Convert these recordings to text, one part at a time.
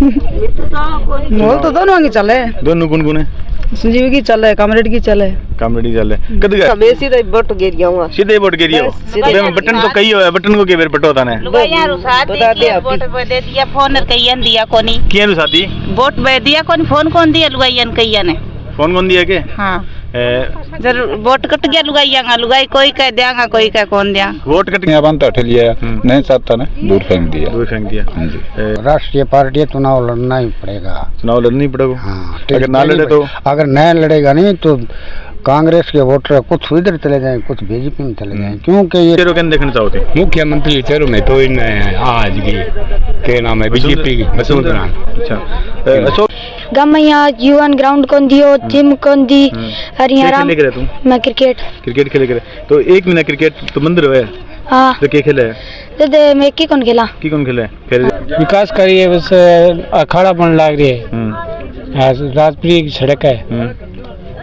मोल तो दोनों की चले। दोनों कौन है? संजीव की चले, कामरेड की चले। कामरेड की चले। कद गए? मैं सीधे वोट गिर गया हूं। सीधे वोट गिरी हो। बटन तो कई हो, बटन को के बेर पटो था ने। लुगाइया रुसा दिया, वोट दे दिया, फोन कईयन दिया कोनी। किया रुसाती? वोट बे दिया कोनी, फोन कौन दिया लुगाइयन कईयन ने। फोन कौन दिया के? हां जरूर वोट कट गया लुगाइया, लुगाई कोई कह देगा, कोई कह कौन दिया। वोट कट गया बंद हट लिया, नहीं सकता ना, दूर फेंक दिया। दूर फेंक दिया। हां जी। राष्ट्रीय पार्टी चुनाव लड़ना ही पड़ेगा। चुनाव लड़ना ही पड़ेगा। हाँ, अगर ना लड़े तो? अगर नहीं लड़ेगा नहीं तो कांग्रेस के वोटर कुछ इधर चले जाएं, कुछ बीजेपी में चले जाएं, क्योंकि ये चेहरों के देखना चाहते मुख्यमंत्री चेहरों में तो इन आज की के नाम है बीजेपी की वसुंधरा। अच्छा गम यहाँ युवन ग्राउंड कौन दियो, जिम कौन दी, हरियाणा खेले तुम? मैं क्रिकेट खेले करे तो एक महीना क्रिकेट तो मंदिर है। हाँ तो क्या खेले तो दे मैं की कौन खेला फिर विकास करिए, बस अखाड़ा बन लग रही है, राजप्रिय की सड़क है,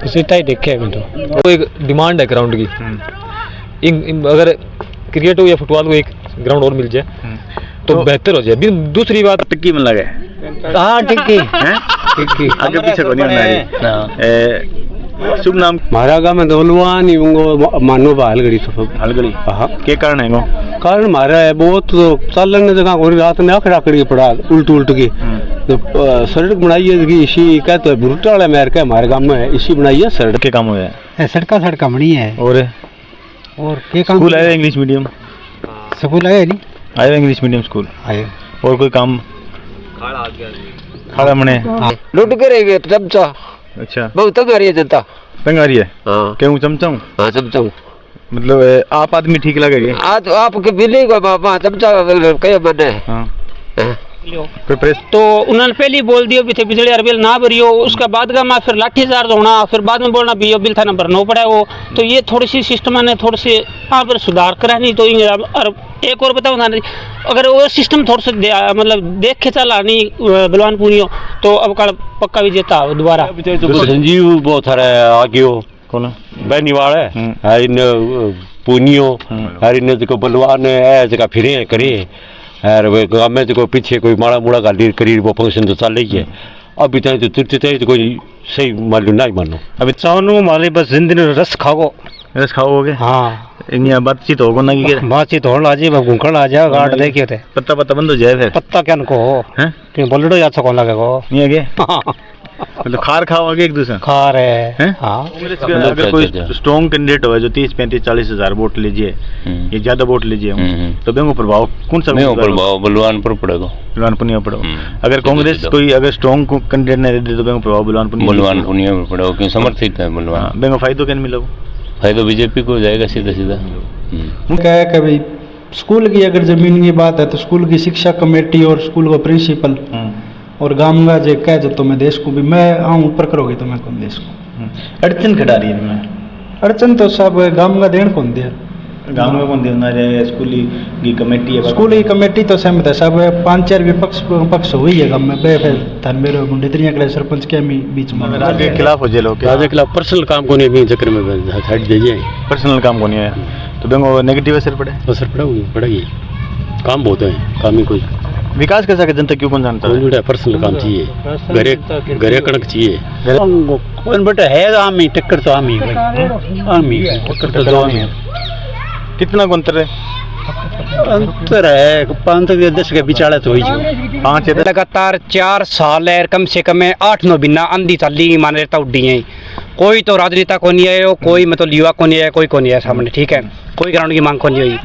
बस इतना ही देखे अभी तो। एक डिमांड है ग्राउंड की, अगर क्रिकेट हो या फुटबॉल को एक ग्राउंड और मिल जाए तो बेहतर हो जाए। दूसरी बात टिक्की में लगे। हाँ टिक्की आगे पीछे को नहीं शुभ नाम? हमारा गाँव में दौलवान मानो हलगड़ी तो हलगड़ी। हाँ क्या कारण है? कारण हमारा है बहुत चलने जगह और रात में आखड़ा कड़ी पड़ा उल्ट की तो सड़क बनाई है, इसी कहते हैं बुरुटा वाला मेयर का हमारे गाँव में इसी बनाई है सड़क के काम हुआ है। सड़क बनी है। और क्या काम? स्कूल आया इंग्लिश मीडियम स्कूल आया नहीं आया इंग्लिश मीडियम स्कूल आए। और कोई काम खाड़ा मने लुट करेंगे चमचा। अच्छा बहुत तंग आ रही है जनता। तंग आ रही है? हाँ क्यों चमचा हूँ? हाँ चमचा हूँ, मतलब आप आदमी ठीक लगेगी? आज आपके बिल्ली को बाबा चमचा कहे मैंने। हाँ तो उन्होंने पहले ही बोल दिया भी थे बिजली बिल ना भरियो, उसके बाद का मैं फिर लाठी चार्ज होना, फिर बाद में बोलना भी बिल था ना भरना पड़ा वो। तो ये थोड़ी सी सिस्टम ने थोड़ी सी यहाँ पर सुधार करा नहीं तो एक और बताऊँ ना, अगर वो सिस्टम थोड़ा सा मतलब देख के चला नहीं बलवान पुनियो तो अब का पक्का भी जेता दोबारा। संजीव बहुत सारा आगे हो कौन बहनीवाल है इन पुनियो इन जो बलवान है जगह फिरे करे और गाँव में जो पीछे कोई माड़ा मुड़ा गाली करी वो फंक्शन तो चल रही है। अभी तक तो तिरते तो कोई सही मालूम नहीं मानो। अभी चाहूँ माले बस जिंदगी रस खाओगे। हाँ इन बातचीत होगा ना कि बातचीत हो लाजी घूमकर आ जाए गार्ड देखे थे पत्ता बंद हो जाए फिर पत्ता क्या को बोलडो या कौन लगेगा नहीं आगे मतलब खार खाओगे एक दूसरे खार है। हाँ अगर कोई स्ट्रॉन्ग कैंडिडेट हो जो 30, 35, 40 हजार वोट लीजिए या ज्यादा वोट लीजिए तो बेंगो प्रभाव कौन सा प्रभाव बलवान पर पड़ेगा? बलवान पुनिया पड़ेगा। अगर कांग्रेस कोई अगर स्ट्रॉन्ग कैंडिडेट नहीं दे तो बेंगो प्रभाव बलवान पुनिया पर पड़ेगा क्योंकि समर्थित है बलवान। बेंगो फायदो क्या मिलेगा? फायदा बीजेपी को जाएगा सीधा क्या है कि भाई स्कूल की अगर जमीन की बात है तो स्कूल की शिक्षा कमेटी और स्कूल का प्रिंसिपल और गाँव का जो कह जो तो मैं देश को भी मैं आऊँ ऊपर करोगे तो मैं कौन देश को अड़चन खड़ा रही है मैं अड़चन तो सब गाँव का देन कौन दिया गाँव में कौन देना है? स्कूल की कमेटी है। स्कूल की कमेटी तो सहमत है सब 5-4 विपक्ष हुई है गाँव में धन मेरे मुंडेतरिया के सरपंच के बीच में राज्य के खिलाफ हो जाए लोग राज्य के खिलाफ पर्सनल काम को नहीं चक्कर में हट जाइए। पर्सनल काम को नहीं है तो बेंगो नेगेटिव असर पड़ेगी। काम बहुत है काम ही कोई विकास कैसा है जनता क्यों कौन जानता है? पर्सनल काम चाहिए घरे कणक चाहिए कौन बेटा है आम ही टक्कर तो आम ही टक्कर तो आम ही। कितना अंतर है? अंतर है 5-10 के बिचाड़े तो हुई 5 लगातार 4 साल है कम से कम 8-9 बिना आंधी चाली मान रहता उड्डी है। कोई तो राजनेता को नहीं है कोई मतलब युवा को नहीं है कोई को नहीं है सामने ठीक है कोई ग्राउंड की मांग को नहीं हुई।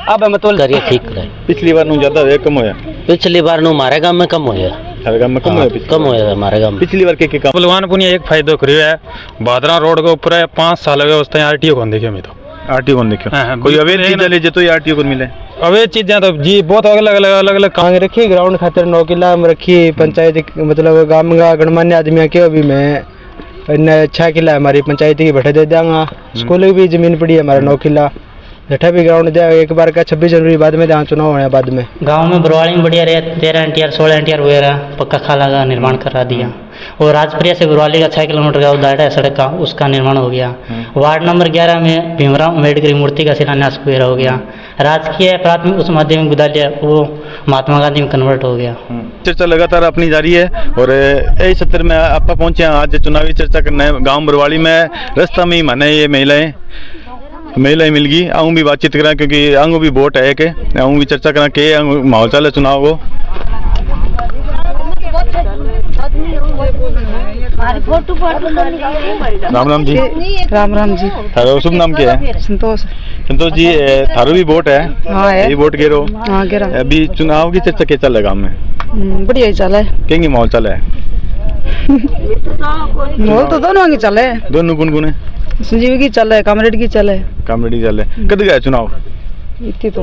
अब मतलब ठीक है पिछली बार ज्यादा है कम होया? पिछली बार हमारे गाँव में कम होया कम होया हमारे गाँव में। पिछली बार के काम बलवान पुनिया एक फायदा करियो है बादरा रोड के ऊपर 5 साल व्यवस्था आरटीओ को देखे मैं तो आरटीओ को देखो कोई अवैध चीज ले जे तो आरटीओ को मिले अवैध चीजें तो जी बहुत अलग कांग रखी ग्राउंड खातिर 9 किला में रखी पंचायत मतलब गाँव का गणमान्य आदमी के अभी मैं 6 किला हमारी पंचायत की बैठे दे देंगा। स्कूल की भी जमीन पड़ी है हमारा 9 किला जठा भी ग्राउंड दिया एक बार का 26 जनवरी बाद में जहाँ चुनाव होने बाद में गांव में बरवाड़ी में बढ़िया रहे 13 एनटीआर 16 एनटीआर वगैरह पक्का खाला का निर्माण करा दिया और राजप्रिया से बरवाली का 6 किलोमीटर का दायरा है सड़क का उसका निर्माण हो गया। वार्ड नंबर 11 में भीमराव अम्बेडकर मूर्ति का शिलान्यास वगैरह हो गया। राजकीय प्राथमिक उच्च माध्यमिक विद्यालय वो महात्मा गांधी में कन्वर्ट हो गया। चर्चा लगातार अपनी जारी है और यही सत्र में आप पहुंचे हैं आज चुनावी चर्चा करने गांव बरवाड़ी में। रास्ता में ही माने ये महिलाएं मिल गई। आऊँ भी बातचीत करा क्योंकि आऊँ भी वोट है के आऊँ भी चर्चा करा के माहौल चल है चुनाव को। राम राम जी। राम राम जी। थारो शुभ नाम क्या है? संतोष। संतोष जी थारो भी वोट है? हाँ है। ये वोट गिरो? हाँ गिरा। अभी चुनाव की चर्चा क्या चल रहा है गाँव में? बढ़िया ही चला है। कहेंगे माहौल चल है? माहौल तो दोनों की चले है। दोनों कौन कौन है? संजीव की चल है, कामरेड की चल है। कामरेड की चल है। कद गया चुनाव? इतनी तो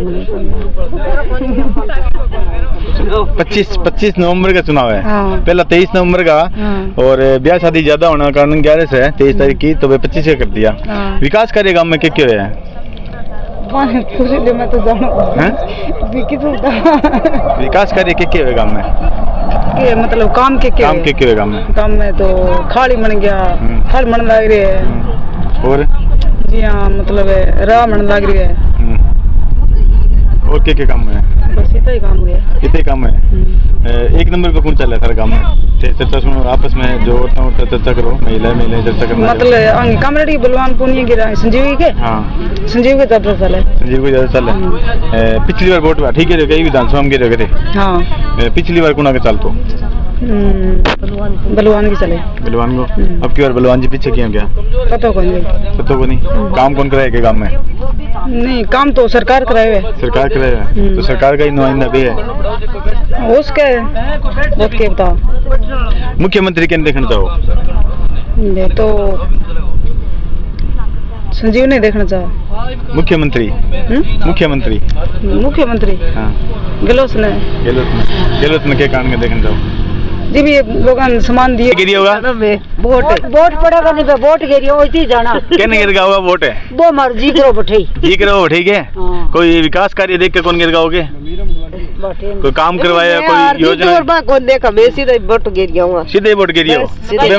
25 नवंबर का चुनाव है। हाँ। पहला 23 नवंबर का। हाँ। और ब्याह शादी ज्यादा होना कारण 11 से 23 तारीख की तो 25 का कर दिया। हाँ। विकास कार्य गाँव में क्या है? मैं तो विकास कार्य क्या है गाँव में? के मतलब काम के काम क्या है गाँव में? काम में तो खाली बन गया, खाली बन लग रही है। और जी हाँ मतलब राह बन लग रही है। और क्या काम है? बस इतना ही काम है। कितने काम है? एक नंबर पे कौन चल रहा है सारा काम में? चर्चा सुनो आपस में जो औरतें चर्चा करो, महिलाएं चर्चा करना मतलब कामरेड की बलवान पुनिया गिरा संजीव के। हाँ संजीव के तरफ चले। संजीव को ज्यादा चल है। पिछली बार वोट ठीक है कई विधानसभा में गिरे थे। हाँ पिछली बार कौन आगे चल तो बलवान की चले। बलवान को। अब की बार बलवान जी पीछे किया क्या पता को नहीं। काम कौन कराए गाँव में? नहीं काम तो सरकार कराए हुए। सरकार कराए हुए तो सरकार का ही नुमाइंदा भी है उसके वोट के बताओ। मुख्यमंत्री क्या देखना चाहो? ये तो संजीव नहीं देखना चाहो। मुख्यमंत्री मुख्यमंत्री हाँ गलोस ने गलत में क्या कारण का देखना चाहो? जी भी लोग सामान दिए गिरी होगा वोट पड़ेगा नहीं वोट गिरी हो जाना कहने गिर होगा वोट है वो मर्जी करो बैठे जी करो ठीक है। कोई विकास कार्य देख के कौन गिर गाओगे? कोई काम करवाया कोई योजना कौन देखा मैं सीधे वोट गिर गया सीधे वोट गिरी हो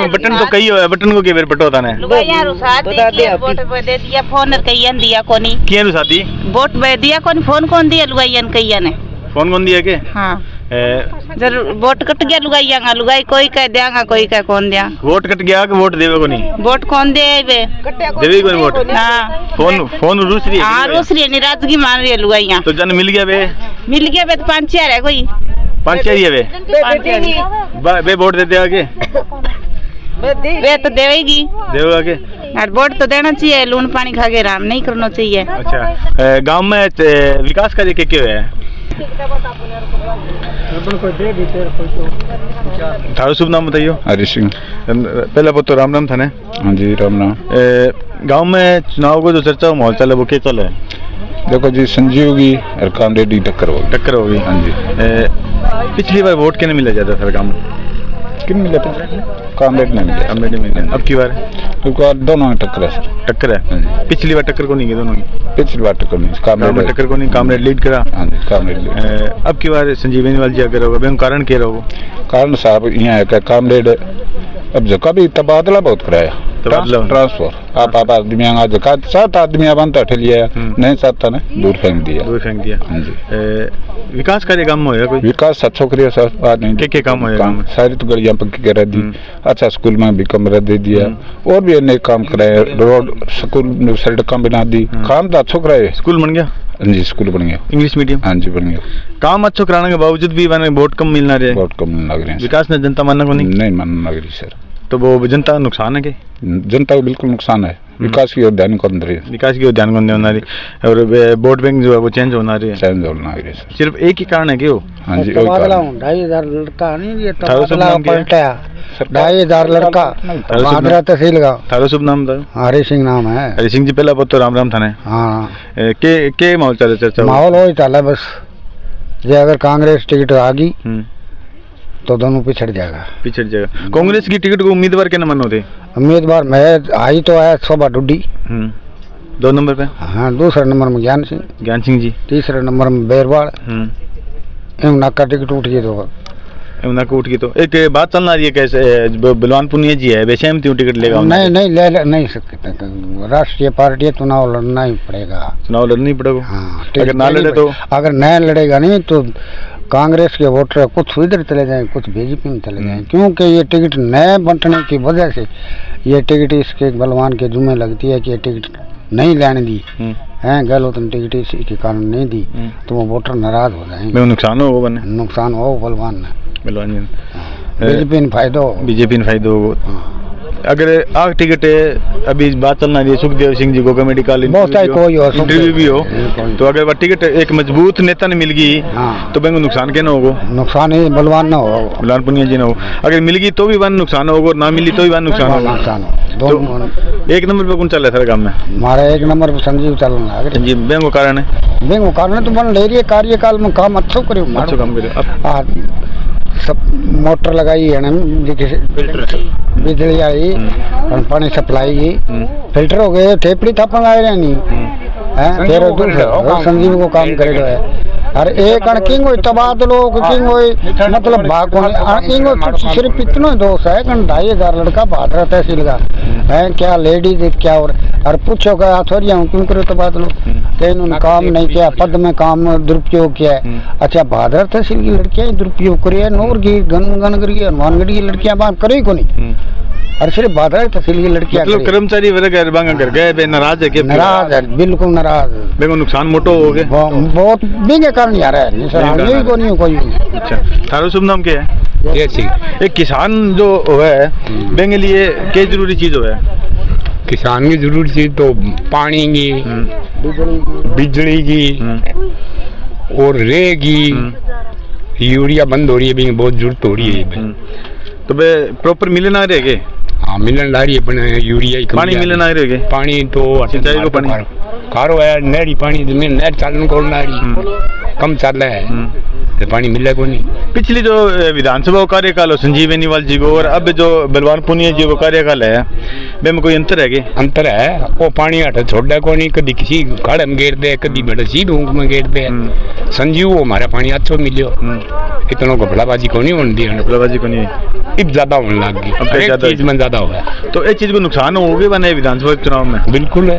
बटन तो कई हो बटन को के बेर पटो होता ने वोट दे दिया फोन कईयन दिया कोनी किया नु साथी वोट बे दिया कोनी फोन कौन दिया लुगाईयन कईयन ने फोन कौन दिया के? हाँ जरूर वोट कट गया लुगाईयागा लुगाई कोई कह देगा कोई कह कौन दिया। वोट कट गया कि वोट देवे को नहीं? वोट कौन दे देवी को नहीं वोट। हाँ फोन रूस रही है। हाँ रूस रही है निराजगी मान रही है लुगाइयाँ। तो जन मिल गया बे तो 5,000 है कोई 5,000 है बे वोट देते आगे वे तो देवेगी देवेगा के और वोट तो देना चाहिए लून पानी खा के आराम नहीं करना चाहिए। अच्छा गांव में विकास कार्य क्या है? थारो शुभ नाम बताइयो? हरी सिंह। पहला पुत्र राम राम था ने? हाँ जी राम राम। गांव में चुनाव को जो चर्चा माहौल चल है वो क्या चल है? देखो जी संजीव की और कामरेड की टक्कर होगी। हाँ जी। पिछली बार वोट किन्हें मिला जाता था गाँव में? किन मिले थे? कामरेड ने मिले। कामरेड ने मिले। अब की बार दोनों में टक्कर है सर। टक्कर है। पिछली बार टक्कर को नहीं गई दोनों की? पिछली बार टक्कर नहीं कामरेड टक्कर को नहीं कामरेड लीड करा। हाँ जी कामरेड लीड। अब की बार संजीव वाल जी अगर होगा कारण क्या रहोगे? कारण साहब यहाँ है कामरेड अब जो कभी तबादला बहुत कराया ट्रांसफर आप आदमी आज का 7 आदमी बनता ठलिया नहीं चाहता ने दूर फेंक दिया। हाँ जी। विकास कार्य काम में होया कोई? विकास अच्छा करिया सर बात नहीं क्या काम होया? सारी तो गलियां पक्की करा दी। अच्छा स्कूल में भी कमरा दे दिया और भी अनेक काम कराए रोड स्कूल सड़कें बना दी काम तो अच्छा कराए। स्कूल बन गया? हाँ जी स्कूल बन गया इंग्लिश मीडियम। हाँ जी बन गया। काम अच्छा कराने के बावजूद भी मैंने वोट कम मिलना रहे। वोट कम मिलना रहे। विकास ने जनता मानना को नहीं मानना लग रही सर। तो वो जनता का नुकसान है कि? जनता को बिल्कुल नुकसान है। विकास की ओर ध्यान कौन दे रही है? विकास की ओर ध्यान कौन देना रही और वोट बैंक जो है वो चेंज होना रही है। चेंज होना रही है सर। सिर्फ एक ही कारण है कि वो? हाँ जी 2,500 लड़का नहीं ये तो पलटा 2,500 लड़का मादरा तहसील का। थारो शुभ नाम था? हरी सिंह नाम है। हरी सिंह जी पहला पुत्र राम राम था ने? हाँ के माहौल चले चर्चा? माहौल हो ही चला बस जे अगर कांग्रेस टिकट आ गई तो दोनों पिछड़ जाएगा। कांग्रेस की टिकट को उम्मीदवार के नंबर होते? उम्मीदवार मैं आई तो है शोभा डुड्डी 2 नंबर पे। हाँ दूसरे नंबर में ज्ञान सिंह जी। तीसरे नंबर में बैरवाल नाका टिकट उठ गई तो यमुना कोट की। तो एक बात चलना रही है कैसे बलवान पुनिया जी है वैसे हम टिकट लेगा? नहीं नहीं ले नहीं सकते, राष्ट्रीय पार्टी चुनाव लड़ना ही पड़ेगा। चुनाव लड़ना ही पड़ेगा। हाँ, अगर ना लड़े तो? अगर नहीं लड़ेगा नहीं तो कांग्रेस के वोटर कुछ इधर चले जाएं, कुछ बीजेपी में चले जाएं, क्योंकि ये टिकट नए बंटने की वजह से ये टिकट इसके बलवान के जुम्मे लगती है कि ये टिकट नहीं लेने दी हैं, गलत टिकट इसी के कारण नहीं दी तो वो वोटर नाराज हो जाएंगे। नुकसान हो, नुकसान हो बलवान जी ने, बीजेपी ने फायदा हो, बीजेपी ने फायदा हो। अगर आग टिकट है अभी बात चलना रही है सुखदेव सिंह जी को कमेटी का इंटरव्यू भी हो, तो अगर वह टिकट एक मजबूत नेता ने मिल गई तो बैंक नुकसान क्या ना होगा? नुकसान ही बलवान ना हो, बलवान पुनिया जी ना हो। अगर मिल गई तो भी वन नुकसान होगा, ना मिली तो भी वन नुकसान होगा। तो एक नंबर पे कौन चल रहा है सर काम में? हमारा एक नंबर पे संजीव चल रहा है। संजीव बैंक कारण है, बैंक कारण है तो बन ले रही है, कार्यकाल में काम अच्छा करे, अच्छा काम करे। सब मोटर लगाई है ना, बिजली आई, पानी सप्लाई की, फिल्टर हो गए, टेपड़ी थापन आए रहनी है, फिर दूसरा संजीव को काम करेगा है। और एक किंग होई तबादलो किंग होई मतलब भाग को इंग होई सिर्फ इतना ही दोष है कि 2500 लड़का बहादुर तहसील का है, क्या लेडीज क्या और पूछो क्या थोड़ी हूँ क्यों करो तबादलो, कहीं उन्होंने काम नहीं किया, पद में काम दुरुपयोग किया है। अच्छा बहादुर तहसील की लड़कियाँ दुरुपयोग करी है, नूर की गनगढ़ की हनुमानगढ़ की लड़कियाँ बात करी को नहीं, और सिर्फ बहादुर तहसील की लड़कियाँ मतलब कर्मचारी वर्ग कर गए नाराज है, नाराज है, बिल्कुल नाराज। देखो नुकसान मोटो हो गए बहुत बिंगे कारण आ रहा है सर, को नहीं कोई। अच्छा थारो शुभ नाम क्या है? एक किसान जो है बेंगे लिए क्या जरूरी चीज है? किसान की जरूरी चीज तो पानी की, बिजली की और रे की, यूरिया बंद हो रही है, बहुत जरूरत हो रही है। तो बे प्रॉपर मिलना रहेगे? हाँ मिलन ला रही है, यूरिया ही पानी मिलना रहेगे? पानी तो सिंचाई को पानी खारो है, नहरी पानी जमीन नहर चालन को कम चल रहा है तो पानी मिले को नहीं। पिछली जो विधानसभा कार्यकाल हो संजीव बेनीवाल जी को और अब जो बलवान पुनिया जी को कार्यकाल है वे में कोई अंतर है? अंतर है, वो पानी हट छोड़ा को नहीं, कभी किसी खाड़े में गेर दे, कभी बेटा सीध ऊँक में गेर दे। संजीव वो हमारा पानी अच्छा मिलियो, इतना को भलाबाजी को नहीं होने दिया, भलाबाजी को नहीं अब ज्यादा होने लग गई, अब चीज में ज्यादा हुआ। तो इस चीज को नुकसान हो गए बने विधानसभा चुनाव में? बिल्कुल है।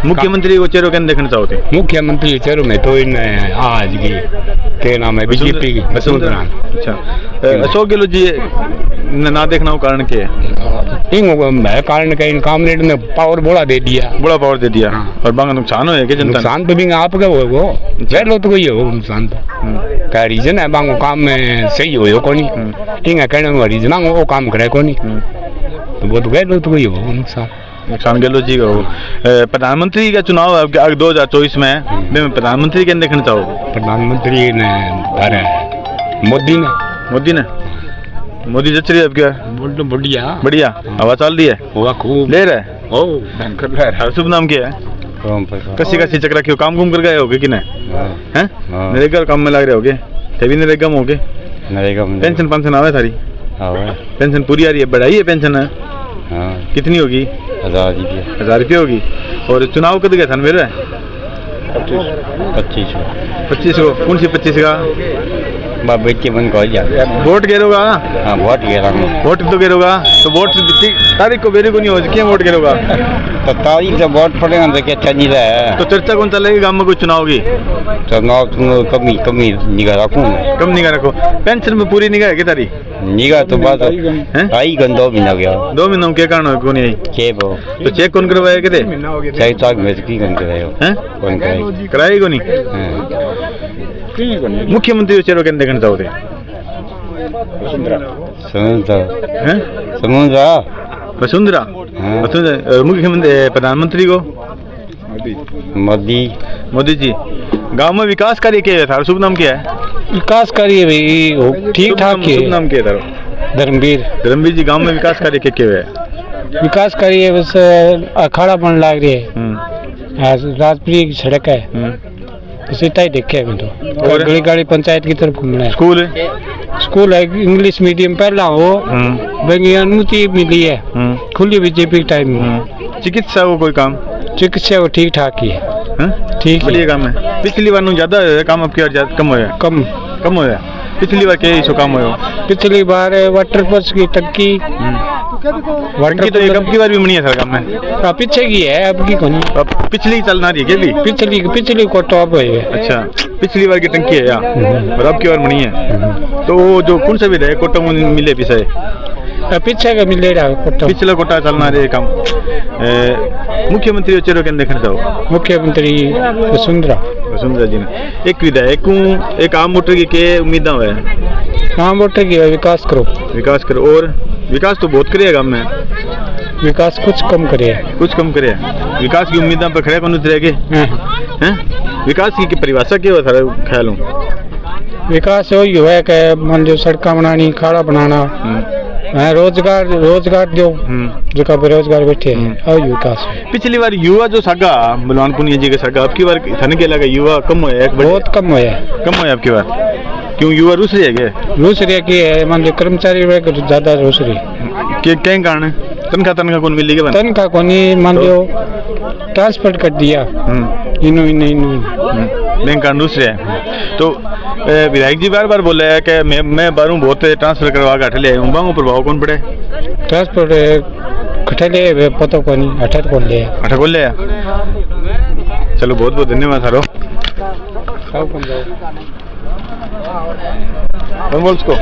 मुख्यमंत्री को चेहरों कैसे देखना चाहते? मुख्यमंत्री चेहरों में तो इन आज की क्या नाम है बीजेपी की वसुंधरा। अच्छा अशोक गहलोत जी ना देखना हो कारण क्या है? कारण का इन कामरेड ने पावर बड़ा दे दिया, बड़ा पावर दे दिया और बांगा नुकसान हो क्या? नुकसान तो भी आपका वो गहलोत को ही हो नुकसान तो क्या रीजन है बांगो काम में सही हो को नहीं, इंगा कहने रीजन वो काम करे को नहीं, तो वो तो गहलोत को ही हो नुकसान। नुकसान गहलोत जी का हो। प्रधानमंत्री का चुनाव अब 2024 में प्रधानमंत्री क्या देखना चाहोगे? प्रधानमंत्री ने मोदी ने मोदी जच रही है अब क्या? बोल बढ़िया बढ़िया हवा चल रही है, होगा खूब ले रहा है। शुभ नाम क्या है? कसी चक्रा क्यों काम कुम कर गए होगे कि नहीं? हैं नरेगा काम में लग रहे होगे, तभी नरेगा में होगे। पेंशन पेंशन आवे थारी? पेंशन पूरी आ रही है? बढ़ाई है पेंशन है? कितनी होगी? 1000 रुपये होगी। और चुनाव कद गया था मेरे? 25 को कौन सी 25 का? वोट गिरोगा? हाँ वोट तो गिरोगा, तो वोट तारीख को बेरी को नहीं हो क्या वोट गिरोगा? तो तारीख से वोट पड़ेगा तो क्या अच्छा नहीं रहा है। तो चर्चा कौन चलेगी गाँव में कोई चुनाव की? चुनाव कमी निगाह रखूँ, कम निगाह रखो। पेंशन में पूरी निगाह है क्या तारी? निगाह तो बात आई 2 महीना गया। 2 महीना में क्या कारण हो कौन आई? तो चेक कौन करवाया कहते? चेक तो में की कौन कराया? कराई को नहीं। मुख्यमंत्री चेहरों कैसे देखना चाहोगे? वसुंधरा मुख्यमंत्री प्रधानमंत्री को मोदी जी। गांव में विकास कार्य क्या था? शुभ नाम क्या है? विकास कार्य भाई ठीक ठाक है। शुभ नाम क्या था? धर्मवीर जी। गांव में विकास कार्य क्या है? विकास कार्य बस अखाड़ा बन लग रही है, राजपुरी की सड़क है, सीता ही देखे मैं तो गली गाड़ी पंचायत की तरफ घूमना है। स्कूल है इंग्लिश मीडियम पहला हो बंगी अनुमति मिली है, खुली बीजेपी टाइम में। चिकित्सा को कोई काम? चिकित्सा वो ठीक ठाक ही है, ठीक बढ़िया काम है। पिछली बार ज्यादा काम अब क्या कम हो? कम हो गया। पिछली बार के इशू काम हुए पिछली बार वाटर बस की टंकी वाटर तो एक अब की बार भी बनी है सर काम में पीछे की है अब की कौन पिछली चलना रही है भी पिछली को टॉप है। अच्छा पिछली बार की टंकी है यार और अब की बार बनी है तो वो जो कौन सा भी रहे कोटा मिले पीछे का मिलेगा कोटा पिछला कोटा चलना रहे काम मुख्यमंत्री चेहरे के देखना चाहो मुख्यमंत्री वसुंधरा जी ने एक विधायक एक आम वोटर की उम्मीद है आम वोटर की विकास करो और विकास तो बहुत करेगा गाँव में विकास कुछ कम करे विकास की उम्मीद पर खड़े कौन उतरेगे हैं विकास की परिभाषा क्या है सारा ख्याल हूँ विकास वही है कि मान लो सड़क बनानी खाड़ा बनाना रोजगार दो जो बेरोजगार बैठे और विकास पिछली बार युवा जो सागा बलवान पुनिया जी का सागा अब की बार थाने के लगा युवा कम होया बहुत कम होया अब की बार क्यों युवा रूस रहे की है मान लो कर्मचारी ज्यादा रूस रही क्या कारण है तनखा कौन मिली तनखा कौन मान लो ट्रांसफर कर दिया इनो बैंक कारण रूस रहे तो विधायक जी बार बोले है कि मैं बारू बहुत ट्रांसफर करवा के हटले बांगो प्रभाव कौन पड़े ट्रांसफर खटले पता कौन हठत कौन ले चलो बहुत बहुत धन्यवाद सारो कौन बोल उसको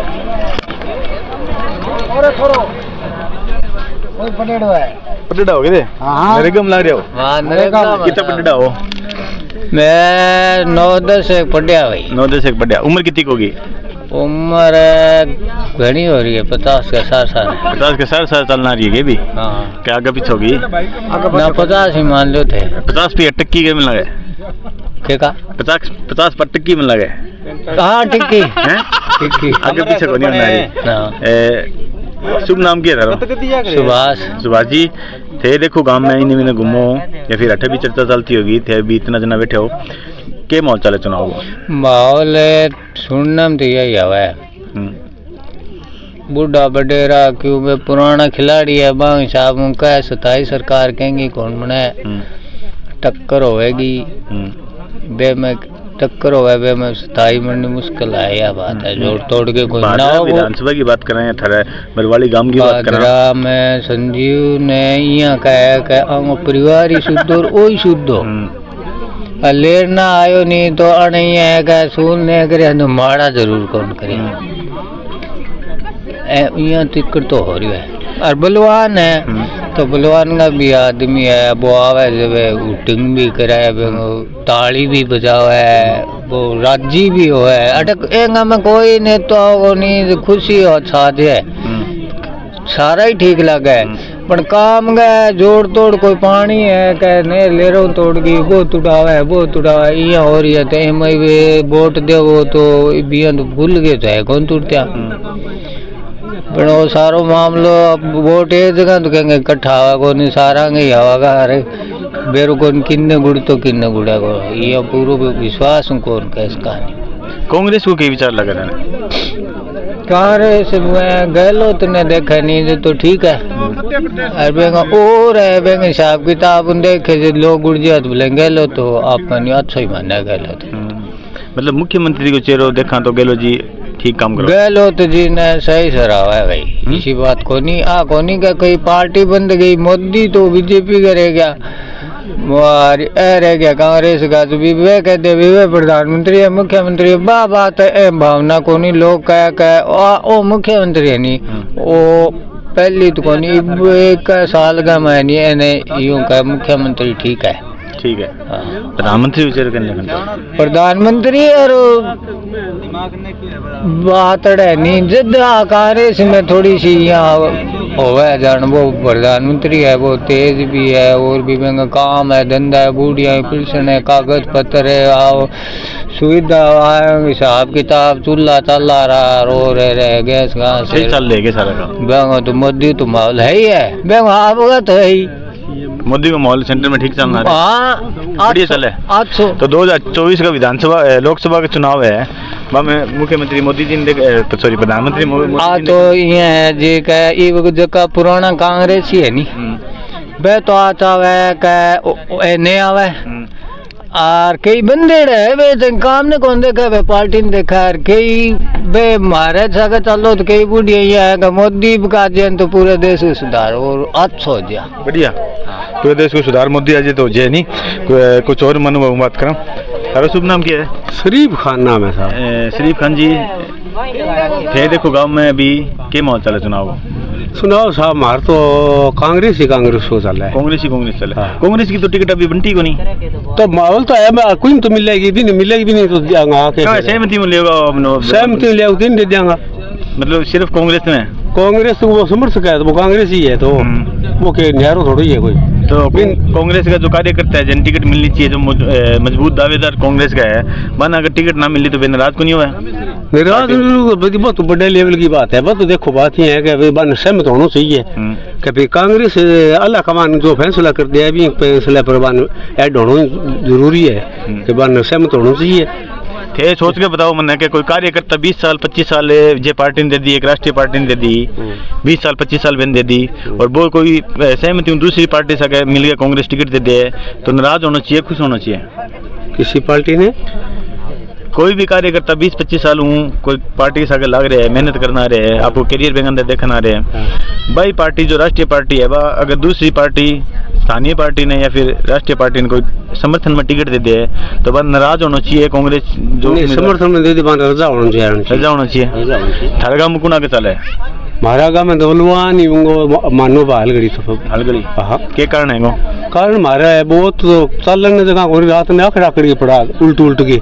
पटेड़ा हो गए मेरे गम लग रहा हो कितना पटेड़ा हो मैं 9-10 एक पढ़िया भाई 9-10 एक पढ़िया उम्र कितनी होगी उम्र घनी हो रही है 50 के 60 साल 50 के 60 साल चलना रही है भी क्या आगे पीछे होगी ना 50 ही मान लो थे 50 पे टक्की के में लगे क्या का 50 पर टक्की में लगे हाँ टिक्की आगे पीछे को नहीं होना शुभ नाम क्या है सुभाष जी थे देखो गांव में इन में घूमो या फिर अठे भी चर्चा चलती होगी थे भी इतना जना बैठे हो के माहौल चले चुनाव माहौल सुनने में तो यही हवा है बूढ़ा बडेरा क्यों में पुराना खिलाड़ी है बांग साहब उनका सताई सरकार कहेंगी कौन बनाए टक्कर होएगी बे में टक्कर होगा बे में सताई बननी मुश्किल है या बात है जोड़ तोड़ के कोई ना हो विधानसभा की बात कर रहे हैं थरे बलवाड़ी गांव की बात कर रहे हैं में संजीव ने यहाँ कहा कि हम परिवार ही शुद्ध और वही शुद्ध हो लेर ना आयो नहीं तो अणई है कि सुन ने करे तो माड़ा जरूर कौन करे यहाँ टिक्कर तो हो रही है और बलवान है तो बलवान का भी आदमी है वो आवे जब उटिंग भी कराए ताली भी बजावा है वो राजी भी हो है अटक एंगा में कोई ने तो नहीं खुशी हो साथ है सारा ही ठीक लगा है पर काम गए जोड़ तोड़ कोई पानी है कह ने ले रो तोड़ गई वो तुड़ावा है यहाँ हो रही है तो मैं वोट दे वो तो बिया तो भूल गए तो है कौन टूटता पर वो सारो मामलो वोट एक जगह तो कहेंगे इकट्ठा हवा को नहीं सारा ही हवा का अरे बेरो कौन किन्ने गुड़ तो किन्ने गुड़ा को ये पूरा विश्वास कौन का इस कहानी कांग्रेस को क्या विचार लगा था कांग्रेस में गहलोत ने देखा नहीं तो ठीक है और है बेंग हिसाब किताब देखे जो लोग उड़ जाए तो बोलेंगे गहलो तो आप अच्छा ही माना गहलो मतलब मुख्यमंत्री को चेहरा देखा तो गहलोत जी ठीक काम करो गहलोत जी ने सही सराहा है भाई इसी बात को नहीं कोनी का कोई पार्टी बंद गई मोदी तो बीजेपी का रह गया रह गया कांग्रेस का तो वे कहते वे प्रधानमंत्री है मुख्यमंत्री बात है भावना को नहीं लोग कह ओ मुख्यमंत्री है नहीं वो पहली तो कोनी एक साल का मैं नहीं यूँ कह मुख्यमंत्री ठीक है प्रधानमंत्री विचार करने प्रधानमंत्री और बात नहीं जिद कांग्रेस में थोड़ी सी यहाँ होवे जान वो प्रधानमंत्री है वो तेज भी है और भी महंगा काम है धंधा है बूढ़िया पेंशन है कागज पत्र है आओ सुविधा हिसाब किताब चूल्हा चल रहा रो रहे गैस कहाँ से चल रहे सारा काम तो मोदी तो माहौल है ही है अवगत है ही मोदी का माहौल सेंटर में ठीक चल रहा है बढ़िया चले तो 2024 का विधानसभा लोकसभा का चुनाव है में मुख्यमंत्री मोदी जी ने सॉरी प्रधानमंत्री तो ये है जी का जगह पुराना कांग्रेस ही है नी बे तो आता है नहीं आवे और कई बंदे रहे वे तो काम ने कौन देखा वे पार्टी ने देखा और कई बे मारे सके चलो तो कई बुढ़िया ये आएगा मोदी का जन तो पूरे देश को सुधार और अच्छा हो गया बढ़िया पूरे देश को सुधार मोदी आज तो जे नहीं कुछ और मनु बात करा। तारा शुभ नाम क्या है? शरीफ खान नाम है साहब। शरीफ खान जी थे देखो गांव में अभी क्या माहौल चला चुनाव? सुनाओ साहब हमारे तो कांग्रेस को चल रहा है। कांग्रेस चल रहा है। कांग्रेस की तो टिकट अभी बनती को नहीं तो माहौल तो है कोई तो मिलेगी भी नहीं तो दियांगा सहमति मिलेगा सहमति ले दिन दे दियांगा मतलब सिर्फ कांग्रेस तो वो समर्थक है तो वो कांग्रेस ही है तो वो के नेहरू थोड़ी है कोई तो कांग्रेस का जो कार्यकर्ता है जन टिकट मिलनी चाहिए जो मजबूत दावेदार कांग्रेस का है मन अगर टिकट ना मिली तो वे नाराज को नहीं हुआ नाराज बहुत बड़े लेवल की बात है। बस तो देखो बात ये है कि बन सहमत होना चाहिए कि भाई कांग्रेस अल्लाह कमान जो फैसला कर दिया है फैसला पर बन ऐड होना जरूरी है कि बन सहमत होना चाहिए। थे सोच के बताओ मन के कोई कार्यकर्ता 20 साल 25 साल जे पार्टी ने दे दी एक राष्ट्रीय पार्टी ने दे दी 20 साल 25 साल बन दे दी और वो कोई सहमति दूसरी पार्टी से मिल गया कांग्रेस टिकट दे दे तो नाराज होना चाहिए खुश होना चाहिए? किसी पार्टी ने कोई भी कार्यकर्ता 20-25 साल हूँ कोई पार्टी के लग रहे हैं मेहनत करना रहे हैं आपको करियर में अंदर देखना रहे हैं भाई पार्टी जो राष्ट्रीय पार्टी है वह अगर दूसरी पार्टी स्थानीय पार्टी ने या फिर राष्ट्रीय पार्टी ने कोई समर्थन में टिकट दे दे तो वह नाराज होना चाहिए कांग्रेस जो समर्थन में दे दे रजा होना चाहिए। थारे गाँव में कुना के चले हमारा गाँव में दौलवान मानो हलगड़ी तो हलगड़ी हाँ क्या कारण है कारण हमारा है बहुत चलने जगह रात में आखड़ा कड़ी पड़ा उल्ट की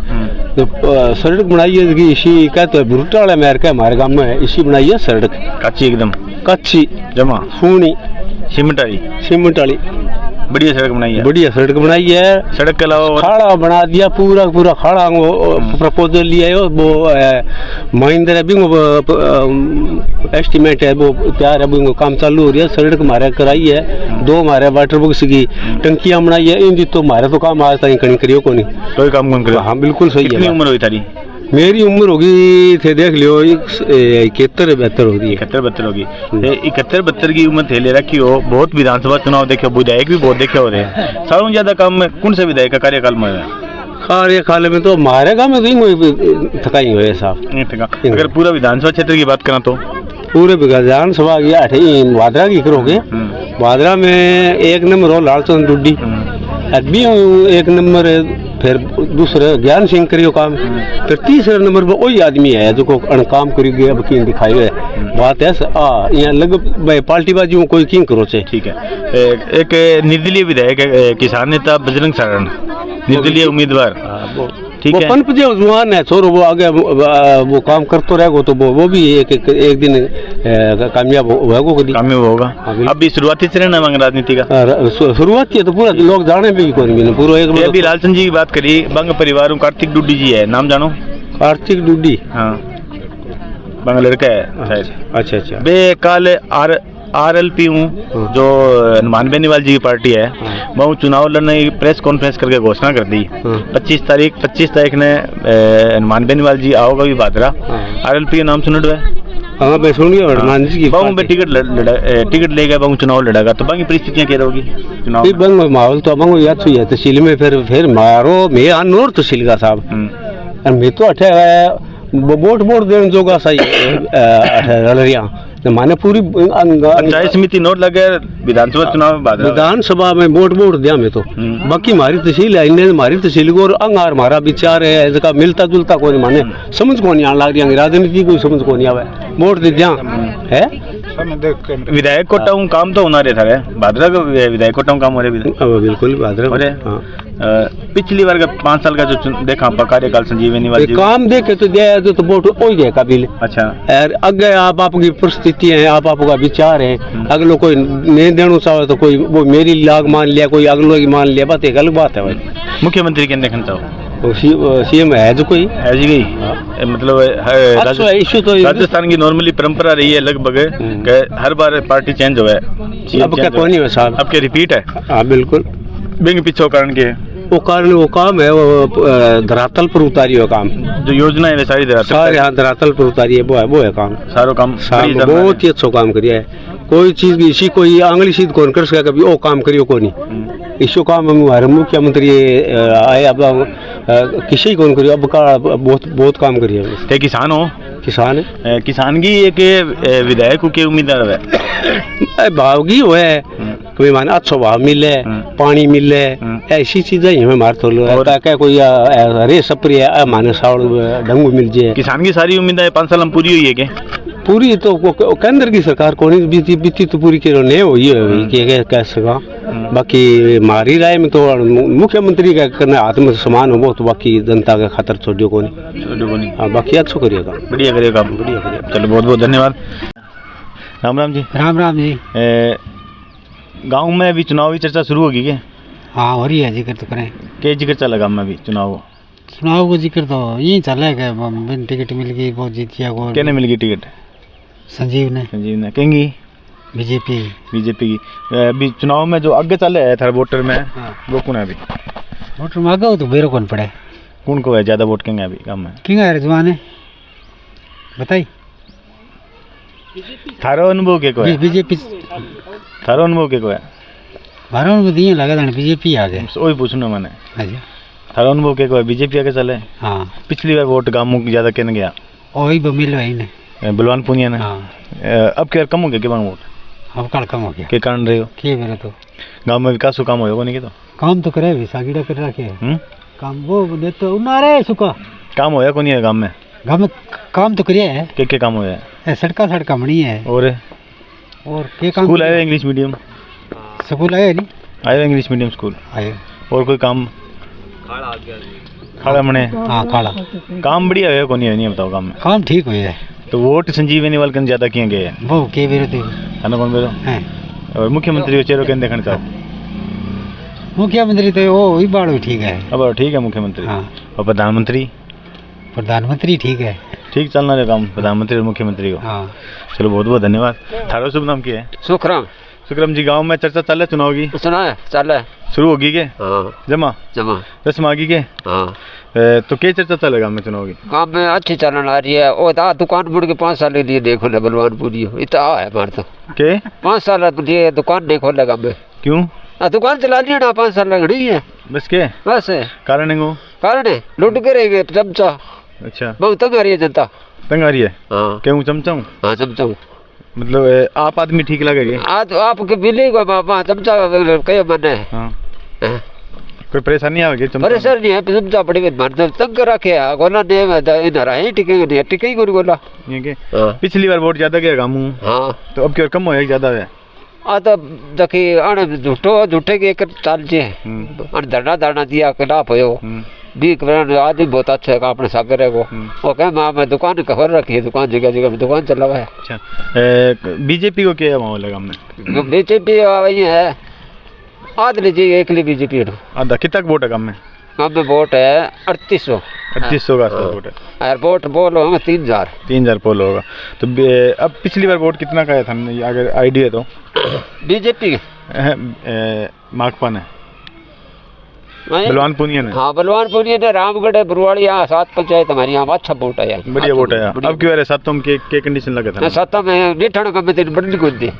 तो सड़क बनाई है इसी कहते हैं भुट्टा वाला मेर का हमारे गाँव में इसी बनाई है सड़क कच्ची एकदम कच्ची जमा फूनी सीमेंट वाली बढ़िया सड़क बनाई है। बढ़िया सड़क बनाई है। सड़क के अलावा खाड़ा बना दिया पूरा खाड़ा वो प्रपोजल लिया है वो महिंद्रा है भी एस्टिमेट है वो तैयार है वो काम चालू हो रहा है। सड़क हमारे कराई है 2 हमारे वाटर बॉक्स की टंकियां बनाई है इन तो हमारे तो काम आज तक करियो को नहीं कोई काम कौन करियो। हाँ बिल्कुल सही है। कितनी उम्र हुई थारी? मेरी उम्र होगी थे देख लियो 71-72 होगी 71-72 होगी 71-72 की उम्र थे ले रखी हो बहुत विधानसभा चुनाव देखे विधायक भी बहुत देखे हो रहे सारों ज्यादा काम में कौन से विधायक का कार्यकाल में कार्यकाल में तो हमारे गाँव में तो थकाई हुए साहब। अगर पूरा विधानसभा क्षेत्र की बात करा तो पूरे विधानसभा की वादरा की करोगे वादरा में 1 नंबर हो लालचंद डुड्डी अभी 1 नंबर फिर दूसरे ज्ञान सिंह करियो काम फिर तीसरे नंबर पर वही आदमी है जो काम करी अब की दिखाई है बात है यहाँ लग पार्टी बाजी कोई किंग करो से। ठीक है एक निर्दलीय विधायक किसान नेता बजरंग सारण निर्दलीय उम्मीदवार ठीक है पनप जो जुआन है छोरो वो आगे वो काम करते रहेगा तो वो भी एक दिन कामयाब होगा। अभी शुरुआती चरण है राजनीति का शुरुआती है तो पूरा लोग जाने भी पूरा एक अभी लालचंद जी की बात करी बंग परिवार कार्तिक डुड्डी जी है नाम जानो? कार्तिक डुड्डी हाँ बंग लड़का है। अच्छा बे काल RLP हूँ जो हनुमान बेनीवाल जी की पार्टी है वो चुनाव लड़ने की प्रेस कॉन्फ्रेंस करके घोषणा कर दी 25 तारीख ने हनुमान बेनीवाल जी आओगे भी बादरा RLP का नाम सुन है हाँ मैं सुन गया हनुमान जी की बाबू टिकट ले गया बाबू चुनाव लड़ेगा तो बाकी परिस्थितियाँ क्या रहोगी चुनाव बंग माहौल तो बंग याद सुई है तहसील में फिर मारो मैं अनोर तहसील का साहब मैं तो अठे वोट देने जोगा सही रलरिया माने पूरी पंचायत समिति नोट लगे विधानसभा चुनाव में विधानसभा में वोट दिया मैं तो बाकी हमारी तहसील है इन्हें हमारी तहसील को और अंगार हमारा विचार है इसका मिलता जुलता कोई माने समझ को नहीं आने लग रही राजनीति कोई समझ को नहीं आवे वोट दे दिया है विधायक कोटा काम तो होना रहा है भादरा का विधायक कोटा काम हो रहे बिल्कुल भादरा पिछली बार का 5 साल का जो देखा कार्यकाल संजीवनी वाली काम देखे तो दिया तो वोट हो गया काबिल। अच्छा अगर आप आपकी परिस्थिति है आप आपका विचार है अगलो कोई नहीं देना चाहो तो कोई वो मेरी लाग मान लिया कोई अगलो की मान लिया बात एक अलग बात है भाई। मुख्यमंत्री क्या देखना चाहो? CM है जो कोई है जी गई मतलब राजस्थान की नॉर्मली परंपरा रही है लगभग हर बार पार्टी चेंज हुआ है अब क्या कोई नहीं है साहब अब क्या रिपीट है? हाँ बिल्कुल बिंग पीछे कारण के वो काम है वो धरातल पर उतारी हुआ काम जो योजना है सारी यहाँ धरातल पर उतारी है वो है काम सारो काम बहुत ही अच्छा काम करिया है कोई चीज की इसी कोई आंगली सीध कौन कर सका कभी ओ काम करियो को नहीं इसो काम हमारे मुख्यमंत्री आए अब किसी कौन करियो अब का बहुत काम करिए। ते किसान हो? किसान है। किसान की एक विधायक को क्या उम्मीद है? भाव की हुआ है कोई माने अच्छा भाव मिले पानी मिले ऐसी चीजें ही हमें मार तो क्या कोई रे सप्री है माने सावड़ डंगू मिल जाए। किसान की सारी उम्मीदें 5 साल में पूरी हुई है क्या? पूरी तो केंद्र की सरकार को नहीं बीती तो पूरी की नहीं हुई है कह सका। बाकी हमारी राय में तो मुख्यमंत्री का करना हाथ समान हो तो बाकी जनता के खातर छोड़ियो को नहीं। हाँ बाकी अच्छा करिएगा बढ़िया करिएगा बढ़िया करिएगा। चलो बहुत बहुत धन्यवाद। राम राम जी। राम राम जी। गांव में अभी चुनावी चर्चा शुरू होगी क्या? हाँ हो रही है जिक्र तो करें। क्या जिक्र चला गांव में अभी चुनाव को जिक्र तो यही चल रहा है बिन टिकट मिल गई वो जीतिया को। क्या मिल गई टिकट? संजीव ने कहेंगी बीजेपी की। अभी चुनाव में जो आगे चले है थारा वोटर में वो कौन है अभी? वोटर में आगे तो बेरो कौन पड़े कौन को है ज्यादा वोट कहेंगे अभी गाँव में? किंग है जवान है बताई थारो अनुभव के को है? बीजेपी। थारो अनुभव के को है? हमारा अनुभव दिए लगा था बीजेपी आ गए वही पूछना मैंने। अच्छा थारो अनुभव के को है बीजेपी आगे चले? हाँ पिछली बार वोट गाँव में ज्यादा कहने गया वही मिल रही ने बलवान पुनिया ने। हाँ अब क्या कम हो गया क्या वोट? अब कल कम हो गया के कारण रहे हो के मेरे तो गांव में विकास काम होगा नहीं तो काम तो करे भी सागीड़ा कर रखे काम वो दे तो उनारे सुका काम होया को नहीं है गांव में काम तो करिए है के काम होया है सड़का बनी है और के काम स्कूल आए इंग्लिश मीडियम स्कूल आए नहीं आए इंग्लिश मीडियम स्कूल आए और कोई काम खाड़ा मने? हाँ खाड़ा काम बढ़िया है को नहीं बताओ काम में? काम ठीक हुई है तो वोट संजीव बेनीवाल कन ज्यादा किए गए हैं वो के विरोधी है ना कौन बेरो है और मुख्यमंत्री को चेहरा कहने देखना चाहो? मुख्यमंत्री तो वो ही बाड़ो ठीक है। अब ठीक है मुख्यमंत्री। हाँ और प्रधानमंत्री ठीक है ठीक चलना रहे काम प्रधानमंत्री और मुख्यमंत्री को। हाँ चलो बहुत बहुत धन्यवाद। थारा शुभ नाम क्या है? सुखराम जी। गांव में चर्चा चल रहा है चुनाव की? सुना है चल रहा है शुरू होगी के? हाँ जमा रस्म आ गई के? हाँ तो क्या चर्चा चलेगा गांव में चुनाव की? गाँव में अच्छी चलन आ रही है वो दुकान मुड़ के 5 साल के लिए नहीं खोले बलवानपुरी इतना है हमारे तो के 5 साल के लिए दुकान नहीं खोले गाँव में। क्यों? दुकान चलानी है ना 5 साल लगनी है बस के बस है कारण है लूट के रहेंगे चमचा। अच्छा बहुत तंग आ रही है जनता तंग आ रही है? हाँ क्यों चमचा हूँ? हाँ चमचा हूँ मतलब आप आदमी ठीक लगेगा? आज आपके मिले चमचा कई मैंने कोई परेशानी आएगी? परेशानी है चमचा बड़ी तंग रखे गोला ने टिकेंगे टिके ही गोला। पिछली बार वोट ज्यादा गया गाँव हाँ तो अब क्यों कम हो ज्यादा है? तो देखी अण झूठे के एक चाल जे धरना दिया खिलाफ हो आदमी बहुत अच्छा है अपने सागर है वो कह मैं दुकान खोल रखी है दुकान जगह जगह में दुकान चला हुआ है। अच्छा बीजेपी को क्या माहौल है गाँव में? बीजेपी वही है आध लीजिए एक लिए बीजेपी आधा कितना वोट है गाँव में? गाँव में वोट है 3800 का वोट है। और वोट पोल होगा 3000 पोल होगा। तो अब पिछली बार वोट कितना का था अगर आइडिया है तो? बीजेपी माकपा ने बलवान पुनिया ने? हाँ बलवान पुनिया ने रामगढ़ है बुरवाड़ी यहाँ 7 पंचायत हमारी यहाँ अच्छा वोट है बढ़िया वोट है। अब क्यों सातों में के कंडीशन लगा था? सातों में निठाण का में बढ़ने गुंदे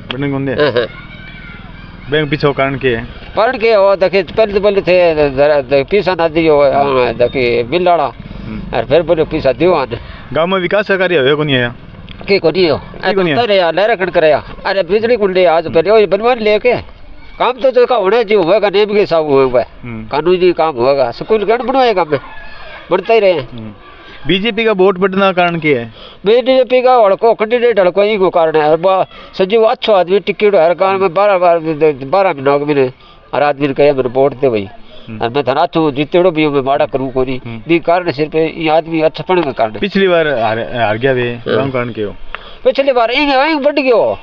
बैंक पीछे कारण के है? कारण के वो देखे पहले थे पीसा नदी हो देखे बिलाड़ा और फिर बोले पीसा दीवान। गाँव में विकास कार्य हो नहीं है के को नहीं हो लहरा कण कराया अरे बिजली कुंडे आज पहले बनवान लेके काम तो होना जो होगा नेम के हिसाब होगा कानूनी काम होगा स्कूल गण बनवाएगा में बनता ही रहे। बीजेपी का वोट बढ़ना कारण क्या है? बीजेपी का हड़को कैंडिडेट हड़को ही को कारण है सजीव अच्छो आदमी टिकट हर गाँव में 12 महीनों महीने हर आदमी कहे मेरे वोट दे भाई और मैं थाना अच्छो जीतेड़ो भी मैं माड़ा करूँ को नहीं भी कारण सिर्फ ये आदमी अच्छा पढ़ने का कारण। पिछली बार हार गया वे कारण क्यों? पिछली बार बढ़ गयो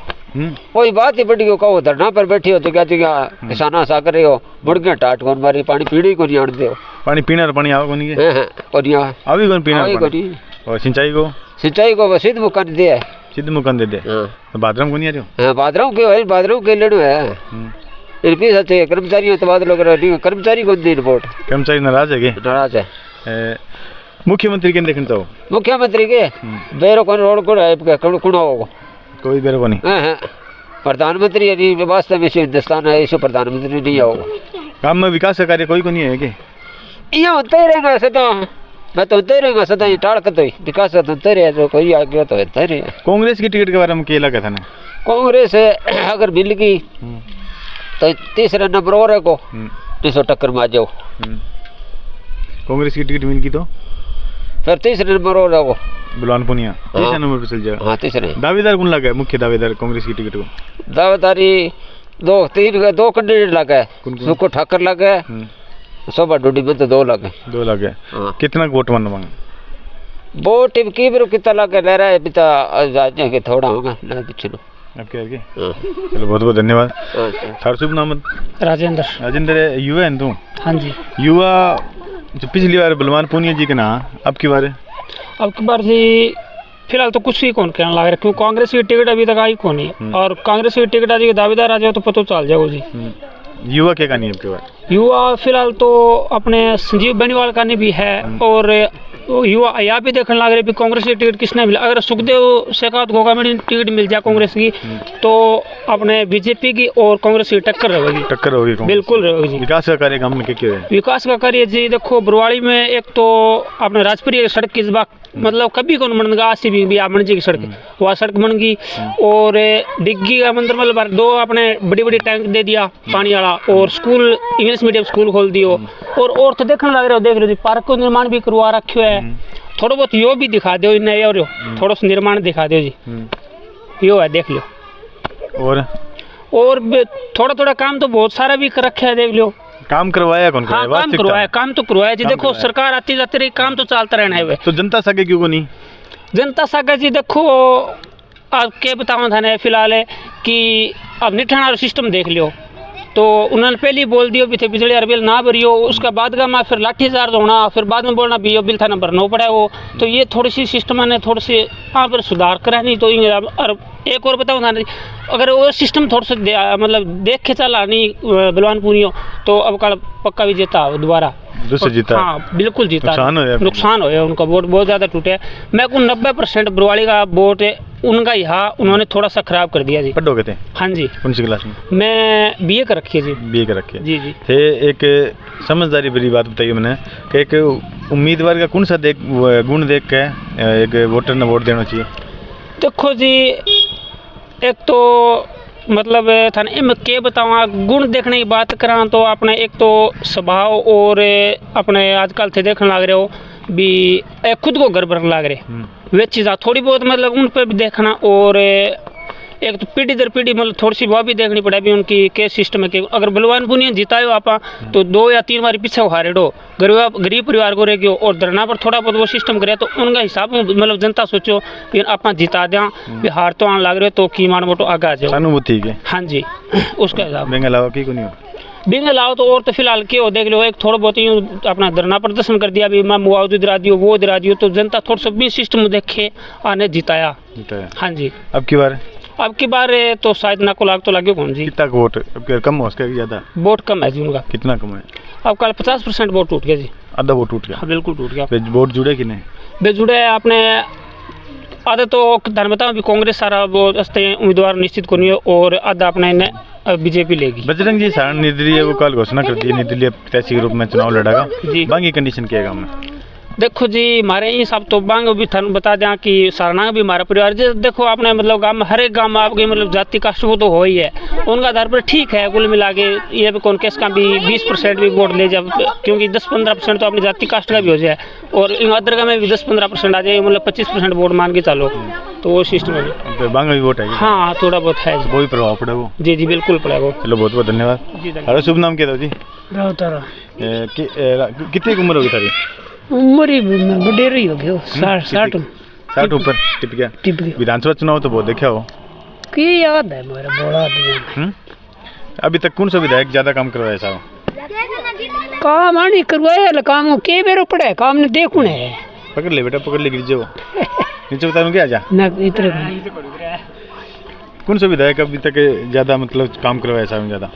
कोई बात ही बढ़ गयो कहो धरना पर बैठी हो तो क्या जगह किसाना सा करे हो मुड़ गया टाट कौन मारी पानी पीने को नहीं आने दे पानी पीना पानी आओ कोनी के अभी कौन पीना और सिंचाई को बस सिद्ध मुकान दे है सिद्ध मुकान दे तो बाथरूम को नहीं आ रहे? बाथरूम के भाई बाथरूम के लेनो है रुपये सच्चे कर्मचारी तबादला कर कर्मचारी को दी रिपोर्ट कर्मचारी नाराज है नाराज है। मुख्यमंत्री के देखना चाहो? मुख्यमंत्री के बेरो कौन रोड को कुड़ा होगा कोई बेरो को नहीं प्रधानमंत्री अभी वास्तव में हिंदुस्तान है, इसे प्रधानमंत्री नहीं आओ। काम में विकास का कार्य कोई को नहीं है कि यहाँ होते ही रहेगा सदा, मैं तो होते ही रहेगा सदा, ये टाड़ कर विकास तो होते रहे, जो कोई आगे तो होता ही रहे। कांग्रेस की टिकट के बारे में क्या लगा था ना? कांग्रेस अगर मिल गई तो तीसरा नंबर और है को तीसरा टक्कर में आ जाओ। कांग्रेस की टिकट मिल गई तो फिर तीसरे नंबर और है वो बलवान पुनिया तीसरे नंबर पे चल जाएगा। हाँ तीसरे। दावेदार कौन लगा है मुख्य दावेदार कांग्रेस की टिकट को? दावेदारी दो कैंडिडेट लगा है, सुको ठाकर लगा है, शोभा डोडी में तो 2 लगे। 2 लगे। कितना वोट मन मांगे? वोट की भी कितना लगे ले रहा है पिता आज के थोड़ा होगा ना पीछे नो। आपके आगे चलो बहुत बहुत धन्यवाद। थारा शुभ नाम? राजेंद्र। राजेंद्र युवा है तू? हाँ जी। युवा जो पिछली बार बलवान पूनिया जी के ना अब की बार जी फिलहाल तो कुछ ही कौन कहने लग रहा है, क्यों कांग्रेस की टिकट अभी तक आई कौन है, और कांग्रेस की टिकट आज दावेदार आ जाए तो पता चल जाएगा जी। युवा क्या कहानी है आपके बार? युवा फिलहाल तो अपने संजीव बेनीवाल का भी है, और युवा यहाँ भी देखने लग रहे भी कांग्रेस की टिकट किसने मिला। अगर सुखदेव शेखावत गोगामेडी टिकट मिल जाए कांग्रेस की तो अपने बीजेपी की और कांग्रेस की टक्कर रहेगी। बिल्कुल रहेगी जी। विकास का कार्य काम क्या है? विकास का कार्य जी देखो बरवाड़ी में एक तो अपने राजपुरी सड़क की इस बार मतलब कभी कौन बन गया, आज से भी आप जी की सड़क वह सड़क बन गई, और डिग्गी का मंदिर मतलब 2 अपने बड़ी बड़ी टैंक दे दिया पानी वाला, और स्कूल इंग्लिश मीडियम स्कूल खोल दियो, और तो देखने लग रहे हो देख रहे हो पार्क को निर्माण भी करवा रखे है। थोड़ा बहुत यो भी दिखा दो इन्हें, और थोड़ा सा निर्माण दिखा दो जी, यो है देख लो। और थोड़ा थोड़ा काम तो बहुत सारा भी कर रखे है, देख लो। काम करवाया कौन? हाँ काम तो करवाया जी। देखो सरकार आती जाती रही, काम तो चलता रहना है। तो जनता सागे क्यों को नहीं? जनता सागे जी देखो अब क्या बताऊँ था फिलहाल है कि अब निठाना सिस्टम देख लियो, तो उन्होंने पहले ही बोल दियो भी थे बिजली अरबिल ना भरियो, उसका बाद का मैं फिर लाठीचार्ज होना, फिर बाद में बोलना भी बिल था नंबर 9 पड़ा वो। तो ये थोड़ी सी सिस्टम ने थोड़ी सी यहाँ पर सुधार करा नहीं तो और एक और बताऊँ था अगर वो सिस्टम थोड़ा सा मतलब देख के चला नहीं बलवान पूनियो तो अब कल पक्का भी जीता दोबारा जीता। हाँ बिल्कुल जीता। नुकसान हो उनका वोट बहुत ज़्यादा टूटे। मैं को 90% बरवाड़ी का वोट उनका यहाँ उन्होंने थोड़ा सा खराब कर दिया जी। पढ़ो कहते? हाँ जी। कौन सी क्लास में? मैं BA कर रखी है जी। BA कर रखी है जी जी। थे एक समझदारी भरी बात बताइए मैंने कि एक उम्मीदवार का कौन सा गुण देख के एक वोटर ने वोट देना चाहिए? देखो जी एक तो मतलब थाने मैं क्या बताऊँ गुण देखने की बात करा तो अपने एक तो स्वभाव और अपने आजकल थे देखने लग रहे हो भी खुद को गर्व रखने लग रहे वे चीज़ थोड़ी बहुत मतलब उन पर भी देखना, और एक तो पीढ़ी दर पीढ़ी मतलब थोड़ी सी वह भी देखनी पड़ेगी उनकी क्या सिस्टम है कि अगर बलवान पुनिया जितायो आप तो 2 या 3 बार पीछे हारे डो गरीब परिवार को रह गयो, और धरना पर थोड़ा बहुत वो सिस्टम करे तो उनका हिसाब मतलब जनता सोचो कि आप जिता दें भी हार तो आने लग रहे तो की मान मोटो आगे आ जाओ अनुभूति के। हाँ जी उसका हिसाब बिंग अलावा तो और तो फिलहाल क्या हो देख लो एक थोड़ा बहुत ही अपना धरना प्रदर्शन कर दिया भी मैं मुआवजा दिला दियो वो दिला दियो, तो जनता थोड़ा सा भी सिस्टम देखे आने जिताया। हाँ जी। अब की बार तो शायद ना को लाग तो लगे कौन जी। कितना वोट कम हो उसका ज़्यादा? वोट कम है जी उनका। कितना कम है? अब कल 50% वोट टूट गया जी। आधा वोट टूट गया? हाँ बिल्कुल टूट गया। वोट जुड़े कि नहीं? वे जुड़े आपने आधा तो धन बताओ भी कांग्रेस सारा वो उम्मीदवार निश्चित करनी है, और आधा अपने बीजेपी लेगी। बजरंग जी सारण निर्दलीय वो कल घोषणा कर दी निर्दलीय प्रत्याशी के रूप में चुनाव लड़ेगा जी। बाकी कंडीशन क्या है में? देखो जी हमारे ये सब तो बांग भी थानू बता दें कि सारना भी हमारा परिवार जी देखो आपने मतलब गांव में हर एक गांव में आपके मतलब जाति कास्ट वो तो हो ही है, उनका आधार पर ठीक है कुल मिला के ये भी कौन केस का भी 20% भी वोट ले जाए, क्योंकि 10-15% तो अपनी जाति कास्ट का भी हो जाए, और इन अदर का में भी 10-15% आ जाए मतलब 25% वोट मान के चलो तो वो सिस्टम है। बांग भी वोट है? हाँ थोड़ा बहुत है। कोई प्रभाव पड़े वो? जी जी बिल्कुल पड़ेगा। चलो बहुत बहुत धन्यवाद जी। अरे शुभ नाम क्या था जी? कितनी उम्र होगी तारी? उम्र ही बडेर ही हो गया 60 ऊपर टिप गया। विधानसभा चुनाव तो बहुत देखा हो कि याद है मेरा बड़ा आदमी। अभी तक कौन सा विधायक ज्यादा काम करवाया साहब? काम आनी करवाया काम के बेरो पड़ा काम ने देखो है। पकड़ ले बेटा पकड़ ले गिर जाओ नीचे बता क्या जा ना इतने। कौन सा विधायक अभी तक ज्यादा मतलब काम करवाया साहब? ज्यादा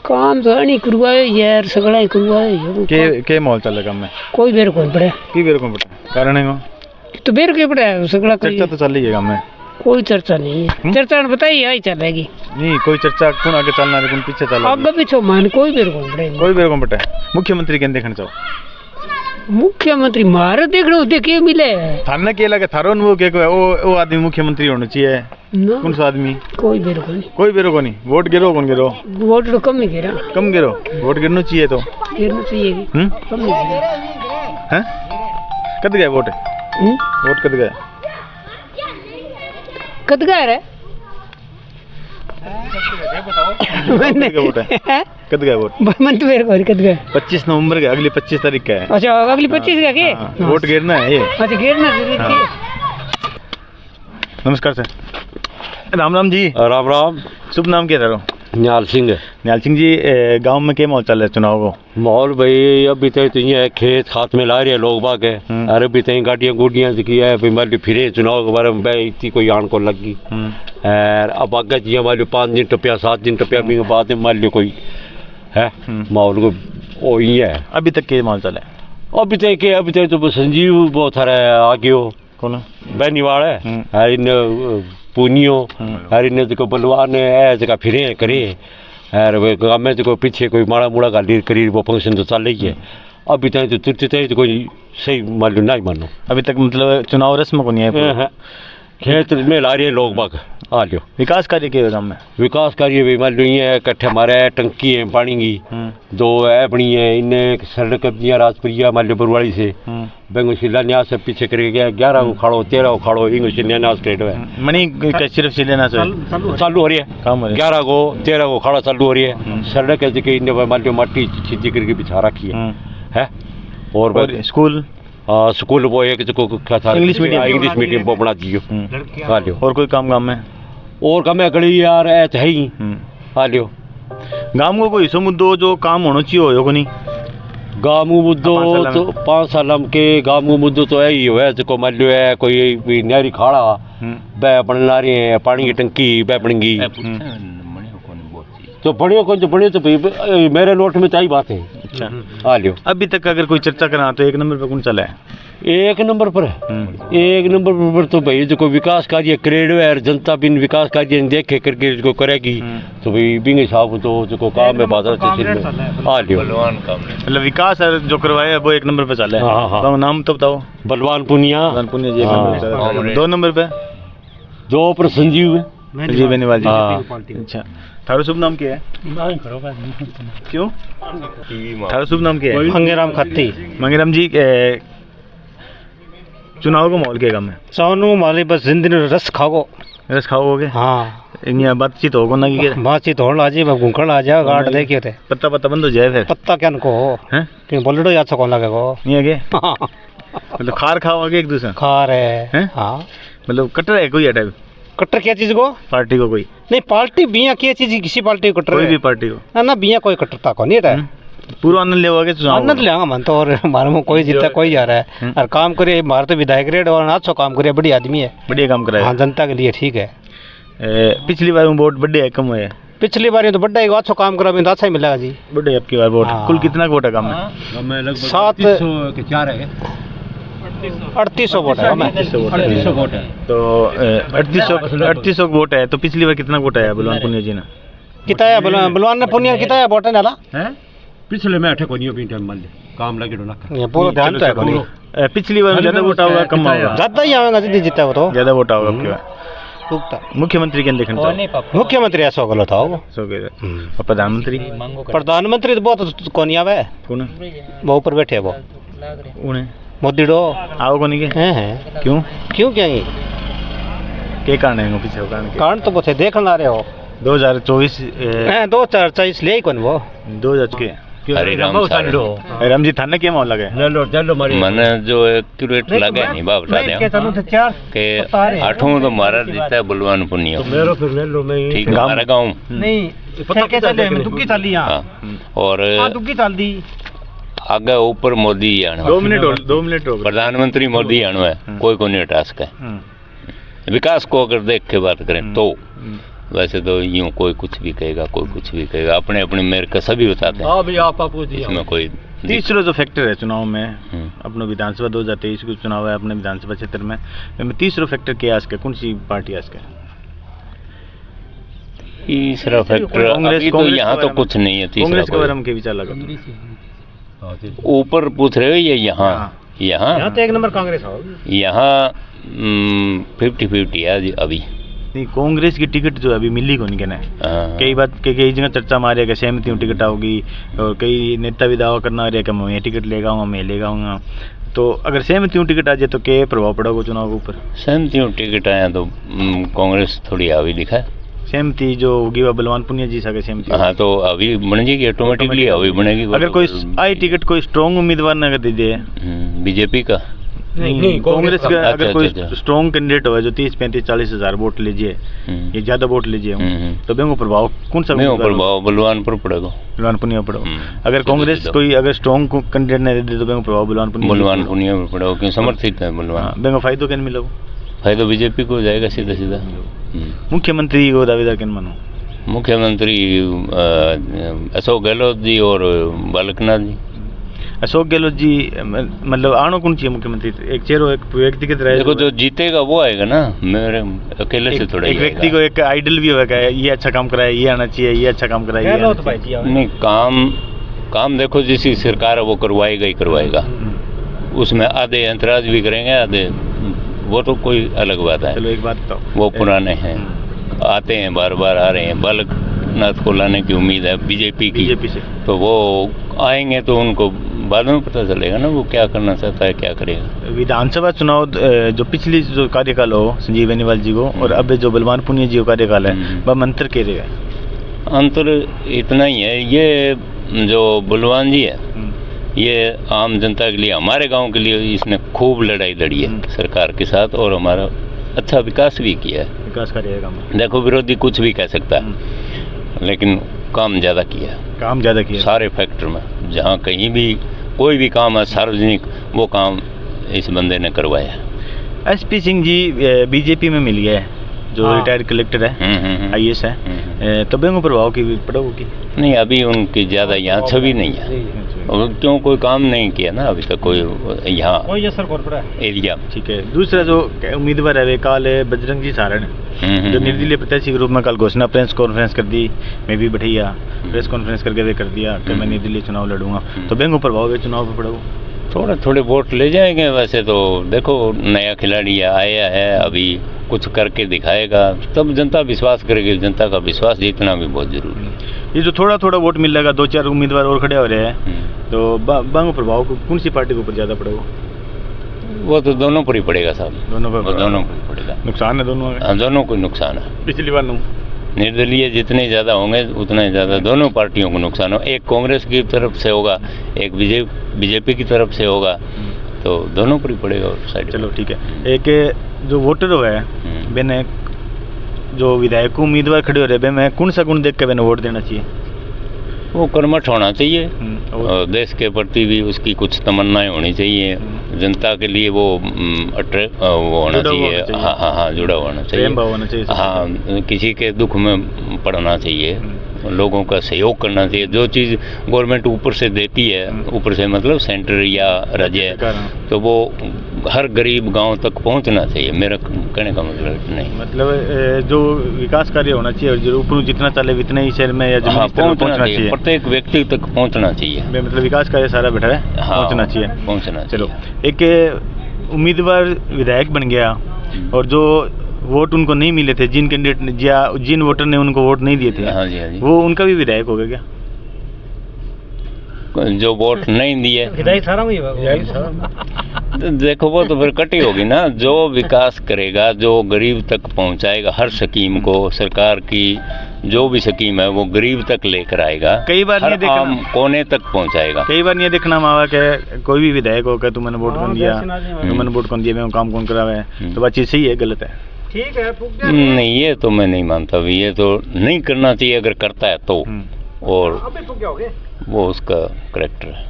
काम तो नहीं करवाए यार सगड़ा ही करवाए के माहौल चल रहा में? कोई बेर कौन पड़े? की बेर कौन पड़े? कारण है तो बेर के पड़े सगड़ा चर्चा तो चल रही है काम में कोई चर्चा नहीं है। चर्चा बताइए आई चलेगी नहीं कोई चर्चा कौन आगे चलना है कौन पीछे चलना अब पीछे मान कोई बेर को पड़े कोई बेर को पटा मुख्यमंत्री केन देखना चाहो मुख्यमंत्री मारे देखो देखे मिले थाने के लगे थारो वो के वो आदमी मुख्यमंत्री होना चाहिए कौन सा आदमी कोई बेर को नहीं कोई बेरो को नहीं वोट गिरो कौन गिरो वोट तो कम ही गिरा कम गिरो वोट गिरना चाहिए तो गिरना चाहिए कम ही गिरा हैं कद गए वोट वोट कद गए कद गए रे कद गए वोट मन तो मेरे को कद गए 25 नवंबर के अगली 25 तारीख का है अच्छा अगली 25 का के वोट गिरना है ये अच्छा गिरना जरूरी है नमस्कार सर राम राम जी राम राम शुभ नाम क्या था न्याल सिंह जी गांव में क्या माहौल चल रहा है चुनाव को माहौल भाई अभी तक तो ये खेत खात में ला रहे हैं लोग बाग है और अभी तक गाड़ियाँ गुडियाँ की है भाई मान लो फिरे चुनाव के बारे में इतनी कोई आन को लगी और अब आगे जी मान लो 5 दिन टपिया 7 दिन टपिया भी बाद में मान लो कोई है माहौल को वो ही है अभी तक क्या माहौल चला है अभी तक तो संजीव बहुत सारा आगे हो कौन बैनीवाड़ है इन पूनियो और इन जो बलवान है जगह फिरे करे और गाँव में जो पीछे कोई माड़ा मुड़ा गाली करी वो फंक्शन तो चल रही है अभी तक तो तुरते तो कोई सही मालूम नहीं मानो अभी तक मतलब चुनाव रस्म को नहीं है खेत में ला रहे हैं लोग बाग आ लो विकास कार्य के गाँव में विकास कार्य भी मान लो ये कट्ठे मारे है टंकी है पानी की 2 है बनी है इन्हें सड़क दिया राजप्रिया मान लो बरवाड़ी से बेंगो शिलान्यास से पीछे करके गया 11 उखाड़ो 13 उखाड़ो इंगो शिलान्यास करेट है मनी सिर्फ शिलान्यास चालू हो रही है काम 11 को 13 को उखाड़ा चालू हो रही है सड़क है जो इन्हें मान लो मट्टी छिजी करके बिछा रखी है और स्कूल स्कूल वो एक जो क्या था इंग्लिश मीडियम वो बना दियो आ लियो और कोई काम में और काम है गली यार है तो है ही आ लियो गाँव को कोई मुद्दो जो काम होना चाहिए हो नहीं गाँव मुद्दो तो 5 साल के गाँव मुद्दो तो है ही है जो मान लो है कोई नहरी खाड़ा वह बन ला रही है पानी की टंकी वह बनेगी तो बढ़िया कौन तो बढ़िया तो भाई मेरे नोट में चाहिए बात है अच्छा आ लियो अभी तक अगर कोई चर्चा करा तो 1 नंबर पर कौन चला है 1 नंबर पर 1 नंबर पर तो भाई जो विकास कार्य करेडो है जनता बिन विकास कार्य देखे करके इसको करेगी तो भाई बिंग हिसाब तो जो काम है बाजार से आ लियो मतलब विकास जो करवाया वो 1 नंबर पे चला है तो नाम तो बताओ बलवान पुनिया जी 2 नंबर पे 2 पर संजीव है जी बेनीवाल जी अच्छा थारो शुभ नाम क्या है क्यों थारो शुभ नाम क्या है मंगेराम खत्ती मंगेराम जी चुनाव को माहौल क्या में सोनू माली बस जिंदगी रस खाओगे हाँ यहाँ बातचीत होगा ना कि बातचीत होने लाजी घूमकर आ जाओ गार्ड देखिए थे पत्ता बंद हो जाए फिर पत्ता क्या को है बोलो याद से कौन लगे को नहीं आगे मतलब खार खाओगे एक दूसरा खार है हाँ मतलब कटर है कोई टाइप कट्टर क्या चीज को पार्टी को कोई नहीं पार्टी बिया क्या चीज किसी पार्टी को कट्टर कोई भी पार्टी को ना बिया कोई कट्टरता को नहीं है पूरा आनंद ले आनंद लेगा मन तो और हमारे में कोई जीता कोई जा रहा है और काम करे हमारे तो विधायक रेड और अच्छा काम करे बढ़िया आदमी है बढ़िया काम कराया जनता के लिए ठीक है पिछली बार वोट बढ़े है कम हुए पिछली बार तो बढ़ा अच्छा काम करा तो अच्छा ही मिलेगा जी बढ़े अब की बार वोट कुल कितना वोट है काम में 3800 वोट है 3800 वोट है तो 3800 वोट है तो पिछली बार कितना वोट आया बलवान पुनिया जी ने किताया बलवान ने पुनिया किताया वोट है नाला पिछले में 8 कोनियो भी टाइम मान ले काम लगे ना ये पूरा ध्यान तो है कोनी पिछली बार ज्यादा वोट होगा कम होगा ज्यादा ही आएगा जी जीता वो तो ज्यादा वोट होगा आपके बार मुख्यमंत्री के देखना चाहिए मुख्यमंत्री ऐसा होगा था वो और प्रधानमंत्री तो बहुत कोनी आवे कौन वो ऊपर बैठे वो उन्हें मोदी डो आओ कोनी के हैं क्यों क्या ये के कारण है पीछे कारण तो बहुत देखना आ रहे हो 2024 2024 ले कौन वो 2000 के राम जी थाने के माहौल लगे मैंने जो एक्यूरेट लगा नहीं बाप बता दिया कि 8वां तो मारा जीता है बलवान पुनिया ठीक है हमारा गाँव नहीं पता चले दुग्गी चाली यहाँ और दुग्गी चाल दी आगे ऊपर मोदी आना 2 मिनट हो प्रधानमंत्री मोदी आना है कोई को नहीं हटा सके विकास को अगर देख के बात करें तो वैसे तो यूँ कोई कुछ भी कहेगा, कोई कुछ भी कहेगा, अपने अपने मेरे का सभी बताते हैं। अभी आप इसमें कोई तीसरा जो फैक्टर है चुनाव में, अपना विधानसभा 2023 को चुनाव है अपने विधानसभा क्षेत्र में, तीसरा फैक्टर क्या है, कौन सी पार्टी है इसका? तीसरा फैक्टर अभी तो यहाँ तो कुछ नहीं है। कांग्रेस के बारे में क्या विचार लगा? ऊपर पूछ रहे हो ये यहाँ यहाँ तो एक नंबर कांग्रेस हो, यहाँ 50-50 है अभी। नहीं, कांग्रेस की टिकट जो अभी मिली को नहीं कहना है। कई जगह चर्चा मार रही है कि सहमति टिकट आओगी, और कई नेता भी दावा करना रहे कि मैं टिकट लेगा हूँ, मैं लेगा हूँ। तो अगर सहमति टिकट आ जाए तो क्या प्रभाव पड़ेगा चुनाव के ऊपर? सहमति टिकट आया तो कांग्रेस थोड़ी हावी दिखा है। सहमति जो होगी वह बलवान पुनिया जी सके सहमति। हाँ, तो अभी बन जाएगी ऑटोमेटिकली, अभी बनेगी। अगर कोई आई टिकट कोई स्ट्रॉन्ग उम्मीदवार न कर दीजिए बीजेपी का, नहीं कांग्रेस का, अगर कोई स्ट्रॉन्ग कैंडिडेट हो जो 30-35-40 हज़ार वोट लीजिए, ये ज्यादा वोट लीजिए, तो बेंगो प्रभाव कौन सा प्रभाव बलवान पर पड़ेगा? बलवान पुनिया पड़ेगा। अगर कांग्रेस कोई अगर स्ट्रॉन्ग कैंडिडेट नहीं दे तो बेंगो प्रभाव बलवान पुनिया पर पड़ेगा, क्यों समर्थित है बलवान। बेंगो फायदो क्या मिलेगा? फायदा बीजेपी को जाएगा सीधा सीधा। मुख्यमंत्री को दावेदार क्या मानो? मुख्यमंत्री अशोक गहलोत जी और बालकनाथ जी। अशोक गहलोत जी मतलब आनो कौन चाहिए मुख्यमंत्री? एक चेहरा एक व्यक्तिगत रहे, देखो जो जीतेगा वो आएगा ना, मेरे अकेले से थोड़ा। एक व्यक्ति को एक आइडल भी होगा, ये अच्छा काम कराया, ये आना चाहिए, ये अच्छा काम कराया। नहीं, काम देखो जिसकी सरकार है वो करवाएगा ही करवाएगा, उसमें आधे ऐतराज भी करेंगे, आधे वो तो कोई अलग बात है। चलो एक बात बताओ, वो पुराने हैं, आते हैं, बार बार आ रहे हैं। बालकनाथ को लाने की उम्मीद है बीजेपी से, तो वो आएंगे तो उनको बाद में पता चलेगा ना वो क्या करना चाहता है, क्या करेगा। विधानसभा चुनाव जो पिछली जो कार्यकाल हो संजीव बेनीवाल जी को और अब जो बलवान पुनिया जी का कार्यकाल है, वह अंतर क्या रहेगा? अंतर इतना ही है, ये जो बलवान जी है ये आम जनता के लिए, हमारे गांव के लिए इसने खूब लड़ाई लड़ी है सरकार के साथ, और हमारा अच्छा विकास भी किया है। विकास करिएगा, देखो विरोधी कुछ भी कह सकता है, लेकिन काम ज़्यादा किया सारे फैक्टर में। जहाँ कहीं भी कोई भी काम है सार्वजनिक, वो काम इस बंदे ने करवाया है। एसपी सिंह जी बीजेपी में मिल गया है, जो रिटायर्ड कलेक्टर है, आईएएस है, तो बेंगो प्रभाव की पड़ोगी? नहीं, अभी उनकी ज़्यादा यहाँ छवि नहीं है, क्यों कोई काम नहीं किया ना अभी तक कोई यहाँ एरिया। ठीक है। दूसरा जो उम्मीदवार है वे काल है बजरंग जी सारण, जो निर्दलीय प्रत्याशी के रूप में कल घोषणा प्रेस कॉन्फ्रेंस कर दी, मैं भी बैठिया प्रेस कॉन्फ्रेंस करके वे कर दिया कि मैं निर्दलीय चुनाव लड़ूंगा, तो बेंगो प्रभाव है चुनाव पर पड़ेगा? थोड़े वोट ले जाएंगे। वैसे तो देखो नया खिलाड़ी आया है, अभी कुछ करके दिखाएगा तब जनता विश्वास करेगी। जनता का विश्वास जीतना भी बहुत जरूरी है। ये जो थोड़ा वोट मिल जाएगा, 2-4 उम्मीदवार और खड़े हो रहे हैं, तो बेंगो प्रभाव को कौन सी पार्टी के ऊपर ज़्यादा पड़ेगा? वो तो दोनों पर ही पड़ेगा साहब, दोनों पर पड़ेगा। नुकसान है दोनों को नुकसान है। पिछली बार निर्दलीय जितने ज़्यादा होंगे उतना ही ज़्यादा दोनों पार्टियों को नुकसान हो। एक कांग्रेस की तरफ से होगा, एक बीजेपी की तरफ से होगा, तो दोनों पर ही पड़ेगा साइड। चलो ठीक है। एक जो वोटर है मैंने जो विधायक उम्मीदवार खड़े हो रहे हैं, मैं कौन सा गुण देख के मैंने वोट देना चाहिए? वो कर्मठ होना चाहिए, और देश के प्रति भी उसकी कुछ तमन्नाएं होनी चाहिए, जनता के लिए वो होना चाहिए। हाँ, जुड़ा होना चाहिए। हाँ, किसी के दुख में पड़ना चाहिए, लोगों का सहयोग करना चाहिए। जो चीज़ गवर्नमेंट ऊपर से देती है, ऊपर से मतलब सेंटर या राज्य, तो वो हर गरीब गांव तक पहुंचना चाहिए। मेरा कहने का मतलब नहीं, मतलब जो विकास कार्य होना चाहिए, जो ऊपर जितना चले उतना ही शहर में या पहुंचना चाहिए, प्रत्येक व्यक्ति तक पहुंचना चाहिए। मतलब विकास कार्य सारा बैठा है, पहुंचना चाहिए। चलो, एक उम्मीदवार विधायक बन गया और जो वोट उनको नहीं मिले थे, जिन कैंडिडेट या जिन वोटर ने उनको वोट नहीं दिए थे, हाँ जी, वो उनका भी विधायक हो गया क्या? जो वोट नहीं दिए विधायक सारा में ही देखो वो तो फिर कटी होगी ना। जो विकास करेगा, जो गरीब तक पहुंचाएगा, हर स्कीम को, सरकार की जो भी स्कीम है वो गरीब तक लेकर आएगा, कई बार हर आम कोने तक पहुंचाएगा। कई बार ये देखना मावा के कोई भी विधायक हो कि तुमने वोट कौन दिया, तुमने वोट कौन दिया, मैं काम कौन करा है, तो बात चीज सही है गलत है? ठीक है, नहीं ये तो मैं नहीं मानता भी, ये तो नहीं करना चाहिए अगर करता है तो, और वो उसका करेक्टर है।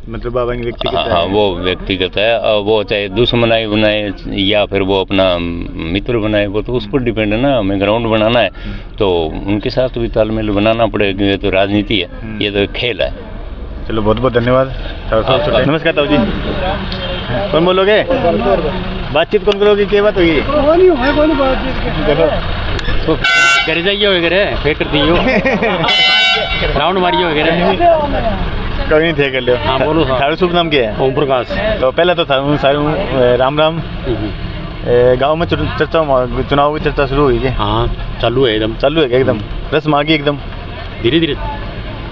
मतलब बाबा की व्यक्तिगत हाँ हाँ, वो व्यक्तिगत है। वो चाहे दुश्मनाई बनाए या फिर वो अपना मित्र बनाए, वो तो उस पर डिपेंड है ना। हमें ग्राउंड बनाना है तो उनके साथ भी तालमेल बनाना पड़ेगा। ये तो राजनीति है, ये तो खेल है। चलो बहुत बहुत धन्यवाद। नमस्कार ताऊ जी। कौन बोलोगे? बातचीत कौन करोगे? क्या बात होगी? घर जाइए वगैरह फेंक कर दियो राउंड मारिए वगैरह कोई नहीं थे कर लियो। हाँ बोलो। थारू शुभ नाम क्या है? ओम प्रकाश। तो पहले तो था सारू राम राम। गांव में चर्चा चुनाव की चर्चा शुरू हुई है? हाँ चालू है एकदम। चालू है क्या एकदम? रस्म आ गई एकदम? धीरे धीरे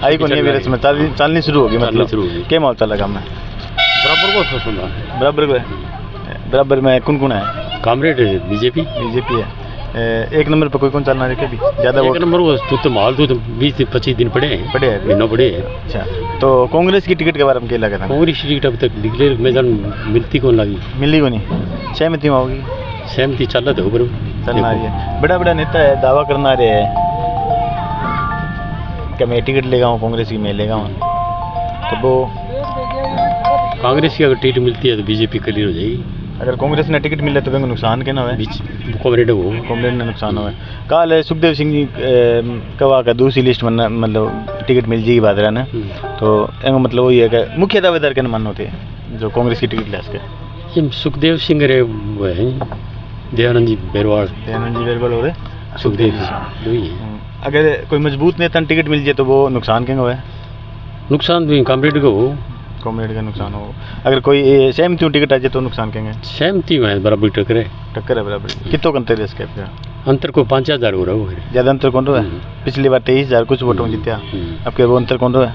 आई को नहीं अभी रस्म चालनी शुरू होगी। मतलब शुरू होगी। क्या माहौल चला काम में? बराबर को सुना है। बराबर में कौन कौन है? कामरेड बीजेपी है। एक नंबर पर कोई कौन चलना है? कभी ज्यादा एक नंबर वो तो माहौल तो 20-25 दिन पड़े हैं। महीनों पड़े हैं। अच्छा, तो कांग्रेस की टिकट के बारे में क्या लगा था? कांग्रेस की टिकट अभी तक डिक्लेयर मैदान मिलती कौन लगी? मिली को नहीं। सहमति में होगी? सहमति चल रहा था ऊपर चलना रही है। बड़ा बड़ा नेता है, दावा करना रहे है कि मैं टिकट लेगा हूँ कांग्रेस की, मैं लेगा हूँ। तो वो कांग्रेस की अगर टिकट मिलती है तो बीजेपी क्लियर हो जाएगी। अगर कांग्रेस ने टिकट मिले तो बैंक नुकसान के ना है? कॉमरेड ने नुकसान हुआ। कल सुखदेव सिंह जी कवा का दूसरी लिस्ट में मतलब टिकट मिल जाएगी बादरा ने, तो एंग मतलब वही है कि मुख्य दावेदार के मान होते हैं जो कांग्रेस की टिकट ले सके? सुखदेव सिंह रे वो है दयानंद जी बेरवाल हो रहे सुखदेव सिंह। अगर कोई मजबूत नेता टिकट मिल जाए तो वो नुकसान क्या है? नुकसान भी कॉमरेड को कॉमरेड का नुकसान हो। अगर कोई सहमति टिकट आ जाए तो नुकसान कहेंगे? सहमति में बराबर टक्कर है बराबर। कितों का अंतर है इसके? अंतर को 5,000 हो रहा है। ज़्यादा अंतर कौन रहा है? पिछली बार 23,000 कुछ वोटों जीत्या, अब के वो अंतर कौन रहा है?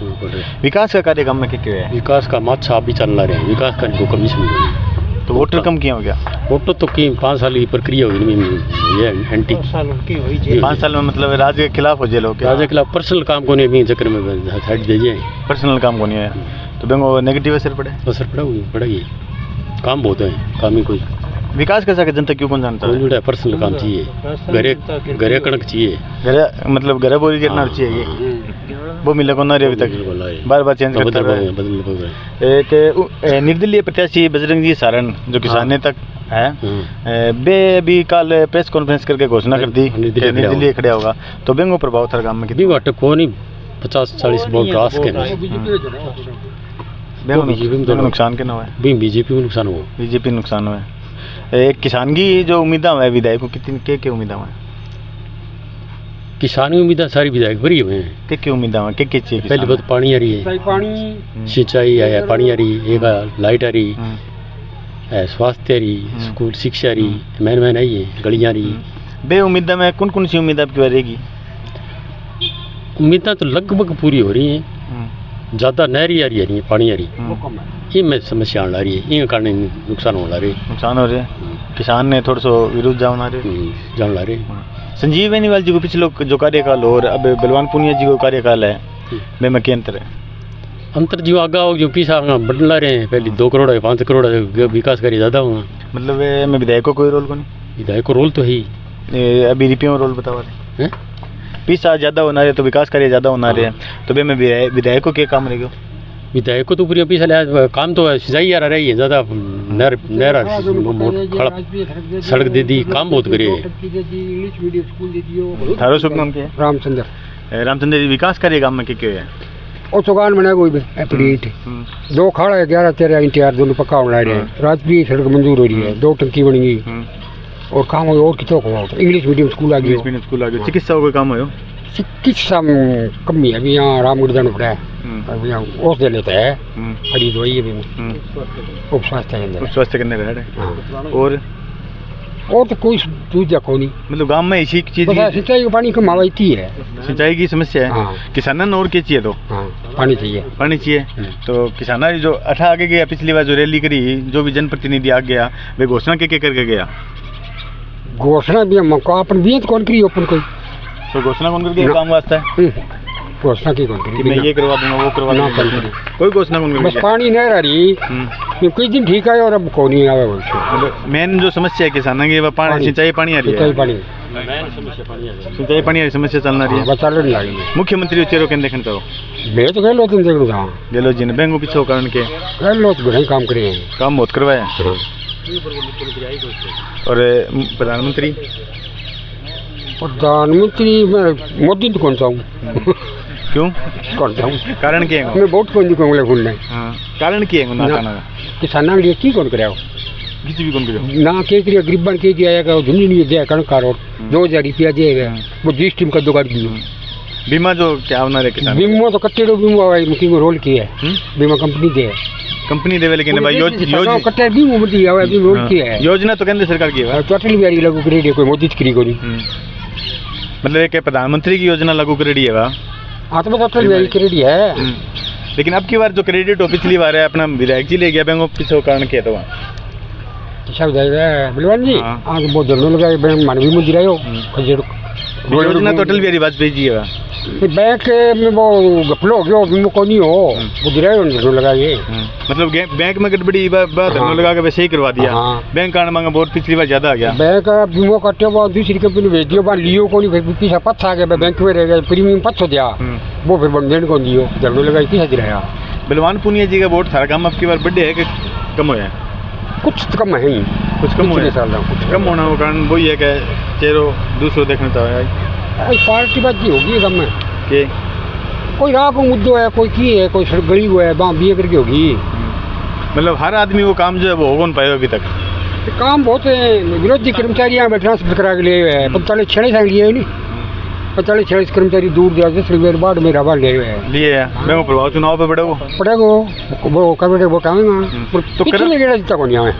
विकास का कार्यक्रम में क्या है? विकास का माछा अभी चल रहे हैं। विकास का इनको कमीशन मिली तो वोटर कम किया हो गया? वोटर तो की 5 साल की प्रक्रिया हुई ये एंटी 5 साल में मतलब राज्य के खिलाफ हो जाए लोग? राज्य के खिलाफ पर्सनल काम को नहीं चक्कर में साइड दे जाए। पर्सनल काम को नहीं है तो बेंगो नेगेटिव असर पड़ेगी। काम बहुत है, काम ही कोई विकास कैसा कि जनता क्यों कौन जानता है? पर्सनल काम चाहिए, घरे कणक चाहिए, घरे मतलब घरे बोरी गिरना चाहिए। वो मिले को ना अभी तक बार बार चेंज करता है। एक निर्दलीय प्रत्याशी बजरंग जी सारण जो किसान नेता है, बे अभी कल प्रेस कॉन्फ्रेंस करके घोषणा कर दी निर्दलीय खड़ा होगा, तो बेंगो प्रभाव था काम में कितना? 50-40 वोट रास के नुकसान के ना है? बीजेपी को नुकसान हुआ। बीजेपी नुकसान हुआ। एक किसान की जो उम्मीदें है विधायक को कितनी क्या उम्मीदें हैं? किसान की उम्मीदें सारी विधायक भरी हुए हैं। क्या उम्मीदें हैं? क्या चाहिए? पहले बहुत पानी आ रही है, सिंचाई है, पानी आ रही है, लाइट आ रही है, स्वास्थ्य आ रही, स्कूल शिक्षा आ रही, मैन आई है, गलियाँ आ रही। बे उम्मीदें में कौन कौन सी उम्मीद आपकी रहेगी? उम्मीदें तो लगभग पूरी हो रही हैं। ज़्यादा नहरी आ रही है, पानी आ रही, ये में समस्या आ रही है, इन कारण नुकसान हो रहा है। किसान ने थोड़ा सा विरोध जान रहे। संजीव बेनीवाल जी को पिछले जो कार्यकाल और अब बलवान पुनिया जी को कार्यकाल है, वे में क्या अंतर है? अंतर जो आगा हो जो पीछा बढ़ रहे हैं, पहले 2 करोड़ है 5 करोड़ विकास कार्य ज़्यादा होगा। मतलब में विधायक को कोई रोल को नहीं? विधायक को रोल तो है ही। अभी रिपियों रोल बतावा रहे हैं, पीछा ज़्यादा होना है तो विकास कार्य ज़्यादा होना रहे, तो वे में विधायक को क्या काम रहेगा? विधायक को तो पूरी पीछा काम तो सिंचाई आ रही है, ज़्यादा नहर सड़क दे दी, काम बहुत करे। थारो शुभ नाम क्या है? रामचंद्र जी, विकास कार्य काम में क्या है? और चौगान बना कोई भी एप्रीट 2 खाड़ा है, 11-13 इंतजार दोनों पक्का होने रहे हैं। राजप्रिय सड़क मंजूर हो रही है, 2 टंकी बन गई और काम हो और कितना हुआ। इंग्लिश मीडियम स्कूल आ गया। चिकित्सा का कोई काम हो? चिकित्सा कमी अभी यहाँ रामगढ़ पड़ा है, अभी यहाँ औष दे लेता है, बड़ी दवाई अभी उप स्वास्थ्य करने रहे। और तो कोई दूसरा को नहीं, मतलब गांव में इसी चीज सिंचाई का पानी कम आवाती है, सिंचाई की समस्या है। किसानों और क्या चाहिए? तो पानी चाहिए। तो किसाना जो आगे गया, पिछली बार जो रैली करी, जो भी जनप्रतिनिधि आ गया, वे घोषणा क्या करके गया? घोषणा भी अपन भी कौन करी अपन कोई तो घोषणा कौन करके काम वास्ता है? घोषणा की कौन करी? मैं ये करवा दूंगा, वो करवा दूंगा, कोई घोषणा कौन बस पानी नहीं आ रही, कुछ दिन ठीक है और अब कौन नहीं आवे। मेन जो समस्या है किसानों की वो पानी, सिंचाई पानी आ रही है। सिंचाई पानी की समस्या चलना रही है चल रही है मुख्यमंत्री चेहरो के देखन तो मैं तो गलो तुम देखो जा गेलो जी ने बैंगो पीछे कारण के गलो तो बड़े काम करे हैं काम बहुत करवाया और प्रधानमंत्री मोदी तो कौन सा हूँ क्यों कौन सा हूँ कारण क्या है मैं वोट कौन दी कहूँगा खुलने कारण क्या है ना किसाना के लिए की कौन कराओ किसी भी कौन करो ना के करिए गरीबन के दिया है झुंडी नहीं दिया कणकार और 2000 रुपया दिए वो जिस टीम का दुकान दी बीमा जो क्या होना है किसान बीमा तो कट्टे बीमा मुखी को रोल किया है बीमा कंपनी दे कंपनी देवे लेकिन भाई योजना कट्टे बीमा मती है बीमा रोल किया है योजना तो केंद्र सरकार की है टोटल बिहारी लागू कर रही है कोई मोदी करी कोनी मतलब एक प्रधानमंत्री की योजना लागू कर रही है वा हां तो टोटल बिहारी कर रही है लेकिन अब की बार जो क्रेडिट पिछली बार है अपना विधायक जी ले गया बैंकों पीछे कारण क्या तो सब जाएगा बलवान जी आज बहुत धरना लगाए बैंक मान भी मुझे रहो योजना टोटल बिहारी वाजपेयी जी है बैंक में वो गफलो हो गया बीमा को नहीं हो मुझे रहो धरना लगाए मतलब बैंक में गड़बड़ी धरना लगा के वैसे ही करवा दिया बैंक कारण मांगा बहुत पिछली बार ज्यादा आ गया बैंक बीमा कटे वो दूसरी कंपनी भेज दियो बार लियो को नहीं पीछे पत्थर आ गया बैंक में रह गया प्रीमियम पत्थर दिया वो फिर बंदेन को दियो धरना लगाई किसा दिया बलवान पुनिया जी का वोट सारा काम आपकी बार बर्थडे है कि कम होया कुछ तो कम है ही कुछ कम होने कुछ कम होना कारण वही है कि चेहरो दूसरों देखना चाहे पार्टी बाजी होगी कम में के कोई राह को मुद्दो है कोई की है कोई सड़क गली हुआ है वहाँ बी करके होगी मतलब हर आदमी वो काम जो है वो हो कौन पाए अभी तक काम बहुत है विरोधी कर्मचारी यहाँ ट्रांसफर करा के लिए है 45-46 लिए नहीं 45-46 कर्मचारी दूर दिया 10 रुपये बाद में रवा ले लिए मैं प्रभाव चुनाव पे पड़ेगा वो कब वो काम तो कर कौन यहाँ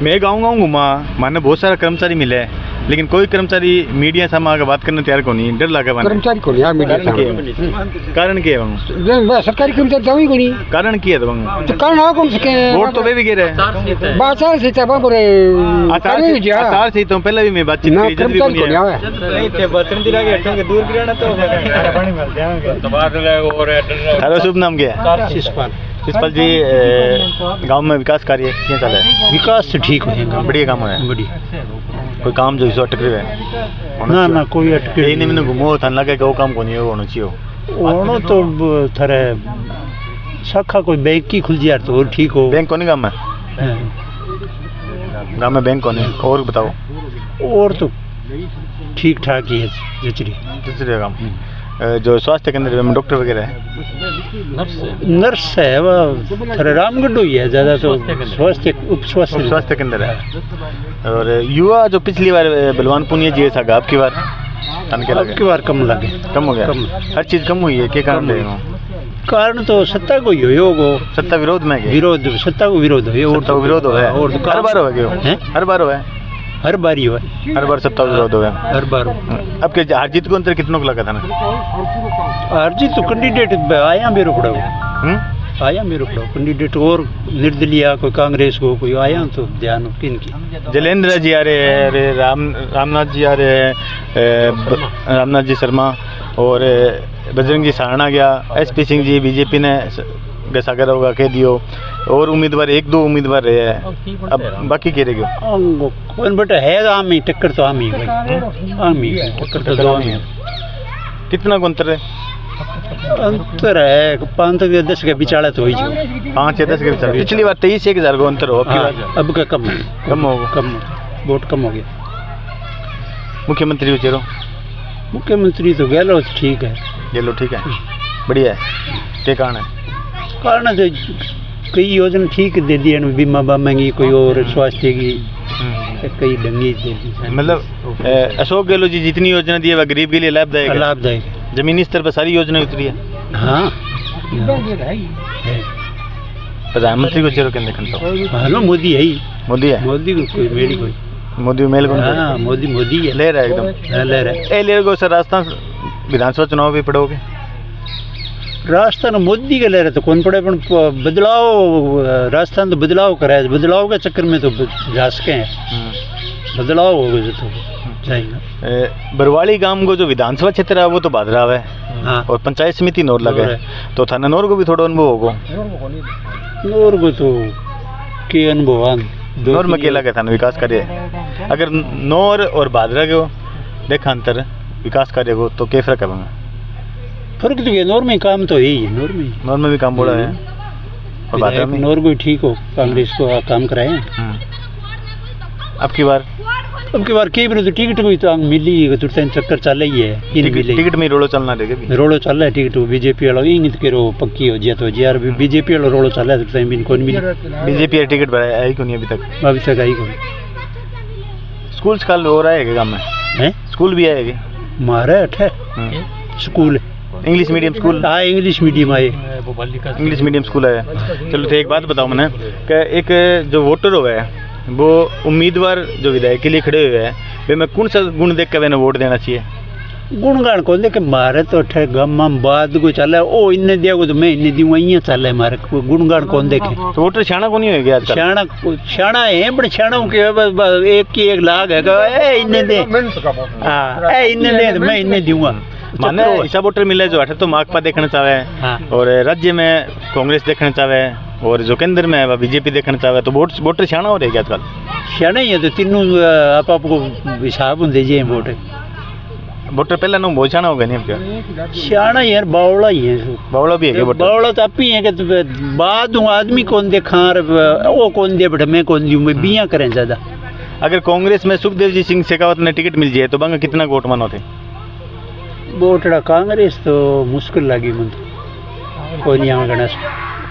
मैं गाँव घूमा माने बहुत सारा कर्मचारी मिले लेकिन कोई कर्मचारी मीडिया सामने आके बात करने तैयार को नहीं डर लगा कर्मचारी को नहीं मीडिया कारण क्या है सरकारी कर्मचारी जाओ ही को नहीं कारण क्या है तो कारण आ कौन सके वोट तो वे भी गिरे बाचार से तब पर आचार से तो पहले भी मैं बातचीत की कर्मचारी को नहीं थे बर्तन दिला के हटों के दूर गिराना तो पानी मिल जाएगा तबादला और थारा शुभ नाम क्या है शिषपाल जी गांव में विकास कार्य क्या चल रहा है विकास तो ठीक होएगा बढ़िया काम है बढ़िया कोई काम जो इसे अटके है ना ना कोई अटके यही नहीं मैंने घूमो था लगे कि वो काम को नहीं होना चाहिए होना तो थरे शाखा कोई बैंक की खुल जाए तो और ठीक हो बैंक कौन गाँव में गाँव में बैंक कौन है और बताओ और तो ठीक ठाक ही है जचरी काम जो स्वास्थ्य केंद्र में डॉक्टर वगैरह है नर्स है वह थोड़ा रामगढ़ ही है ज़्यादा तो स्वास्थ्य केंद्र है और युवा जो पिछली बार बलवान पुनिया जी ऐसा आपकी बार आपकी बार कम लगे कम हो गया हर चीज़ कम हुई है क्या कारण कारण तो सत्ता को ही हो सत्ता विरोध में विरोध सत्ता को विरोध हो और तो विरोध हो और हर बार हो गया हर बार हो हर बार ही हुआ हर बार सत्ता विरोध हुआ हर बार अब के हार जीत को अंतर कितनों को लगा था ना हार जीत तो कैंडिडेट आया मेरे को आया मेरे को कैंडिडेट और निर्दलीय कोई कांग्रेस को कोई आया तो ध्यान किन की जलेंद्र जी आ रहे हैं अरे रामनाथ जी आ रहे हैं रामनाथ जी शर्मा और बजरंग जी सहारणा गया SP सिंह जी बीजेपी ने सागर होगा कह दियो और उम्मीदवार 1-2 उम्मीदवार रहे हैं अब बाकी कह रहे क्यों कौन बेटा है आम ही टक्कर तो आम ही आम ही टक्कर तो दो आम ही कितना को अंतर है अंतर है 5 से 10 के बिचाड़ा तो ही 5 से 10 के बिचाड़ा पिछली बार 23,000 को अंतर हो अब का कम होगा कम वोट कम हो गया मुख्यमंत्री चेहरो मुख्यमंत्री तो गहलोत ठीक है गहलोत ठीक है बढ़िया है क्या कारण है कारण तो कई योजना ठीक दे दी है बीमा बामेंगी कोई और स्वास्थ्य की कई ढंगी दे दी मतलब अशोक गहलोत जी जितनी योजना दी है वह गरीब के लिए लाभदायक जमीनी स्तर पर सारी योजना उतरी है हाँ प्रधानमंत्री को चेहरो के देखा हेलो मोदी है मोदी है मोदी को कोई मेरी कोई मोदी मेल को हाँ मोदी है ले रहा है एकदम ले रहा है ले सर राजस्थान विधानसभा चुनाव भी पढ़ोगे राजस्थान मोदी के ले रहे तो कौन पड़े बदलाव राजस्थान तो बदलाव करा है बदलाव के चक्कर में तो जा सके हैं बदलाव हो गए तो जाएगा बरवाड़ी गांव को जो विधानसभा क्षेत्र है वो तो भादराव है और पंचायत समिति नौर लगे तो थाना नौर को भी थोड़ा अनुभव होगा नौर को तो के अनुभव नौर में क्या लगे थाना विकास करे अगर नौर और भादरा को देखा अंतर विकास कार्य को तो क्या फर्क है वहाँ? फर्क तो ये नौर में काम तो यही है, नौर में भी काम बोला है और भादरा में नौर को ठीक हो, कांग्रेस को काम कराए। अब की बार कई बार तो टिकट को तो मिली तुरंत चक्कर चल ही है, टिकट में रोलो चलना रहेगा, रोलो चल रहा है टिकट बीजेपी वाला इन करो पक्की हो जाए तो यार बीजेपी वाला रोलो चल रहा है तुरंत बिन कौन मिली बीजेपी टिकट आई को नहीं अभी तक आई को। स्कूल कल हो रहा है काम में स्कूल भी आएगा मारा है स्कूल इंग्लिश मीडियम स्कूल। हाँ इंग्लिश मीडियम आए, इंग्लिश मीडियम स्कूल है। चलो तो एक बात बताओ मैंने कि एक जो वोटर हुआ है वो उम्मीदवार जो विधायक के लिए खड़े हुए हैं वे मैं कौन सा गुण देख कर मैंने वोट देना चाहिए? गुणगान कौन देखे मारे तो अठे गम बाद को चल है ओ इन्ने दिया को तो मैं इन्ने दूंगा ये चल है मारे गुणगान कौन देखे? तो वोटर शाना को नहीं हो गया आजकल? शाना है बड़े शाना के बस एक की एक लाग है इन्ने दे हाँ इन्ने दे मैं इन्ने दूंगा माने ऐसा वोटर मिला जो अठे तो माकपा देखना चाहे और राज्य में कांग्रेस देखना चाहे और जो केंद्र में है बीजेपी देखना चाहे तो वोटर शाना हो रही आजकल? शाना ही है तो तीनों आपको हिसाब होंगे जे वोटर पहले ना बहुत शाना होगा नहीं क्या? शाना यार बावला ही है, बावला भी है, बावला तो आप ही है कि बाद आदमी कौन दे खार वो कौन दे बेटा मैं कौन दूँ मैं बिया करें ज़्यादा। अगर कांग्रेस में सुखदेव जी सिंह शेखावत ने टिकट मिल जाए तो बंगा कितना वोट मानो थे? वोटड़ा कांग्रेस तो मुश्किल लगी मुझे कोनिया में गणेश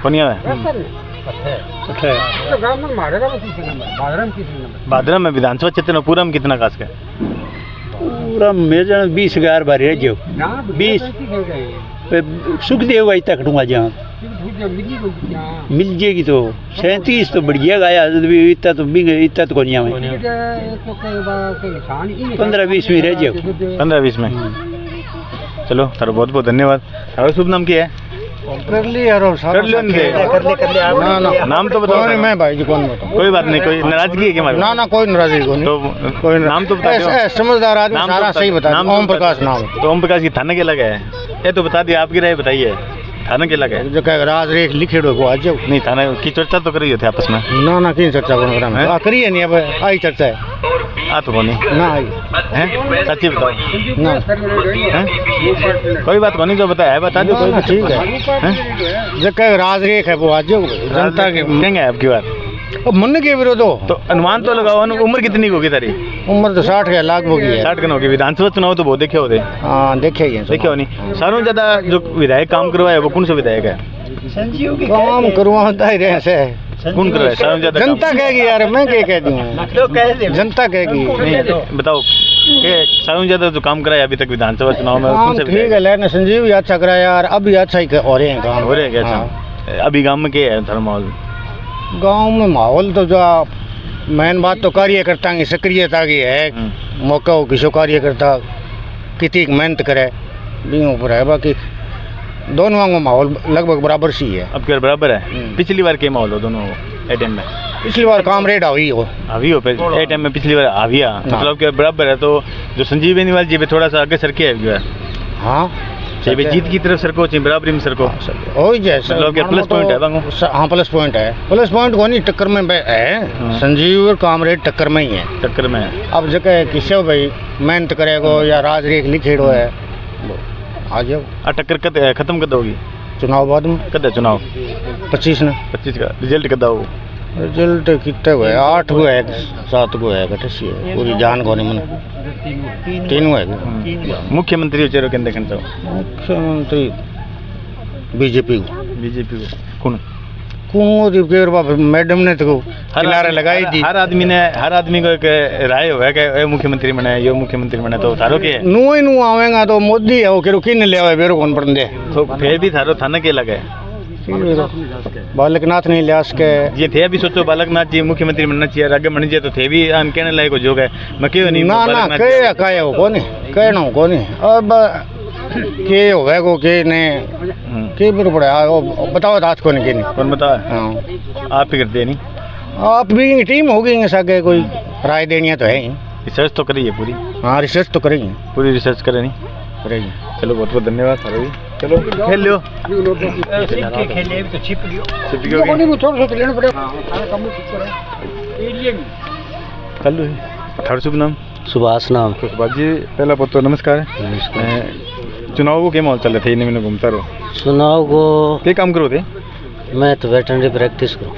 कोनिया भादरा में विधानसभा क्षेत्र में पूरा में कितना कास का? पूरा मेरे जान 20,000 बार रह जाओ 20 सुखदेव आई तक दूंगा जहाँ मिल जाएगी तो 37 तो बढ़िया गाया इतना तो कोनिया में 15-20 में रह जाओ 15-20 में। चलो तारो बहुत बहुत धन्यवाद। और शुभ नाम क्या है? कर लिया नाम तो बताओ। मैं भाई जी कौन बताऊं? कोई बात नहीं, कोई नाराजगी है क्या? ना कोई नाराजगी को नहीं। तो कोई नाम तो बता दो। समझदार आदमी सारा सही बता। ओम प्रकाश नाम। तो ओम प्रकाश की थाना के लगा है ये तो बता दिया, आपकी राय बताइए थाना के लगा है जो कह राज रेख लिखे को आज नहीं थाना की चर्चा तो करी थे आपस में? ना की चर्चा कौन करिए नहीं अब आई चर्चा है आ तो कोनी ना आई है सच्ची बताओ ना कोई बात कोनी जो बताया है बता दो कोई ठीक है जो कह राज रेख है वो आज जनता के कहेंगे आपकी बात अब मन के विरोध हो तो अनुमान तो लगाओ। उम्र कितनी होगी तारी? उम्र तो 60 के लाख होगी है। 60 कन होगी। विधानसभा चुनाव तो बहुत देखे होते? हाँ देखे ही देखे हो नहीं। सारों ज्यादा जो विधायक काम करवाए वो कौन सा विधायक है? काम करवाता ही रहे से कौन करवाए सारों ज्यादा? जनता कहेगी यार मैं क्या कह दूँ जनता कहेगी। बताओ सारों ज्यादा जो काम कराया अभी तक विधानसभा चुनाव में कौन सा? ठीक है लेकिन संजीव भी अच्छा कराया यार अभी अच्छा ही हो रहे हैं काम हो रहे हैं क्या? अभी गाँव में क्या है माहौल? गांव में माहौल तो जो मेन बात तो कार्यकर्ता की सक्रियता की है। मौका हो किसी कार्यकर्ता कितनी मेहनत करे ऊपर है, बाकी दोनों का माहौल लगभग बराबर सी है। अब क्या बराबर है? पिछली बार क्या माहौल हो दोनों एटीएम में? पिछली बार कामरेड हावी हो एटीएम में पिछली बार हाविया मतलब क्या बराबर है? तो जो संजीव बेनीवाल जी थोड़ा सा आगे सरके है। हाँ चाहिए जीत की तरफ सरको चाहिए बराबरी में सरको हो जाए प्लस पॉइंट है। हाँ प्लस पॉइंट है। प्लस पॉइंट को नहीं टक्कर में है संजीव और कामरेड टक्कर में ही है। टक्कर में है। अब जगह किसे भाई मेहनत करेगो या राज रेख लिखेड़ो है आ जाओ। टक्कर खत्म कद होगी? चुनाव बाद में कद है चुनाव? 25 का रिजल्ट कद हो? रिजल्ट कितने हुए 8 को है 7 को है कटसी है पूरी जान को नहीं मन 3 है। मुख्यमंत्री चेहरे के देखना चाहो? मुख्यमंत्री बीजेपी को कौन मैडम ने तो किनारे लगाई थी। हर आदमी को एक राय हो कि मुख्यमंत्री बने ये मुख्यमंत्री बने तो थारो के नु आवेगा तो मोदी है वो किन ले आवे बेरो कौन पड़े तो फिर भी थारो थाना के लगे बालकनाथ नहीं लियास के ये थे भी सोचो बालकनाथ जी मुख्यमंत्री बनना चाहिए आगे बन जाए तो थे भी कहने लायक जो है मैं क्यों नहीं ना कहे हो कौन कहना कौन अब के होगा को के ने के बिर पड़े बताओ रात को नहीं के नहीं कौन बता? हाँ आप ही करते नहीं आप भी टीम होगी सागे कोई राय देनी है तो है ही। रिसर्च तो करिए पूरी? हाँ रिसर्च तो करेंगे पूरी रिसर्च करें नहीं करेंगे। चलो बहुत बहुत धन्यवाद सर भी। चलो खेल लो कल लो थारा शुभ नाम? सुभाष नाम। तो सुभाष जी पहला बहुत तो नमस्कार। चुनाव को क्या माहौल चल रहे थे? इन्हें घूमता रहो। चुनाव को क्या काम करो थे? मैं तो वेटरनरी प्रैक्टिस करूँ।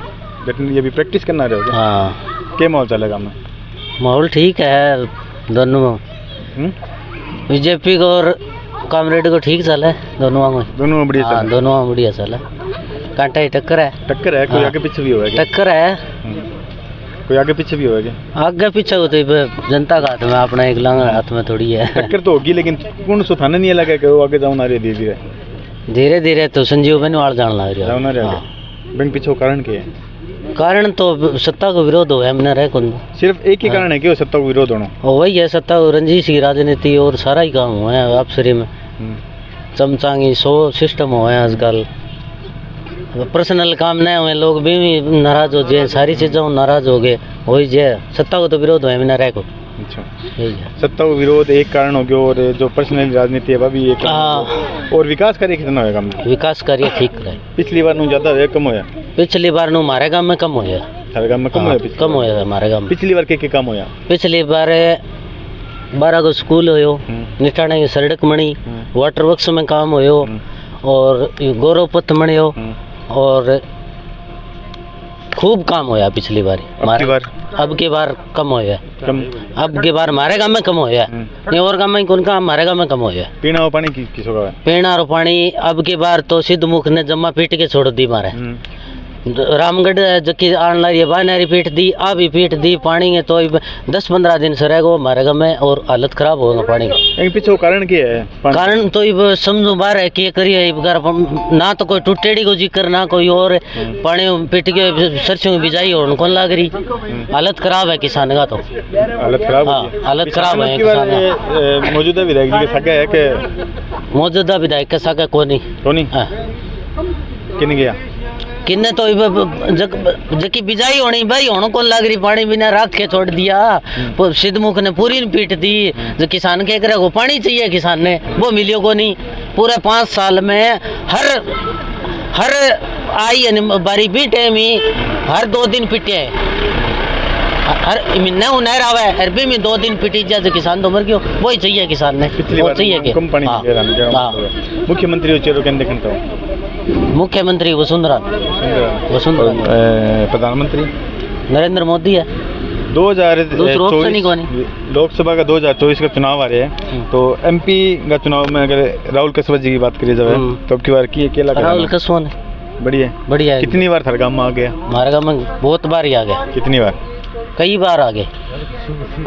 वेटरनरी अभी प्रैक्टिस करना रहे हो? हाँ। क्या माहौल चलेगा में? माहौल ठीक है दोनों। बीजेपी को और कामरेड को ठीक चला है दोनों में। दोनों में बढ़िया? हाँ दोनों में बढ़िया चला। कांटा ही टक्कर है। टक्कर है? कोई आगे पीछे भी होगा? टक्कर है। कोई आगे पीछे भी होगा? आगे पीछे होते जनता का हाथ में, अपना एक लांग हाथ में थोड़ी है। टक्कर तो होगी लेकिन कौन सो थाने नहीं लगा कि वो आगे जाऊँ ना रहे धीरे धीरे? धीरे धीरे तो संजीव बेनीवाल जान लग रहा है। बैंक पीछे कारण क्या है? कारण तो सत्ता को विरोध हो है हमने रहे कौन। सिर्फ एक ही कारण है कि सत्ता को विरोध होना? वही है, सत्ता को रंजिश की राजनीति और सारा ही काम हुआ है अफसरी में। चमचांगी 100 सिस्टम हुआ है आजकल। पर्सनल काम नहीं हुए, लोग भी नाराज हो जाए, सारी चीज़ों नाराज हो गए। वही जे सत्ता को तो विरोध हुआ है रहे को। अच्छा, सत्ता को विरोध एक कारण हो गया और जो पर्सनल राजनीति है वह भी एक। और विकास कार्य कितना होगा? विकास कार्य ठीक है। पिछली बार नु ज्यादा है कम होया? पिछली बार नु हमारे गांव में कम होया। हमारे गांव में कम होया? कम होया हमारे गांव में। पिछली बार के कम होया? पिछली बार 12 को स्कूल होयो, निटाने की सड़क बनी, वाटर वर्क्स में काम होयो और गौरव पथ बनियो और खूब काम होया पिछली बार। अब की बार कम होया। अब की बार हमारे गांव में कम होया, नहीं और गांव में कौन का, हमारे गांव में कम होया। पीना और पानी किस होगा? पीना और पानी अब की बार तो सिद्धमुख ने जम्मा पीट के छोड़ दी मारे। रामगढ़ जबकि आने लगी बानारी पीट दी, आ भी पीट दी। पानी है तो 10-15 दिन से रहेगा हमारे गाँव में और हालत खराब होगा पानी का। पीछे कारण क्या है? कारण तो अब समझो बाहर है कि करिए ना तो कोई टूटेड़ी को जिक्र ना कोई और। पानी पीट के सरसों की बिजाई और कौन लाग रही। हालत खराब है किसान का तो। हालत खराब? हाँ हालत खराब है किसान। मौजूदा विधायक जी के सगा है कि? मौजूदा विधायक के सगा कोनी। किन गया? किन्ने तो जकी बिजाई होनी भाई होने कौन लग रही। पानी बिना रख के छोड़ दिया। सिद्धमुख ने पूरी पीट दी। जो किसान के करे वो पानी चाहिए किसान ने, वो मिलियो को नहीं। पूरे 5 साल में हर आई बारी पीटे में हर 2 दिन पीटे है। हर महीने उन्हें आवे अरबी में 2 दिन पीटी जा। किसान तो मर गयो, वही चाहिए किसान ने। वो चाहिए कि मुख्यमंत्री मुख्यमंत्री वसुंधरा। प्रधानमंत्री नरेंद्र मोदी है। 2024 लोकसभा का 2024 का चुनाव आ रहे हैं तो एमपी का चुनाव में अगर राहुल कसवा जी की बात करी जाए तो अब की बार की अकेला राहुल कसवा ने बढ़िया। कितनी बार थारे गाँव में आ गया? हमारे गाँव में बहुत बार ही आ गया। कितनी बार? कई बार आ गए।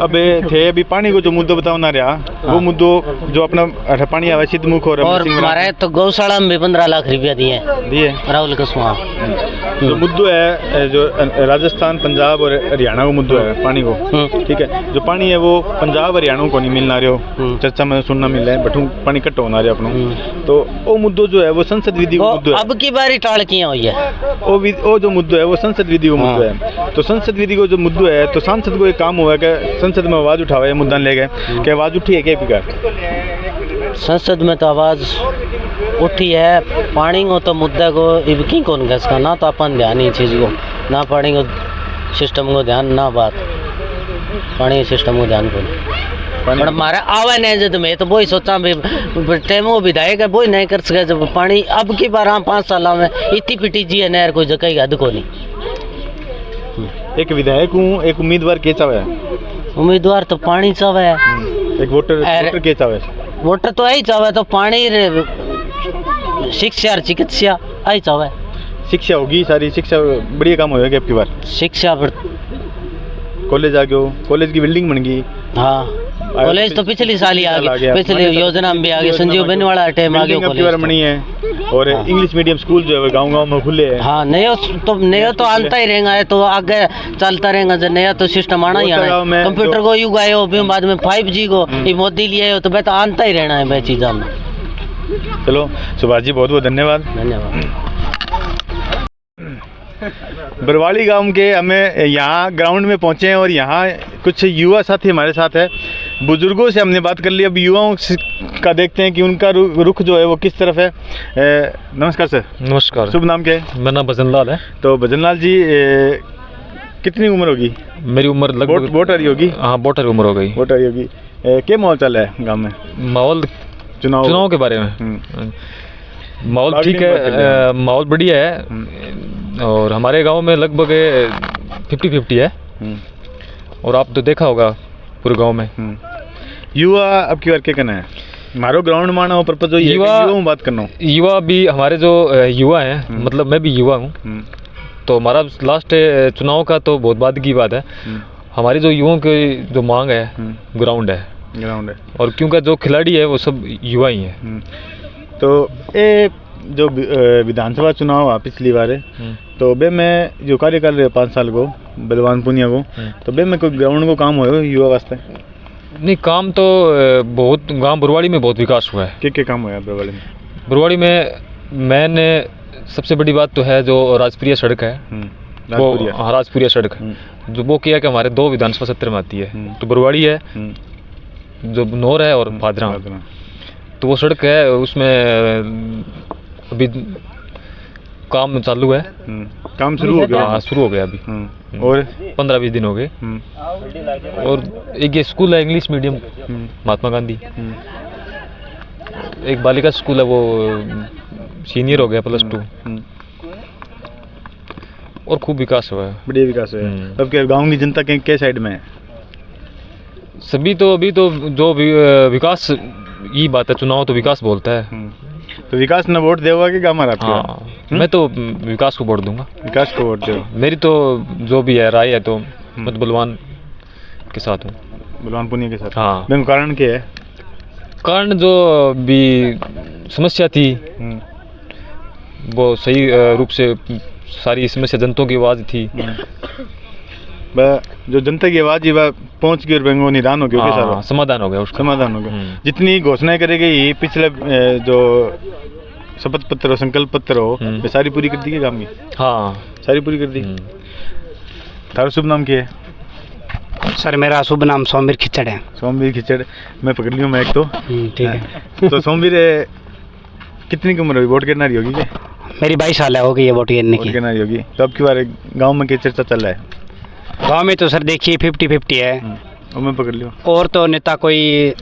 अब थे अभी पानी को जो मुद्दा बताओ ना रहा वो मुद्दो जो अपना पानी आवे सिद्धमुख और हमारे तो गौशाला में 15 लाख रुपया दिए राहुल कसवा। जो मुद्दो है जो राजस्थान पंजाब और हरियाणा को मुद्दो है पानी को, ठीक है। जो पानी है वो पंजाब हरियाणा को नहीं मिलना रहा, चर्चा में सुनना मिल रहा है बटू पानी कट होना रहा अपनों। तो वो मुद्दो जो है वो संसद विधि को मुद्दो है। अब की बारी टाल किया हुई है वो जो मुद्दो है वो संसद विधि को मुद्दो है। तो संसद विधि को जो मुद्दो है तो सांसद को एक काम हुआ कि संसद में आवाज उठावे मुद्दा ले गए कि आवाज उठी है क्या बिगाड़? संसद में तो आवाज उठी है। पानी को तो मुद्दा को इबकी कौन का ना तो अपन ध्यान ही चीज़ को ना पानी को सिस्टम को ध्यान ना बात पानी सिस्टम को ध्यान को पर हमारा आवा नहीं जब मैं तो वही सोचा टाइम वो विधायक है वही नहीं कर सके जब पानी अब की बार 5 साल में इतनी पिटी जी है नहर कोई जगह हद को नहीं। एक विधायक हूँ, एक उम्मीदवार के चावे? उम्मीदवार तो पानी चावे है। एक वोटर के चावे? वोटर तो यही चावे तो पानी शिक्षा और चिकित्सा यही चावे। शिक्षा होगी सारी शिक्षा बढ़िया काम होगा आपकी बार? शिक्षा कॉलेज आ गयो, कॉलेज की बिल्डिंग बन गई। हाँ कॉलेज तो पिछली साल ही आ गया, पिछली योजना में भी आ गया। संजीव बेनीवाल टाइम आ गया कॉलेज बनी है और इंग्लिश मीडियम स्कूल जो है गाँव में खुले हैं। हाँ नया तो आता ही रहेगा है तो आगे चलता रहेगा। जो नया तो सिस्टम आना ही आना। कंप्यूटर को युग आयो बाद में 5G को ये मोदी लिए हो तो वह तो आता ही रहना है वह चीज़ों में। चलो सुभाष जी बहुत बहुत धन्यवाद। बरवाली गांव के हमें यहाँ ग्राउंड में पहुँचे हैं और यहाँ कुछ युवा साथी हमारे साथ है। बुजुर्गों से हमने बात कर ली, अब युवाओं का देखते हैं कि उनका रुख जो है वो किस तरफ है। नमस्कार सर। नमस्कार। शुभ नाम क्या है? मेरा नाम भजन लाल है। तो भजन लाल जी कितनी उम्र होगी? मेरी उम्र लगभग वोट आ रही होगी? हाँ, वोटर उम्र हो गई। वोट आ रही होगी। क्या माहौल चल रहा है गाँव में? माहौल चुनाव के बारे में माहौल ठीक है, माहौल बढ़िया है और हमारे गांव में लगभग 50-50 है। और आप तो देखा होगा पूरे गांव में। युवा अब की बार क्या करना है? मारो ग्राउंड मारना हो पर्पज हो, युवा बात करना हो। युवा भी हमारे जो युवा हैं, मतलब मैं भी युवा हूँ, तो हमारा लास्ट चुनाव का तो बहुत बाद की बात है। हमारी जो युवाओं की जो मांग है ग्राउंड है। और क्योंकि जो खिलाड़ी है वो सब युवा ही हैं। तो ये जो विधानसभा चुनाव हुआ पिछली बार तो बे में जो कार्यकाल रहे 5 साल को बलवान पुनिया को, तो बे में कोई ग्राउंड को काम हो युवा वास्ते? नहीं, काम तो बहुत गांव बरवाड़ी में बहुत विकास हुआ है। क्या काम हुआ है बरवाड़ी में? बरवाड़ी में मैंने सबसे बड़ी बात तो है जो राजप्रिया सड़क है, वो राजपुरिया सड़क जो वो किया कि हमारे 2 विधानसभा क्षेत्र में आती है, तो बरवाड़ी है जो नौर है और भादरा, तो वो सड़क है उसमें अभी काम चालू है। काम शुरू हो गया? हाँ, शुरू हो गया अभी और 15-20 दिन हो गए। और एक ये स्कूल है इंग्लिश मीडियम महात्मा गांधी, एक बालिका स्कूल है वो सीनियर हो गया +2, और खूब विकास हुआ है, बढ़िया विकास हुआ है। अब क्या गांव की जनता के साइड में है? सभी तो अभी तो जो विकास ये बात है, चुनाव तो विकास बोलता है, तो विकास ने वोट देगा कि गाँव आपको? हाँ, मैं तो विकास को वोट दूंगा। विकास को वोट दो? मेरी तो जो भी है राय है तो मैं तो बलवान के साथ हूँ, बलवान पुनिया के साथ। हाँ, कारण क्या है? कारण जो भी समस्या थी वो सही रूप से सारी समस्या जनता की आवाज़ थी, जो जनता की आवाज़ वह पहुंच गई और बेंगो निदान हो गया, सारा समाधान हो गया, उसका समाधान हो गया। जितनी घोषणाएं करेगी पिछले जो शपथ पत्र हो, संकल्प पत्र हो, वे सारी पूरी कर दी है गाँव की? हाँ, सारी पूरी कर दी। थारा शुभ नाम क्या है? सर मेरा शुभ नाम सोमवीर खिचड़ है। सोमवीर खिचड़, मैं पकड़ लिया मैं एक तो। ठीक है। तो सोमवीर कितनी की उम्र होगी? वोट करना रही होगी क्या? मेरी 22 साल हो गई है वोट गिरने की। करना रही होगी। तो अब की बार गाँव में क्या चर्चा चल रहा है? गांव में तो सर देखिए 50-50 है। और मैं पकड़ लिया। और तो नेता कोई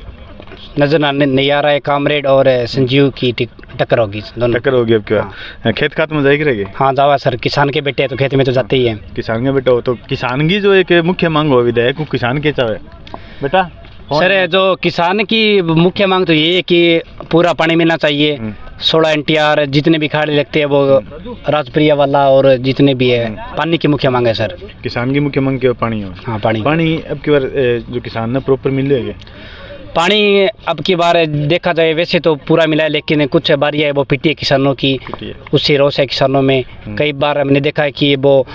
नजर नहीं आ रहा है, कामरेड और संजीव की टक्कर होगी, दोनों टक्कर होगी। अब क्या खेत खात में जाएगी रहेगी? हाँ जावा सर, किसान के बेटे तो खेत में तो जाते ही है। किसान के बेटा हो तो किसान की जो एक मुख्य मांग हो विधायक को किसान के चाहे बेटा सर, जो किसान की मुख्य मांग तो ये है कि पूरा पानी मिलना चाहिए। 16 NTR जितने भी खाड़े लगते हैं वो राजप्रिया वाला और जितने भी है, पानी की मुख्य मांग है सर। किसान की मुख्य मांग क्या? पानी हो। हाँ, पानी। पानी अब की बार जो किसान ने प्रॉपर मिल जाएगा पानी? अब की बार देखा जाए वैसे तो पूरा मिला है, लेकिन कुछ बारी है वो पिटी है किसानों की, उससे रोष है किसानों में। कई बार हमने देखा है कि वो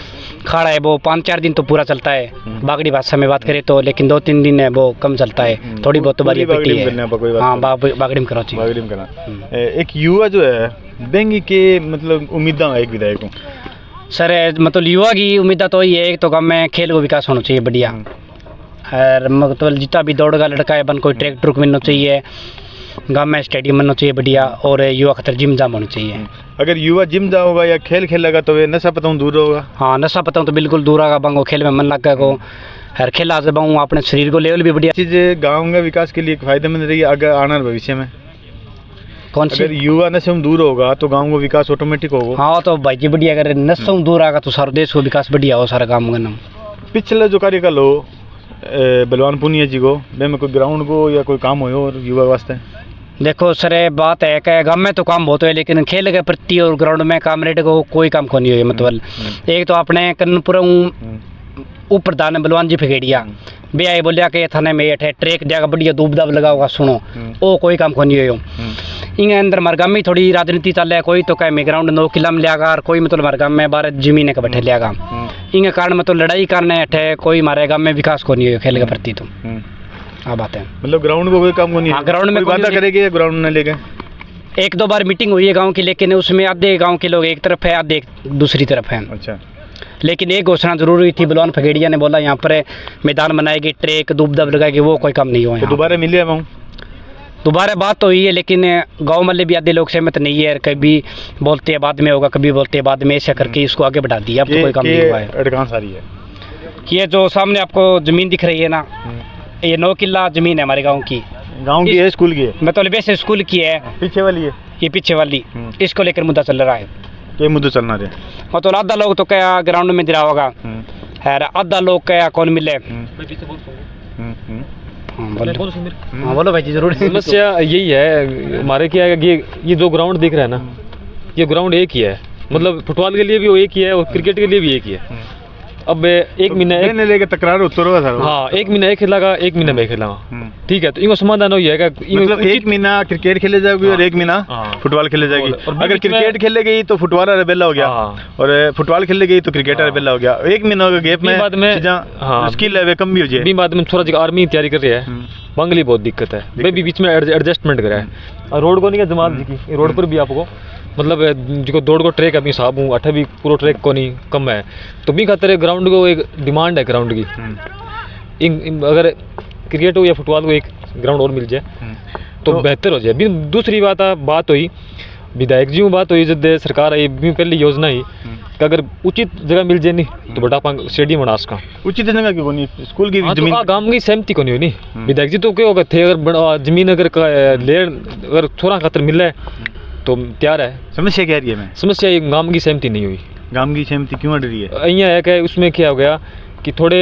खाड़ा है वो 5-4 दिन तो पूरा चलता है, बागड़ी भाषा में बात करें तो, लेकिन 2-3 दिन है वो कम चलता है, थोड़ी बहुत तो बारी पिटी है। हाँ, बागड़ी में कराची। बागड़ी में करना। एक युवा जो है बेंगी के मतलब उम्मीद है एक विधायक को? सर मतलब युवा की उम्मीद तो ये है, एक तो गाँव में खेल को विकास होना चाहिए बढ़िया, और मतलब जितना भी दौड़ का लड़का है बन कोई ट्रैक ट्रुक मिलना चाहिए, गांव में स्टेडियम बनना चाहिए बढ़िया, और युवा खतर जिम जाम होना चाहिए। अगर युवा जिम जाओगा या खेल खेलेगा तो वे नशा पताऊँ दूर होगा? हाँ, नशा पताऊँ तो बिल्कुल दूर होगा, बंगो खेल में मन लगा को, हर खेला से बंगू अपने शरीर को लेवल भी बढ़िया चीज़ गाँव का विकास के लिए फायदेमंद रहेगी अगर आने वाले भविष्य में। कौन सी? अगर युवा नशे में दूर होगा तो गाँव का विकास ऑटोमेटिक होगा। हाँ तो भाई जी बढ़िया, अगर नशे में दूर आएगा तो सारा देश को विकास बढ़िया हो, सारा गाँव का नाम। पिछले जो कार्यकाल हो बलवान पुनिया जी को में कोई ग्राउंड को या कोई काम हो और युवा वास्ते? देखो सर बात है कि गाँव में तो काम बहुत है, लेकिन खेल के प्रति और ग्राउंड में कामरेड को कोई काम को नहीं हुई। मतलब एक तो अपने कन्नपुरा प्रधान बलवान जी फिगेड़िया बे आए बोलिया कि थाने में अठे ट्रैक देगा बढ़िया दूब दाब लगा होगा, सुनो वो कोई काम को नहीं हो। इंगे अंदर मरगाम में थोड़ी राजनीति चल रहा है, कोई तो कहे मैं ग्राउंड 9 किला में लियागा और कोई मतलब मरगाम में 12 जमीन के बैठे लियागा। इंगे कारण मतलब लड़ाई करने अठे कोई हमारे गाँव में विकास को नहीं हो खेल के प्रति। तो हाँ बात है, मतलब ग्राउंड को कोई काम को नहीं। हाँ, ग्राउंड में वादा करेगी ग्राउंड न लेके? 1-2 बार मीटिंग हुई है गाँव की, लेकिन उसमें आधे गाँव के लोग एक तरफ है, आधे दूसरी तरफ है। अच्छा, लेकिन एक घोषणा जरूर हुई थी, बलवान फगेड़िया ने बोला यहाँ पर मैदान बनाएगी, ट्रैक दूब दब लगाएगी, वो कोई काम नहीं हुआ। तो दोबारा मिले हम? दोबारा बात तो हुई है, लेकिन गांव वाले भी आधे लोग सहमत नहीं है, कभी बोलते हैं बाद में होगा, कभी बोलते हैं बाद में, ऐसा करके इसको आगे बढ़ा दिया। अब तो कोई काम नहीं हुआ है। अटकान सारी है ये जो सामने आपको ज़मीन दिख रही है ना, ये 9 किला ज़मीन है हमारे गांव की। गांव की है, स्कूल की है? मतलब वैसे स्कूल की है। पीछे वाली है? ये पीछे वाली, इसको लेकर मुद्दा चल रहा है। ये मुद्दा चलना रहे? मतलब आधा लोग तो क्या ग्राउंड में गिरा होगा, आधा लोग क्या कौन मिले। बोलो भाई जी, जरूर। समस्या यही है हमारे क्या है कि ये जो ग्राउंड दिख रहा है ना, ये ग्राउंड एक ही है। मतलब फुटबॉल के लिए भी वो एक ही है और क्रिकेट के लिए भी एक ही है। अब एक महीना लेके तकरार होता रहा सर। हाँ, एक महीना एक खेलेगा, एक महीना मैं खेलागा, ठीक है। तो इनको समाधान वही है मतलब एक महीना क्रिकेट खेले जाएगी और एक महीना फुटबॉल खेले जाएगी। अगर क्रिकेट खेले गई तो फुटबॉल बेला हो गया और फुटबॉल खेले गई तो क्रिकेट बेला हो गया। एक महीना के गैप में बाद में स्किल लेवल कम भी हो जाए। बाद में थोड़ा आर्मी तैयारी कर रही है, बंगली बहुत दिक्कत है, वे भी बीच में एडजस्टमेंट करा है। और रोड को नहीं जमात जी की, रोड पर भी आपको मतलब जो दौड़ को ट्रैक अभी साहब हूँ अठे भी पूरा ट्रैक को नहीं कम है। तो भी खातर ग्राउंड को एक डिमांड है ग्राउंड की। अगर क्रिकेट हो या फुटबॉल को एक ग्राउंड और मिल जाए तो बेहतर हो जाए। दूसरी बात हुई विधायक जी में बात हुई, जब सरकार आई पहली योजना ही कि अगर उचित जगह मिल जाए नहीं तो बड़ा स्टेडियम बना उसका। उचित जगह क्यों नहीं? स्कूल की जमीन गांव की सहमति को नहीं हुई नहीं। विधायक जी तो क्या होगा थे, अगर जमीन अगर थोड़ा खातर मिले तो तैयार है। समस्या क्या रही है? समस्या गांव की सहमति नहीं हुई। गांव की सहमति क्यों अड़ रही है? यहाँ है कि उसमें क्या हो गया कि थोड़े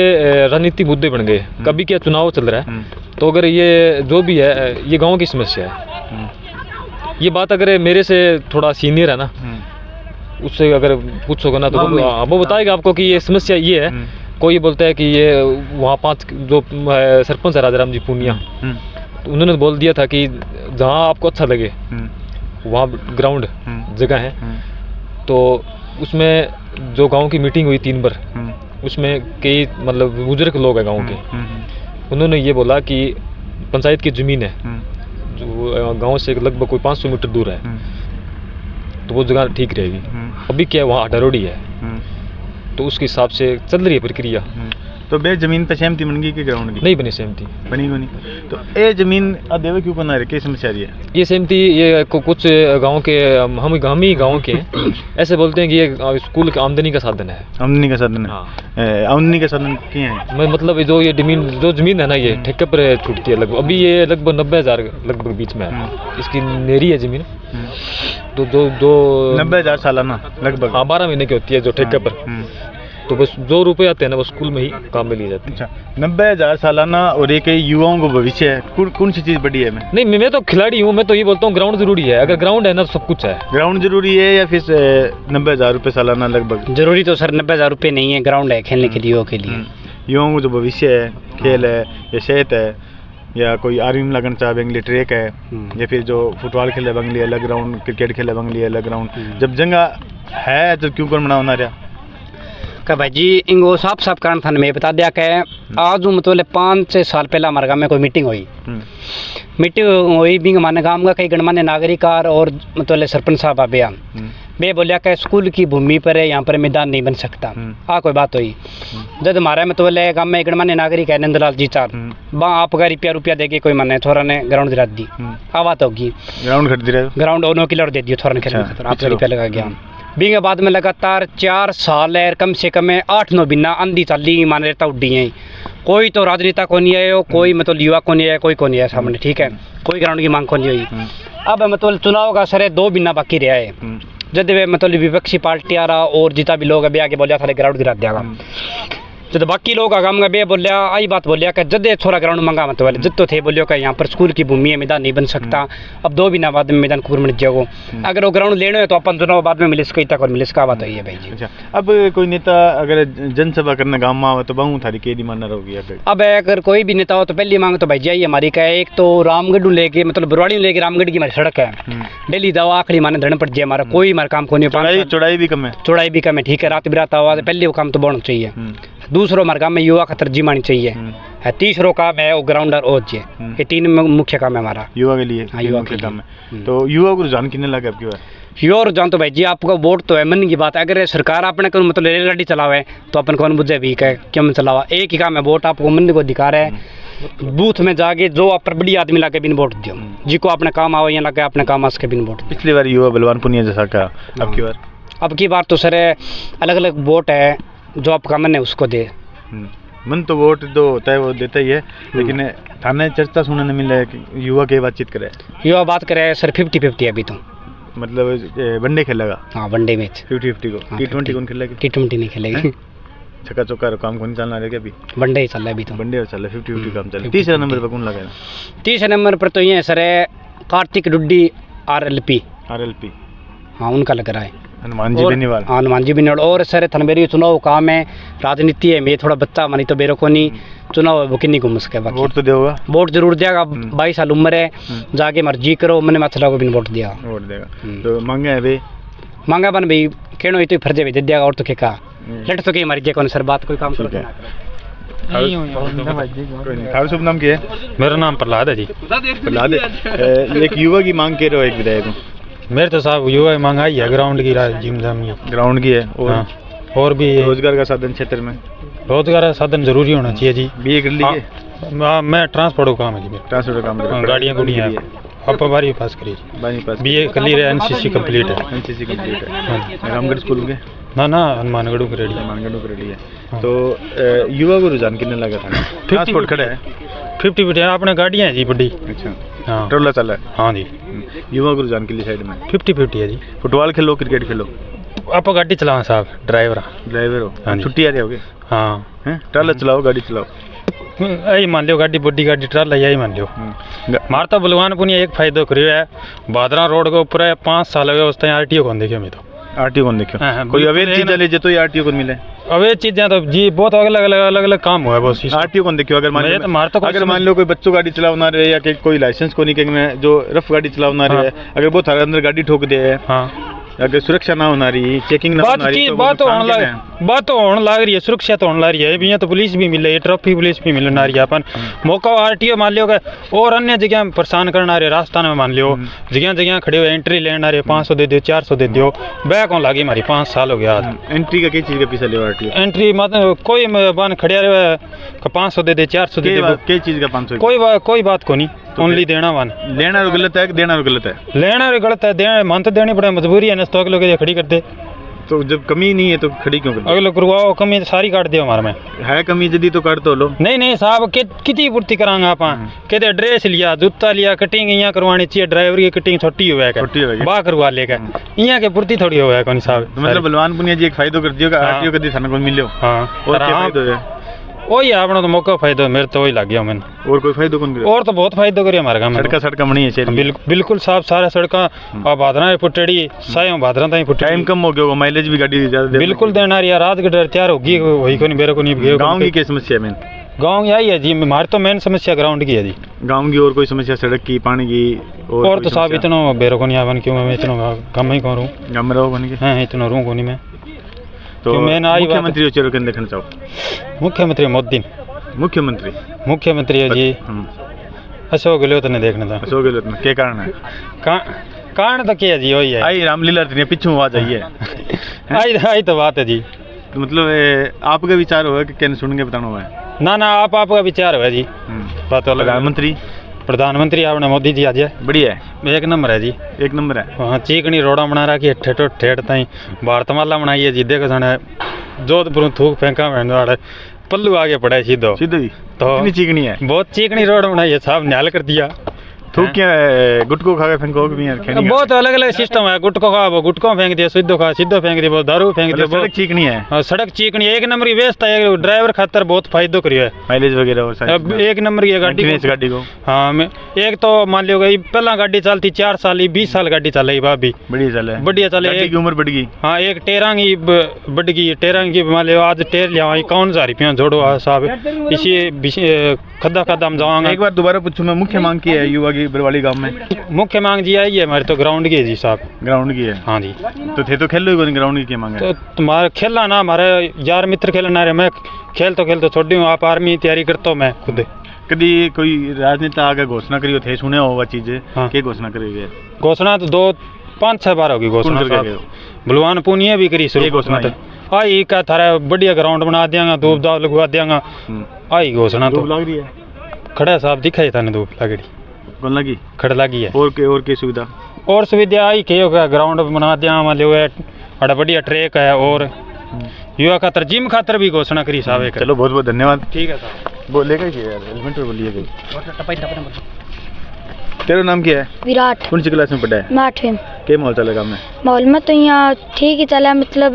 राजनीतिक मुद्दे बन गए। कभी क्या चुनाव चल रहा है तो अगर ये जो भी है ये गांव की समस्या है। ये बात अगर मेरे से थोड़ा सीनियर है ना, उससे अगर पूछोगे ना तो वो बताएगा आपको कि ये समस्या ये है। कोई बोलता है कि ये वहाँ 5 जो सरपंच है राजाराम जी पूनिया, तो उन्होंने बोल दिया था कि जहाँ आपको अच्छा लगे वहाँ ग्राउंड जगह है। तो उसमें जो गांव की मीटिंग हुई 3 बार, उसमें कई मतलब बुजुर्ग लोग हैं गांव के, उन्होंने ये बोला कि पंचायत की ज़मीन है जो गांव से लगभग कोई 500 मीटर दूर है, तो वो जगह ठीक रहेगी। अभी क्या है वहाँ अडारोडी है, तो उसके हिसाब से चल रही है प्रक्रिया। तो बे जमीन पे सहमति बन गई कि ग्राउंड की? नहीं बनी सहमति, बनी को नहीं। तो ये जमीन अदेवे क्यों बना रहे? क्या समस्या रही है? ये सहमति ये कुछ गांव के हम ही गांव के ऐसे बोलते हैं कि ये स्कूल की आमदनी का साधन है। आमदनी का साधन है? आमदनी का साधन क्या है? मतलब जो ये जमीन है ना, ये ठेके पर छूटती है लगभग। अभी ये लगभग 90,000 लगभग बीच में है, इसकी नेरी है जमीन। तो जो 90,000 सालाना लगभग? हाँ, 12 महीने की होती है जो ठेके पर। तो बस जो रुपए आते हैं ना वो स्कूल में ही काम में लिए जाते हैं। अच्छा, 90,000 सालाना और एक युवाओं को भविष्य है। कौन सी चीज़ बड़ी है? नहीं, मैं तो खिलाड़ी हूँ, मैं तो ये बोलता हूँ ग्राउंड जरूरी है। अगर ग्राउंड है ना तो सब कुछ है। ग्राउंड जरूरी है या फिर 90,000 रुपये सालाना लगभग? जरूरी तो सर 90,000 रुपये नहीं है, ग्राउंड है खेलने के लिए, युवाओं के लिए। युवाओं को जो भविष्य है, खेल है या सेहत है या कोई आर्मी में लगना चाहे बंगली ट्रैक है, या फिर जो फुटबॉल खेले बंगली अलग ग्राउंड, क्रिकेट खेले बंगली अलग ग्राउंड। जब जगह है तो क्यों कर मना रहा का भाई जी? इनको साफ कारण था मैं बता दिया कि आज मतलब 5-6 साल पहले हमारे गाँव में कोई मीटिंग हुई भी हमारे गाँव का कई गणमान्य नागरिक और मतलब सरपंच साहब आबे मैं बोलिया कि स्कूल की भूमि पर यहाँ पर मैदान नहीं बन सकता। कोई बात हुई जब हमारा मतलब गाँव में गणमान्य नागरिक है नंदलाल जी चार, वहाँ आपका रुपया देके कोई माने थोड़ा ने ग्राउंड दिला दी, बात होगी ग्राउंड खरीद रहे, ग्राउंड 9 किलो दे दिए थोड़ा ने खेलने खातर, आपका रुपया लगा गया। भी के बाद में लगातार 4 साल है, कम से कम 8-9 बिना आंधी चाली मान रहता उड्डी है। कोई तो राजनेता को नहीं आया, कोई मतलब युवा को नहीं आया, कोई को नहीं आया सामने, ठीक है। कोई ग्राउंड की मांग को नहीं हुई। अब मतलब चुनाव का सर 2 बिना बाकी रहा है, जब मतलब विपक्षी पार्टी आ रहा और जितना भी लोग अभी आगे बोलिया था ग्राउंड गिरा दिया। जब बाकी लोग आगाम बे बोलिया आई बात बोलिया कि जब थोड़ा ग्राउंड मंगा मत वाले जब तो थे बोलियो कि यहाँ पर स्कूल की भूमि है, मैदान नहीं बन सकता। अब 2 बिना बाद में मैदान कुर मिल जाओ, अगर वो ग्राउंड लेना है तो अपन चुनाव बाद में मिले इसका तक और मिले इसका बात है भाई जी। अच्छा, अब कोई नेता अगर जनसभा करना गाँव में आवे तो बहु थारी के डिमांड रहोगी? अब अगर कोई भी नेता हो तो पहली मांग तो भाई जी हमारी का एक तो रामगढ़ लेके मतलब बरवाड़ी लेके रामगढ़ की हमारी सड़क है, डेली दवा आखिरी माने धरने पड़ जाए हमारा, कोई हमारा काम को नहीं। चौड़ाई भी कम है? चौड़ाई भी कम है, ठीक है। रात बिरात आवाज पहले वो काम तो बढ़ना चाहिए। दूसरों हमारे काम में युवा का तरजीह आनी चाहिए। तीसरों काम है वो ग्राउंडर और जी, ये 3 मुख्य काम है हमारा युवा के लिए। हाँ, युवा के काम है। तो युवा को रुझान कितने लगे आपकी बार? युवा रुझान तो भाई जी आपका वोट तो है मन की बात है। अगर सरकार अपने को मतलब रेलगाड़ी चलावे तो अपन कौन बुझे भी क्यों मन चलावा, एक ही काम है वोट, आपको मन को अधिकार है। बूथ में जाके जो आप पर बड़ी आदमी लाके बिन वोट दियो, जिसको अपने काम आओ या लगे अपने काम के बिन वोट। पिछली बार युवा बलवान पुनिया जैसा का, अब की बार? अब की बार तो सर अलग अलग वोट है, जो आपका मन है उसको दे। मन तो वोट जो होता है वो देता ही है, लेकिन थाने चर्चा सुनने मिले कि युवा के बातचीत करे, युवा बात करे सर 50-50 अभी तो, मतलब वनडे खेलेगा। हाँ वनडे मैच 50-50 को। T20 कौन खेलेगा? T20 नहीं खेलेगी। छक्का चौका काम कौन चलना है अभी? वनडे ही चल रहा है अभी तो, वनडे चल रहा है, 50-50 काम चल रहा है। तीसरे नंबर पर कौन लगा है? तीसरे नंबर पर तो ये सर है कार्तिक डुड्डी RLP। हाँ उनका लग रहा है। हनुमान जी बेनीवाल। हाँ हनुमान जी बेनीवाल। और सर थनबेरी चुनाव काम है, राजनीति है, मैं थोड़ा बच्चा मानी तो बेरो को नहीं चुनाव वो किन्नी घूम सके। बाकी वोट तो देगा, वोट जरूर देगा। 22 साल उम्र है, जाके मर्जी करो, मैंने मछला को भी वोट दिया, वोट देगा। तो मांगे है भाई, मांगा बन भाई कहनो तो फर्जे भी दे देगा। और तो क्या कहा लट तो क्या मर गया कौन सर बात कोई काम करो। शुभ नाम क्या है? मेरा नाम प्रहलाद है जी। प्रहलाद, एक युवा की मांग कह रहे हो एक विधायक को? मेरे तो साहब युवा महंगाई है, ग्राउंड की जिम ग्राउंड की है, और भी रोजगार का साधन क्षेत्र में रोजगार का साधन जरूरी होना चाहिए जी। BA कर लीजिए? मैं ट्रांसपोर्ट का काम है जी, ट्रांसपोर्ट का काम, गाड़ियाँ गुड़ियाँ आप 12वीं पास करिए। 12वीं पास, BA कर ली रहे, NCC कंप्लीट है। NCC कंप्लीट है। रामगढ़ स्कूल के ना हनुमानगढ़ करेड़ी, करेड़ी है। तो युवा को रुझान कितने लगा था? ट्रांसपोर्ट खड़ा है 50-50 अपने गाड़ियाँ है जी बड़ी। अच्छा, हाँ ट्रोला चला है। हाँ जी। युवा को रुझान के लिए साइड में 50-50 है जी। फुटबॉल खेलो, क्रिकेट खेलो? आप गाड़ी चलाओ साहब, ड्राइवर हो? हाँ, छुट्टी आ रही होगी? हाँ, ट्राला चलाओ, गाड़ी चलाओ, यही मान लो, गाड़ी बड़ी गाड़ी ट्राला यही मान लो। मारता बलवान पुनिया एक फायदो करियो है, बादरा रोड के ऊपर 5 साल हो गए, उस टाइम RTO कौन देखियो? मैं तो RTO कौन देखियो? कोई अवैध चीज़ ले जे तो ये RTO कौन मिले? अवैध चीज़ें तो जी बहुत अलग काम हुआ है बहुत। RTO कौन देखियो? अगर मान लो कोई बच्चों गाड़ी चलाना रहे या कोई लाइसेंस को नहीं में जो रफ गाड़ी चलाना रहे, अगर वो थारे अंदर गाड़ी ठोक दे, अगर सुरक्षा ना होना रही, चेकिंग ना होना रही, बात तो होने लग रही है, सुरक्षा तो होने लग रही है। अभी यहाँ तो पुलिस भी मिले, ट्रैफिक पुलिस भी मिलना रही है। अपन मौका RTO मान लियो और अन्य जगह परेशान करना रहे, रास्ता में मान लियो जगह खड़े हुए एंट्री लेना रहे, 500 दे दियो, 400 दे दियो, बैग कौन लगी हमारी 5 साल हो गया। एंट्री का किस चीज़ का पैसा लियो RTO? एंट्री मतलब कोई बन खड़िया रहे 500 दे दे, 400 दे दे, किस चीज़ का 500? कोई बात को नहीं, ओनली देना वन। लेना गलत है, देना गलत है? लेना गलत है, मन तो देनी पड़े, मजबूरी है, तो अगले खड़ी कर दे। तो जब कमी नहीं है तो खड़ी क्यों कर दे? अगले करवाओ, कमी सारी काट दियो हमारे में है, कमी जदी तो काट तो लो। नहीं साहब, कितनी पूर्ति करांगा आप? कहते ड्रेस लिया, जूता लिया, कटिंग यहाँ करवानी चाहिए, ड्राइवर की कटिंग छोटी हुआ है, बाह करवा लेगा, यहाँ के पूर्ति थोड़ी हुआ है कौन साहब? मतलब बलवान पुनिया जी एक फायदो कर दियो, RTO कदी थाने को मिलो। हाँ, और क्या फायदो है? वही अपना तो मौका फायदा मेरे तो वही लग गया मैंने। और कोई फायदा कौन करे? और तो बहुत फायदा करे हमारे काम में। सड़का बनी है शहर, बिल्कुल साफ, सारा सड़का बादरा फुटेड़ी साय बादरा ताई फुटे। टाइम कम हो गया, माइलेज भी गाड़ी ज्यादा बिल्कुल देना रही है, रात के तैयार होगी वही को नहीं, बेरे को नहीं। गाँव की क्या समस्या है? गाँव यही है जी, हमारी तो मेन समस्या ग्राउंड की है जी। गाँव की और कोई समस्या? सड़क की, पानी की? और तो साहब इतना बेरो को नहीं आवन, क्यों मैं इतना कम ही करूँ, गम रहो बन के। हाँ, इतना रू को नहीं मैं। तो मैं मुख्यमंत्री चेहरे देखना चाहूँ? मुख्यमंत्री मोदी। मुख्यमंत्री है जी अशोक गहलोत ने देखना था। अशोक गहलोत में क्या कारण है? कारण तो क्या है जी, वही है आई रामलीला पिछू आ जाइए। आई तो बात है जी। तो मतलब आपका विचार होगा कि क्या सुन के बताना हुआ है? ना आपका विचार होगा जी। बात प्रधानमंत्री आपने मोदी जी आज बढ़िया है, एक नंबर है जी, एक नंबर है। हाँ, चीकनी रोड़ा बना रखी है, ठेठ ताई भारतमाला बनाई है जी। देखो जाने जोधपुर थूक फेंका में पल्लू आगे पड़ा है सीधो ही। तो चीकनी है, बहुत चीकनी रोड बनाई है साहब, न्याल कर दिया। थूक क्या है? गुटको खा के फेंको भी यार, बहुत अलग अलग सिस्टम है। गुटको खा वो गुटको फेंक दिया, सीधो फेंक दिया, दारू फेंक दिया। सड़क चीकनी है। हाँ, सड़क चीकनी एक नंबर की व्यवस्था है, ड्राइवर खातर बहुत फायदो करियो है, माइलेज वगैरह अब एक नंबर की गाड़ी को। हाँ, मैं एक तो मान लियो गई पहला गाड़ी चलती 4 साल, 20 साल गाड़ी चल रही भाभी, बढ़िया चले, एक उम्र बढ़ गई। हाँ, एक टेरांग ही बढ़ गई, टेरांग की मान लियो आज टेर लिया 51,000 रुपया जोड़ो साहब। इसी खद्दा हम जाऊंगा। एक बार दोबारा पूछूं मैं, मुख्य मांग की है युवा की बरवाली गांव में? मुख्य मांग जी आई है हमारे तो ग्राउंड की है जी साहब। ग्राउंड की है? हाँ जी। तो थे तो खेलो ही ग्राउंड की क्या मांग है? तो तुम्हारा खेलना ना, हमारे यार मित्र खेलना रहे, मैं खेल तो छोड़ दूँ, आप आर्मी तैयारी करता हूँ मैं खुद। कभी कोई राजनेता आगे घोषणा करी हो थे, सुने हो चीजें? हाँ, क्या घोषणा करी? घोषणा तो 2-5-6 बार होगी घोषणा। बलवान पुनिया भी करी शुरू घोषणा तो आई का थारा बढ़िया ग्राउंड बना देंगे, धूप दाव लगवा देंगे, आई घोषणा तो लग रही है। खड़ा साहब दिखाई था धूप लगड़ी कौन लगी? खड़ लगी है। और की सुविधा? और सुविधा आई के ग्राउंड बना दिया, मान लो बढ़िया ट्रैक है, और युवा खातर जिम खातर भी घोषणा करी साहब। चलो बहुत बहुत धन्यवाद। ठीक है साहब। बोलेगा यार हेलमेट बोलिए। तेरा नाम क्या है? विराट। कौन सी क्लास में पढ़ा है? 8वीं। क्या माहौल चलेगा में? माहौल में तो यहाँ ठीक ही चला, मतलब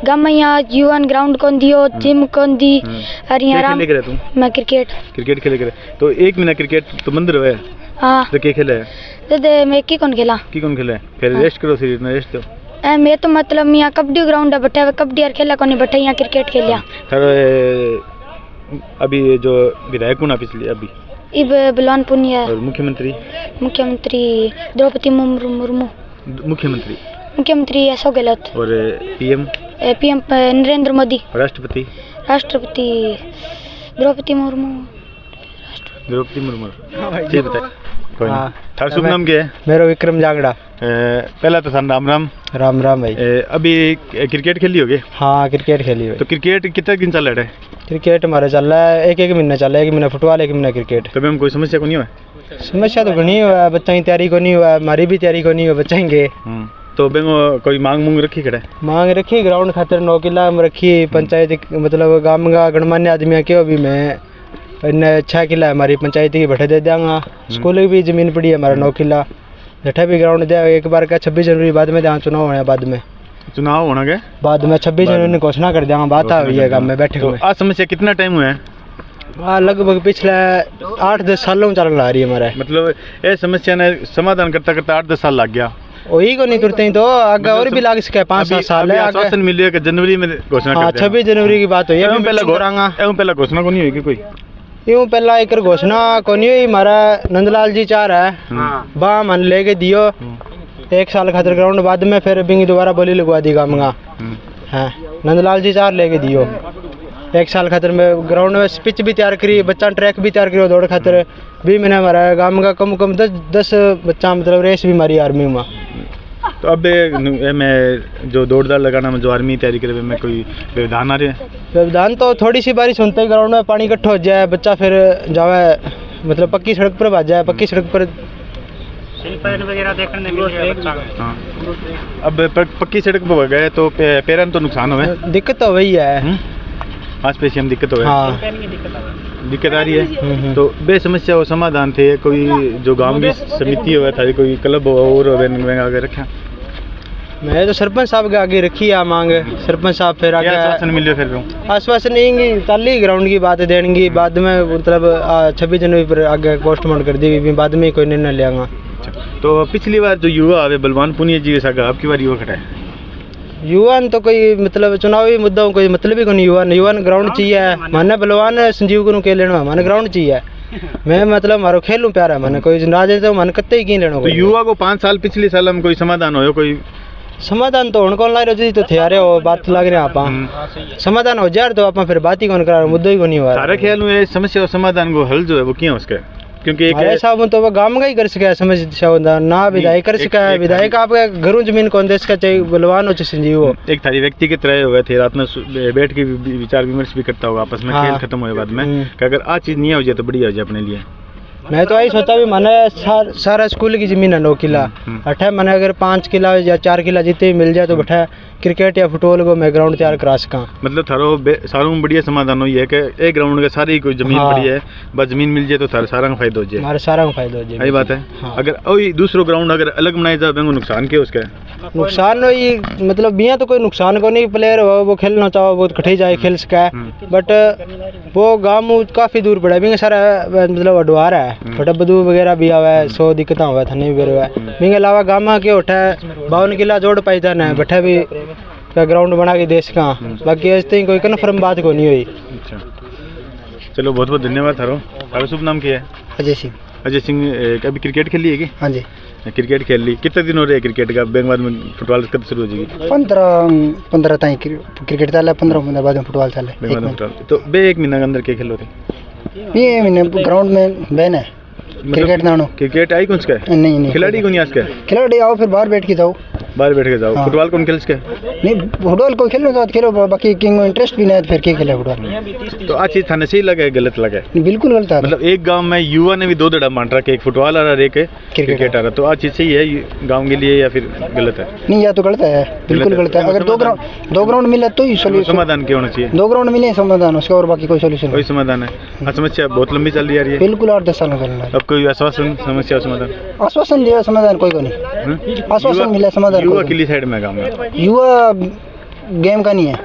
गाँव में यहाँ युवा ग्राउंड कौन दियो, जिम कौन दी, और यहाँ मैं क्रिकेट खेले करे। तो एक महीना क्रिकेट तो बंद रहे। हाँ तो क्या खेला है? तो मैं की कौन खेला फिर रेस्ट करो, शरीर में रेस्ट दो। मैं तो मतलब यहाँ कबड्डी ग्राउंड है बैठा, कबड्डी और खेला कौन बैठा, यहाँ क्रिकेट खेलिया। अभी जो विधायक कौन पिछली अभी इब बलवान पुनिया और मुख्यमंत्री द्रौपदी मुर्मू, मुख्यमंत्री अशोक गहलोत और पीएम नरेंद्र मोदी, राष्ट्रपति द्रौपदी मुर्मू। ठीक है। थारा शुभ नाम क्या है? मेरा विक्रम जांगड़ा। पहला तो राम राम भाई। अभी क्रिकेट खेली होगी? हाँ क्रिकेट खेली। तो क्रिकेट कितना दिन चल रहा है? क्रिकेट हमारा चल रहा है एक महीना चल रहा है, 1 महीना फुटबॉल 1 महीना क्रिकेट। तो मैम कोई समस्या को नहीं हुआ? समस्या तो घनी हुआ, बच्चा की तैयारी को नहीं हुआ, हमारी भी तैयारी को नहीं हुआ, बच्चाएंगे। तो बेंगो कोई मांग रखी खड़ा? मांग रखी ग्राउंड खातर 9 किला में रखी, पंचायत मतलब गाँव का गणमान्य आदमी के भी मैं 6 किला हमारी पंचायत की भट्टे दे देंगा। स्कूल की भी जमीन पड़ी है हमारा 9 किला, जठा भी ग्राउंड दिया। एक बार का 26 जनवरी बाद में जहाँ चुनाव होना, बाद में बाद में 26 जनवरी घोषणा कर देंगे। बात आ हुई है गाँव में बैठे हुए। समस्या कितना टाइम हुआ है? लगभग पिछले 8-10 सालों में चल रही है हमारा। मतलब ये समस्या ने समाधान करता करता 8-10 साल लग गया। वही को नहीं करते तो आगे और भी लग सके 5-7 साल है। आश्वासन मिल रहा है कि जनवरी में घोषणा कर देंगे। 26 जनवरी की बात हुई है। पहला घोषणा को नहीं हुई कोई? यूँ पहला एक घोषणा को नहीं हुई। हमारा नंदलाल जी चाह रहा है बा मन लेके दियो 1 साल खातर ग्राउंड, बाद में फिर बिंगी दोबारा बोली लगवा दी गाँव का। हाँ नंदलाल जी चार लेके दियो 1 साल खातर में ग्राउंड में पिच भी तैयार करी, बच्चा ट्रैक भी तैयार करी दौड़ खातर भी मैंने हमारा गाँव का कम 10 बच्चा मतलब रेस भी मारी आर्मी में। तो अब मैं जो दौड़ दाड़ लगाना में जो आर्मी तैयारी करे में कोई व्यवधान आ रहे हैं? व्यवधान तो थोड़ी सी बारिश होते ही ग्राउंड में पानी इकट्ठा हो जाए, बच्चा फिर जावे मतलब पक्की सड़क पर भाग जाए, पक्की सड़क पर वगैरह देखने अब पक्की सड़क पर गए तो पैरों में तो नुकसान हुआ है? दिक्कत तो वही है, मांसपेशियों में दिक्कत हो हाँ। दिक्कत आ रही है। तो बे समस्या वो समाधान थे कोई जो गांव की समिति हुआ था, कोई क्लब और आगे रखा? मैं तो सरपंच साहब के आगे रखी है मांग। सरपंच साहब फिर आगे आश्वासन मिले? फिर आश्वासन देंगे चाली ग्राउंड की बात देंगी, बाद में मतलब 26 जनवरी पर आगे पोस्टमार्टम कर दी, बाद में कोई निर्णय लेंगे। तो पिछली बार जो युवा आवे बलवान पुनिया जी के साथ, आपकी बार युवा खड़ा है? युवा तो कोई मतलब चुनावी मुद्दों कोई मतलब ही को नहीं। युवा ग्राउंड चाहिए माने बलवान संजीव को के लेना माने ग्राउंड चाहिए। मैं मतलब मारो खेलूं प्यारा है माने कोई राजे तो मन कत्ते ही लेना। तो युवा को 5 साल पिछले साल में कोई समाधान हो? कोई समाधान तो उनको ला रहे तो थे यारे वो बात लग रहे आप समाधान हो जाए तो आप फिर बात ही कौन करा, मुद्दा ही को नहीं हुआ। सारे ख्याल में समस्या और समाधान को हल जो है वो क्या है उसका? क्योंकि एक साहब तो वो गांव का ही कर सका समस्या ना विधायक कर सका है। विधायक आपके घरों जमीन कौन दे सका चाहिए बलवान हो संजीव हो। एक थारी व्यक्ति के तरह हुए थे, रात में बैठ के विचार विमर्श भी करता होगा आपस में। खेल खत्म हुए बाद में कि अगर आ चीज नहीं हो जाए तो बढ़िया हो जाए अपने लिए। मैं तो यही सोचा भी मैंने सारा स्कूल की जमीन है 9 किला अठा मैंने अगर 5 किला या 4 किला जितने मिल जाए तो बैठा क्रिकेट या फुटबॉल को मैं ग्राउंड तैयार करा सका। मतलब थारो सारों में बढ़िया समाधान हो है कि एक ग्राउंड का सारी कोई जमीन पड़ी है, बस जमीन मिल जाए तो थारा सारा का फायदा हो जाए। हमारे सारा का फायदा हो जाए, यही बात है। अगर वही दूसरा ग्राउंड अगर अलग बनाया जाए तो नुकसान क्या उसका? नुकसान वही मतलब बिया तो कोई नुकसान को नहीं। प्लेयर हो वो खेलना चाहो बहुत कठिन जाए खेल सका है, बट वो गाँव काफ़ी दूर पड़ा है सारा मतलब अडवार है बटा बदू वगैरह भी आवा है 100 दिक्कत हुआ था नहीं भी हुआ है। बिंग अलावा गाँव के उठा 52 किला जोड़ पाई था ना बैठा भी ग्राउंड बना के देश का। बाकी ऐसे कोई कन्फर्म बात को नहीं हुई। अच्छा चलो बहुत बहुत धन्यवाद। थारो शुभ नाम क्या है? अजय सिंह। अजय सिंह अभी क्रिकेट खेली है कि? हाँ जी क्रिकेट खेल ली। कितने दिन हो रहे हैं क्रिकेट का? बैंक बाद में फुटबॉल कब शुरू हो जाएगी? 15 तक क्रिकेट चल 15 महीने बाद में फुटबॉल चल। तो बे 1 महीना के अंदर क्या खेलो थे? ये महीने ग्राउंड में बैन है क्रिकेट नानो। क्रिकेट आई कौन सा? नहीं खिलाड़ी कौन है? खिलाड़ी आओ फिर बाहर बैठ के जाओ। बाहर बैठ के जाओ। फुटबॉल कौन खेल सके? नहीं फुटबॉल को खेलना तो खेलो, बाकी किंग इंटरेस्ट भी नहीं है तो फिर क्या खेले फुटबॉल। तो आज चीज थाने सही लगे गलत लगे? बिल्कुल गलत है। मतलब एक गांव में युवा ने भी दो दड़ा मान रखा, एक फुटबॉल और एक क्रिकेट आ रहा, तो आज चीज सही है गाँव के लिए या फिर गलत है? नहीं या तो गलत है, बिल्कुल गलत है। अगर दो ग्राउंड मिले तो ही समाधान क्या होना चाहिए? 2 ग्राउंड मिले समाधान, उसका और बाकी कोई सोल्यूशन कोई समाधान है? समस्या बहुत लंबी चल रही है। बिल्कुल 8-10 साल में चल रहा है। अब कोई आश्वासन समस्या समाधान? आश्वासन दिया समाधान कोई को नहीं, आश्वासन मिला समाधान। युवा के लिए साइड में काम है, युवा गेम का नहीं है,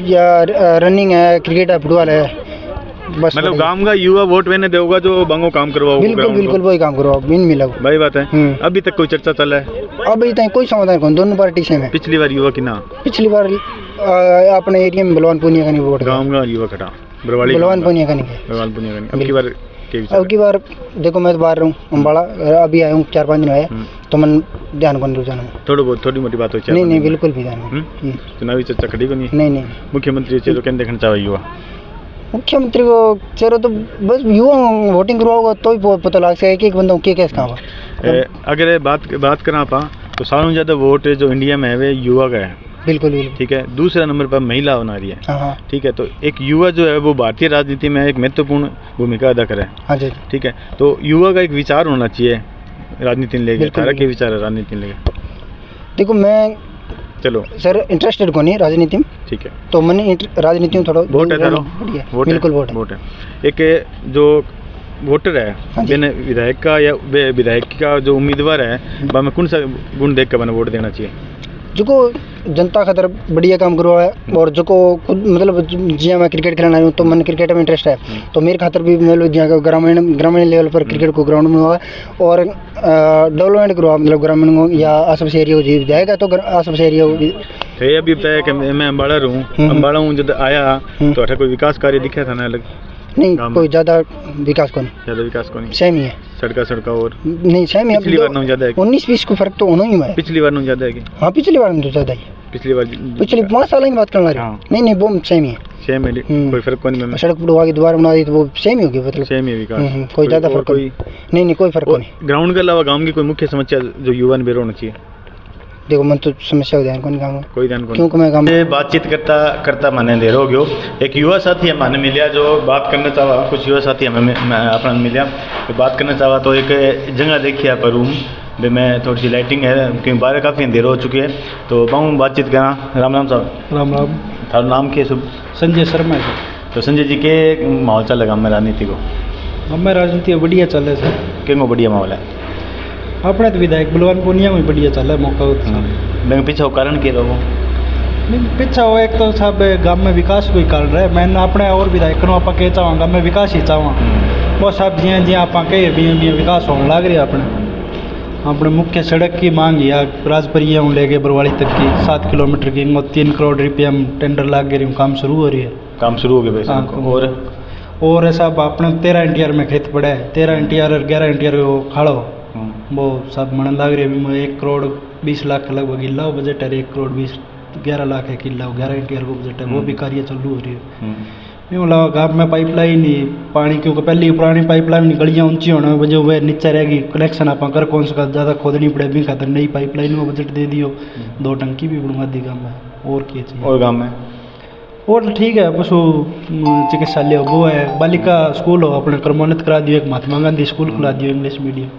या रनिंग है, क्रिकेट है, फुटबॉल है, बस। मतलब गांव का युवा वोट मैंने देगा जो बांगो काम करवाओ। बिल्कुल वही काम करवाओ, बिन मिला भाई बात है। अभी तक कोई चर्चा चल रहा है? अभी तक कोई समाधान कौन, दोनों पार्टी से में। पिछली बार युवा की ना, पिछली बार अपने एरिया में बलवान पुनिया का नहीं वोट, गाँव का युवा खड़ा बलवान पुनिया का नहीं। अब की बार देखो मैं तो बाहर हूँ अम्बाड़ा, अभी आया हूँ 4-5 दिन आया, तो मन ध्यान कौन रुझाना थोड़ी मोटी बात हो। नहीं बिल्कुल भी ध्यान। चुनावी चर्चा खड़ी को नहीं। मुख्यमंत्री चेहरा क्या देखना चाहे युवा? मुख्यमंत्री को चेहरा तो बस युवा वोटिंग करवाओगे तो ही पता लग सके एक बंदा के कैसे काम है। अगर बात करें आप तो सारों ज़्यादा वोट जो इंडिया में है वे युवा का है। बिल्कुल। ठीक है, दूसरा नंबर पर महिला होना रही है। ठीक है, तो एक युवा जो है वो भारतीय राजनीति में एक महत्वपूर्ण भूमिका अदा करे। ठीक है, तो युवा का एक विचार होना चाहिए राजनीति में लेके। तारा के विचार है राजनीति में लेके? देखो मैं चलो सर इंटरेस्टेड को नहीं राजनीति में। ठीक है, तो मैंने राजनीति में थोड़ा वोट है, बिल्कुल वोट है। एक जो वोटर है मैंने विधायक का या विधायक का जो उम्मीदवार है वह में कौन सा गुण देख कर मैंने वोट देना चाहिए? जो जनता खातर बढ़िया काम करवा है, और जो मतलब जिया मैं क्रिकेट खेलना हूँ तो मैंने क्रिकेट में इंटरेस्ट है, तो मेरे खातर भी मतलब जिया ग्रामीण लेवल पर क्रिकेट को ग्राउंड में हुआ और डेवलपमेंट करवा, मतलब ग्रामीण को या आस पास एरिया को जी जाएगा तो आस पास एरिया को। तो ये अभी बताया कि मैं अम्बाड़ा हूँ जब आया तो कोई विकास कार्य दिखा था ना अलग? नहीं कोई ज़्यादा विकास को नहीं, सेम ही है। सड़का और नहीं सेम ही। पिछली बार ना ज़्यादा है, 19-20 को फर्क तो होना ही है। पिछली बार ना ज़्यादा है कि? हाँ पिछली बार में तो ज़्यादा ही। पिछले 5 साल की बात करना रही। नहीं वो सेम ही है। सेम है, कोई फर्क को नहीं। सड़क पुड़वा की दोबारा बना दी तो वो सेम ही होगी, मतलब सेम ही विकास, कोई ज़्यादा फर्क नहीं, कोई फर्क नहीं। ग्राउंड के अलावा गाँव की कोई मुख्य समस्या जो युवा ने बेर होना चाहिए? देखो मैं तो समस्या को ध्यान कोई ध्यान क्योंकि मैं काम बातचीत करता मैंने देर हो गयो। एक युवा साथी हमें मिलिया जो बात करना चाहा, कुछ युवा साथी हमें अपना मिलिया तो बात करना चाहा। तो एक जगह देखी है पर रूम बे में थोड़ी सी लाइटिंग है क्योंकि बाहर काफ़ी अंधेर हो चुकी है, तो बाहूँ बातचीत करा। राम साहब। राम। थारा नाम क्या शुभ? संजय शर्मा है। तो संजय जी के माहौल चल रहा है राजनीति को? हमें राजनीति बढ़िया चल रहा है सर। क्यों बढ़िया माहौल है? अपने तो विधायक बलवान पुनिया में बढ़िया चल रहा है मौका। मैं पीछे कारण के लोगों पीछा हो एक तो साहब गाँव में विकास कोई कारण रहा है। मैंने अपने और विधायक को आप कह चाहूँ गाँव में विकास ही चाहूँ वो साहब जी आप कहे भी विकास होने लग रही है। अपने मुख्य सड़क की मांग या राजपरिया लेके बरवाड़ी तक की 7 किलोमीटर की 3 करोड़ रुपया में टेंडर लग गई, काम शुरू हो रही है। काम शुरू हो गया। और साहब अपने 13 NTR में खेत पड़ा है, 13 NTR और 11 NTR को खाड़ो वो सब मन लग रही है। 1 करोड़ 20 लाख लगभग किला बजट है, 1 करोड़ 11 लाख है किला, 11 NTR को बजट है, वो भी कार्य चालू हो रही है। यूँ लगा गाँव में पाइपलाइन ही पानी क्योंकि पहले पुरानी पाइपलाइन गलियाँ ऊंची होने वजह वह नीचे रहेगी, कनेक्शन आप कर कौन सा ज़्यादा खोदनी पड़े भी खातर नई पाइपलाइन में बजट दे दियो, 2 टंकी भी बनवा दी गाँव में। और क्या चाहिए? और गाँव में और ठीक है, पशु चिकित्सालय वो है, बालिका स्कूल हो अपने क्रमोन्नत करा दियो, एक महात्मा गांधी स्कूल खुला दियो इंग्लिश मीडियम,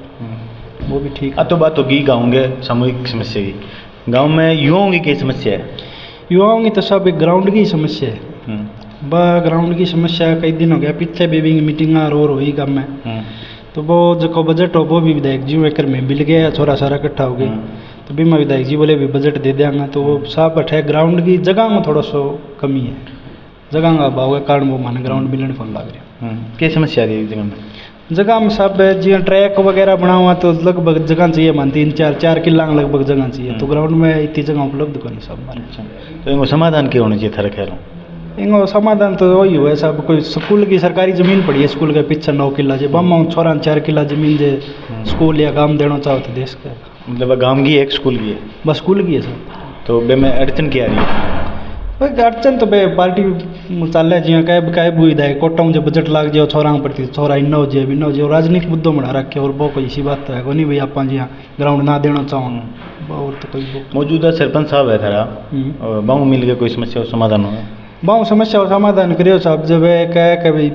वो भी ठीक है। तो बात होगी गाँव के सामूहिक समस्या की। गाँव में युवाओं की क्या समस्या है? युवाओं की तो सब एक ग्राउंड की समस्या है। ग्राउंड की समस्या कई दिन हो गया, पीछे भी मीटिंग और हुई गाँव में, तो वो जो बजट हो वो भी विधायक जी एक में मिल गया, छोरा सारा इकट्ठा हो गया, तो बीमा विधायक जी बोले भी बजट दे देंगे, तो वो साफ है ग्राउंड की जगह में थोड़ा सा कमी है, जगह का अभाव के कारण वो माने ग्राउंड मिलने फोन लग रहा है। क्या समस्या रही जगह में? जगह में सब जी ट्रैक वगैरह बना हुआ तो लगभग जगह चाहिए, मान 3-4 किला लगभग जगह चाहिए, तो ग्राउंड में इतनी जगह उपलब्ध को नहीं सब हमारे। तो इनको समाधान क्या होना चाहिए थारा ख्याल? इनको समाधान तो वही हुआ सब, कोई स्कूल की सरकारी ज़मीन पड़ी है स्कूल के पीछे 9 किला जो बम छोरा 4 किला ज़मीन जो स्कूल या गाँव देना चाहो तो देश का, मतलब गाँव की एक स्कूल की है? बस स्कूल की है सर। तो बे में अड़चन क्या आ रही है? अड़चन तो बे पार्टी चल रहा है जी कह बुद है कोटा जो बजट लाग जाओ छोरा प्रति छोरा इन्ना हो जाए बिना हो जाए, राजनीतिक मुद्दों बना रखे और वो कोई इसी बात तो है नहीं भाई आप जी ग्राउंड ना देना चाहो और तो कोई मौजूदा सरपंच साहब है थारा और बाहू मिल के कोई समस्या का समाधान हो बाहू समस्या का समाधान करियो साहब। जब कह के भाई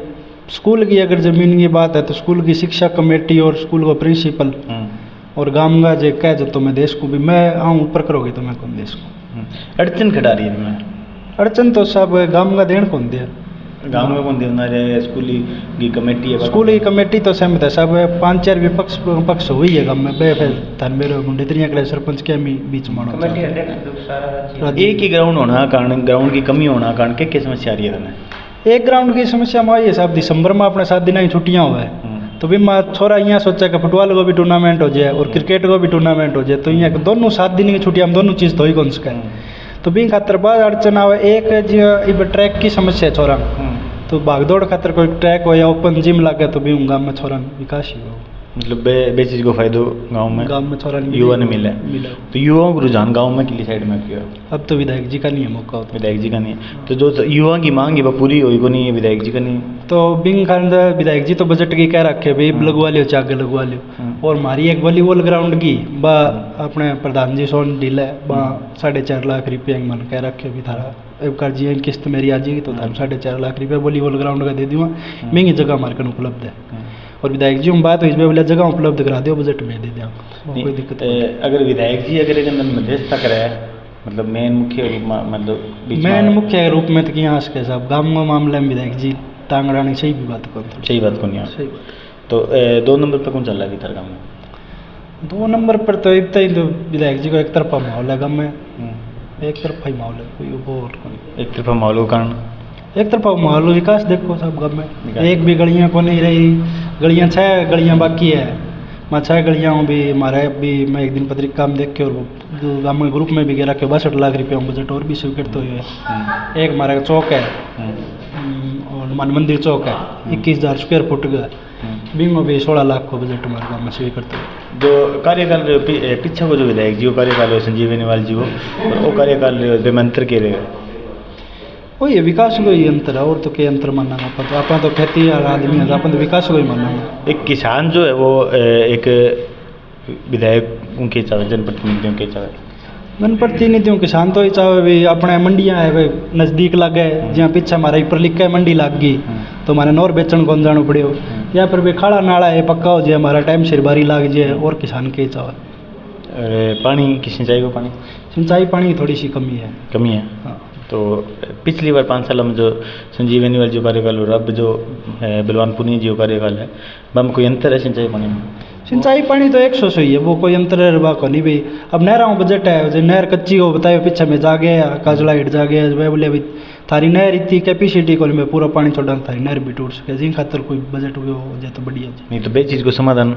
स्कूल की अगर ज़मीन की बात है तो स्कूल की शिक्षा कमेटी और स्कूल का प्रिंसिपल और गांव का जो कह जो तो मैं देश को भी मैं आऊँ ऊपर करोगे तो मैं कौन देश को अड़चन खड़ा रही है मैं अड़चन तो सब गांव का देन कौन दिया गांव में कौन दिया स्कूल की कमेटी है स्कूल की कमेटी तो सहमत है सब 5-4 विपक्ष पक्ष हुई है गांव में बे फिर धन मेरे मुंडेतरिया के सरपंच के बीच मानो एक ही ग्राउंड होना कारण ग्राउंड की कमी होना कारण क्या समस्या आ रही है एक ग्राउंड की समस्या में आई है साहब दिसंबर में अपने 7 दिन की छुट्टियाँ हुआ है तो भी मैं छोरा यहाँ सोचा कि फुटबॉल को भी टूर्नामेंट हो जाए और क्रिकेट को भी टूर्नामेंट हो जाए तो यहाँ दोनों 7 दिन की छुट्टियाँ में दोनों चीज़ तो ही कौन सका तो भी खातर बाद अड़चन आवे एक जो ट्रैक की समस्या है छोरा तो भागदौड़ खातर कोई ट्रैक हो या ओपन जिम लगे तो भी गाँव में छोरा विकास ही हो मतलब बे चीज़ को फायदो गांव में छोरा युवा ने मिला तो युवाओं को रुझान गांव में किली साइड में किया अब तो विधायक जी का नहीं है मौका होता विधायक जी का नहीं है तो जो युवा की मांग है वो पूरी हुई को नहीं है विधायक जी का नहीं तो बिंग खान विधायक जी तो बजट की कह रखे भाई लगवा लियो चागे लगवा लियो और हमारी एक वॉलीबॉल ग्राउंड की बा अपने प्रधान जी सोन डील है बा 4.5 लाख रुपये मन कह रखे भी थारा अब कर जी किस्त मेरी आ जाएगी तो 4.5 लाख रुपये वॉलीबॉल ग्राउंड का दे दूँगा महंगी जगह हमारे को उपलब्ध है और विधायक जी हम बात हुई बोले जगह उपलब्ध करा दो बजट में दे दिया कोई दिक्कत अगर विधायक जी अगर एक मध्यस्थता करे मतलब मेन मुख्य रूप मतलब मेन मुख्य रूप में तो यहाँ के साहब गाँव में मामले में विधायक जी टांगड़ानी सही भी बात कौन सही बात कौन सही बात तो 2 नंबर पर कौन चल रहा है इधर गाँव में 2 नंबर पर तो इतना ही तो विधायक जी को एक तरफा माहौल है गाँव में एक तरफा ही माहौल है कोई वो एक तरफा माहौल के कारण एक तरफा माहौल विकास देखो सब गाँव में एक भी गलियाँ को नहीं रही गलियाँ 6 गलियाँ बाकी है मैं 6 गलियाँ भी हमारे भी मैं एक दिन पत्रिका में देख के और जो गाँव में ग्रुप में भी गया रखे 62 लाख रुपये बजट और भी स्वीकृत हुए है एक हमारा चौक है और हनुमान मंदिर चौक है 21,000 स्क्वायर फुट का बीमा भी 16 लाख को बजट हमारे गाँव में स्वीकृत हुआ जो कार्यकाल पीछे को जो विधायक जी वो कार्यकाल संजीव बेनीवाल जी वो और वो कार्यकाल बेमंत्र के रहे वही है विकास को ही अंतर है और तो क्या अंतर मानना अपन तो खेती आदमी है अपन तो विकास को ही मानना एक किसान जो है वो एक विधायक उनके चाहे जनप्रतिनिधियों के चाहे जनप्रतिनिधियों किसान तो ही चाहे भी अपने मंडियाँ है भाई नज़दीक लग गए जहाँ पीछे हमारा ऊपर लिखा है मंडी लग गई तो हमारे नौर बेचन कौन जाना पड़े हो यहाँ पर भी खाड़ा नाला है पक्का हो जाए हमारा टाइम सिर बारी लग जाए और किसान के चाहे पानी की सिंचाई को सिंचाई पानी की थोड़ी सी कमी है हाँ तो पिछली बार 5 साल में जो संजीव बेनीवाल जो कार्यकाल और अब जो बलवान पुनिया जी कार्यकाल है वह कोई अंतर है सिंचाई पानी में सिंचाई पानी तो 100 से ही है वो कोई अंतर है को नहीं भाई अब नहरा बजट है जो नहर कच्ची हो बताए पीछे में जा गया काजला हिट जा गया वह बोले अभी थारी नहर इतनी कैपेसिटी को मैं पूरा पानी छोड़ा थारी नहर भी टूट सके जिन खातर कोई बजट हो जाए तो बढ़िया नहीं तो बे चीज़ को समाधान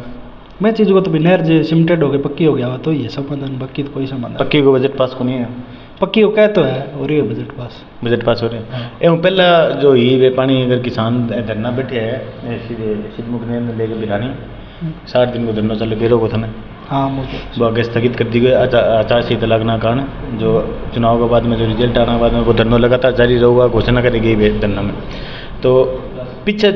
मैं चीज़ को तो भी नहर जो सिमटेड हो गई पक्की हो गया तो ही है समाधान बाकी तो कोई समाधान पक्की को बजट पास को नहीं है पक्की वो कह तो है हो रही है बजट पास हो रहे हैं एवं पहला जो ही वे पानी अगर किसान धरना बैठे है सीधे सिद्धमुख ने लेके बिरानी 60 दिन को धरना चल घेरो को था ना हाँ वो आगे स्थगित कर दी गई आचार संहिता लगना कारण जो चुनाव के बाद में जो रिजल्ट आने के बाद में वो धरना लगातार जारी रहेगा घोषणा करी गई धरना में तो पीछे